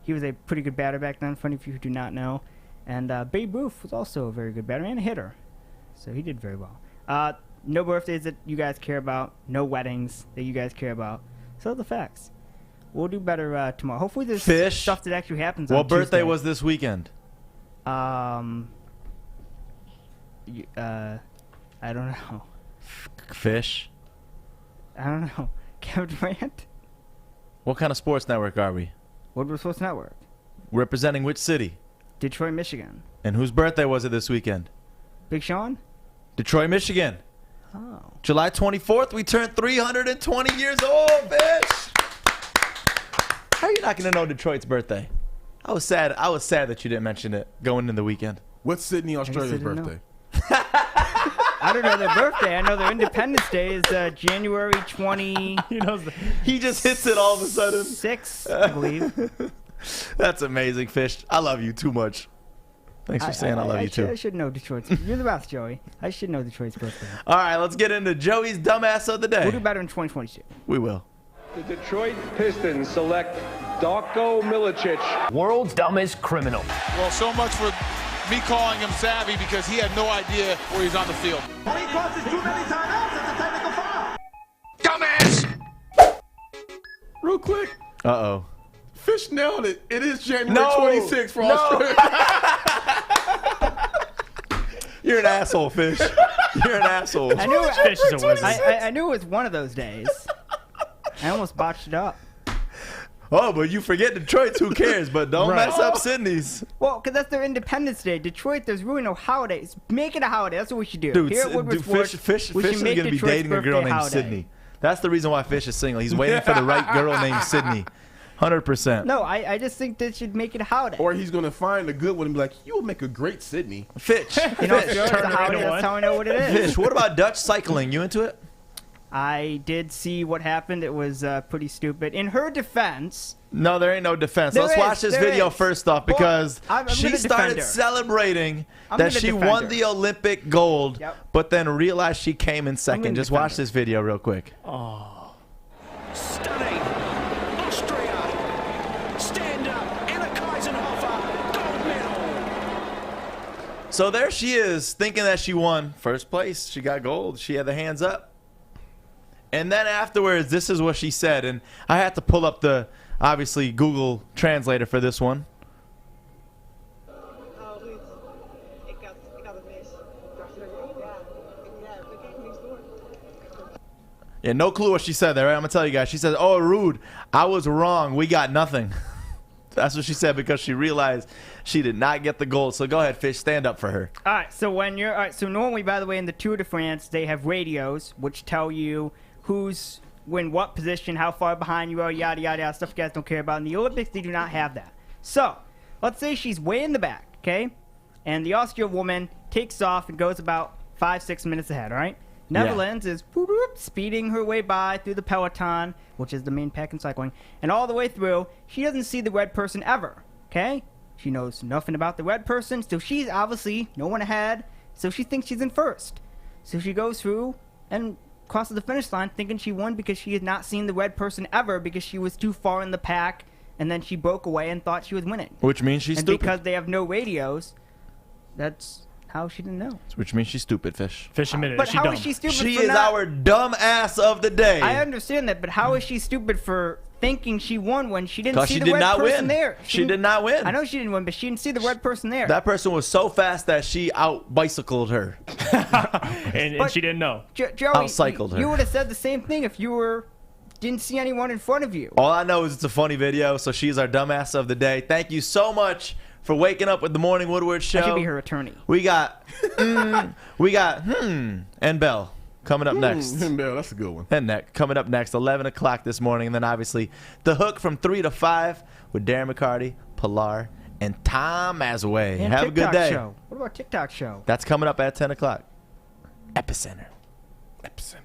He was a pretty good batter back then, for any of you who do not know. And Babe Ruth was also a very good batter and a hitter. So he did very well. No birthdays that you guys care about. No weddings that you guys care about. So the facts. We'll do better tomorrow. Hopefully there's stuff that actually happens on What birthday Tuesday. was this weekend? I don't know. Fish? I don't know. Kevin Durant? What kind of sports network are we? Woodward Sports Network. Representing which city? Detroit, Michigan. And whose birthday was it this weekend? Big Sean? Detroit, Michigan. Oh. July 24th, we turned 320 years old, bitch. How are you not going to know Detroit's birthday? I was sad that you didn't mention it going into the weekend. What's Sydney, Australia's birthday? I don't know their birthday. I know their Independence Day is January 20. He just hits it all of a sudden. 6, I believe. That's amazing, Fish. I love you too much. Thanks for saying I love you too. I should know Detroit's. You're the best, Joey. I should know Detroit's birthday. All right, let's get into Joey's dumbass of the day. We'll do better in 2022. We will. The Detroit Pistons select Darko Milicic. World's dumbest criminal. Well, so much for me calling him savvy because he had no idea where he's on the field. When he crosses too many timeouts, that's a technical foul. Dumbass! Real quick. Uh-oh. Fish nailed it. It is January 26th for Australia. You're an asshole, Fish. You're an asshole. I knew Fish is a wizard. I knew it was one of those days. I almost botched it up. Oh, but you forget Detroit's. Who cares? But don't mess up Sydney's. Well, because that's their Independence Day. Detroit, there's really no holidays. Make it a holiday. That's what we should do. Dude, Here at Woodward Sports, Fish we is should going make to be Detroit's dating a girl birthday named holiday. Sydney. That's the reason why Fish is single. He's waiting for the right girl named Sydney. 100%. No, I just think they should make it a holiday. Or he's going to find a good one and be like, you will make a great Sydney. Fish. You know, it's a holiday. That's how I know what it is. Fish, what about Dutch cycling? You into it? I did see what happened. It was pretty stupid. In her defense... No, there ain't no defense. There Let's is, watch this there video is. first off because I'm she gonna started defend her. celebrating I'm that gonna she defend won her. the Olympic gold, Yep. but then realized she came in second. gonna Just defend watch her. this video real quick. Oh. Stunning. Austria. Stand up. Anna Kaisenhofer. Gold medal. So there she is, thinking that she won first place. She got gold. She had the hands up. And then afterwards, this is what she said. And I had to pull up the, obviously, Google Translator for this one. Yeah, no clue what she said there, right? I'm going to tell you guys. She said, oh, Rude, I was wrong. We got nothing. That's what she said because she realized she did not get the gold. So go ahead, Fish. Stand up for her. All right. So when you're so normally, by the way, in the Tour de France, they have radios which tell you who's in what position, how far behind you are, yada yada yada, stuff you guys don't care about. In the Olympics, they do not have that. So let's say she's way in the back, okay, and the Austrian woman takes off and goes about 5-6 minutes ahead. All right. Netherlands is speeding her way by through the peloton, which is the main pack in cycling, and all the way through, she doesn't see the red person ever, okay? She knows nothing about the red person, so she's obviously no one ahead, so she thinks she's in first. So she goes through and crosses the finish line thinking she won because she had not seen the red person ever because she was too far in the pack, and then she broke away and thought she was winning. Which means she's stupid. Because they have no radios, that's how she didn't know. Which means she's stupid, Fish. Fish admitted But it. how is she stupid She for is not... our dumb ass of the day. I understand that, but how is she stupid for thinking she won when she didn't see she the did red not person win. there? She did not win. I know she didn't win, but she didn't see the red person there. That person was so fast that she out-bicycled her. and she didn't know. Joey, Outcycled her. You would have said the same thing if you didn't see anyone in front of you. All I know is it's a funny video, so she's our dumbass of the day. Thank you so much for waking up with the Morning Woodward Show. I should be her attorney. We got, and Bell coming up next. And Bell, that's a good one. And coming up next, 11 o'clock this morning. And then obviously The Hook from 3 to 5 with Darren McCarty, Pilar, and Tom Asway. And Have a good TikTok day. Show. What about TikTok show? That's coming up at 10 o'clock. EpEcenter. EpEcenter.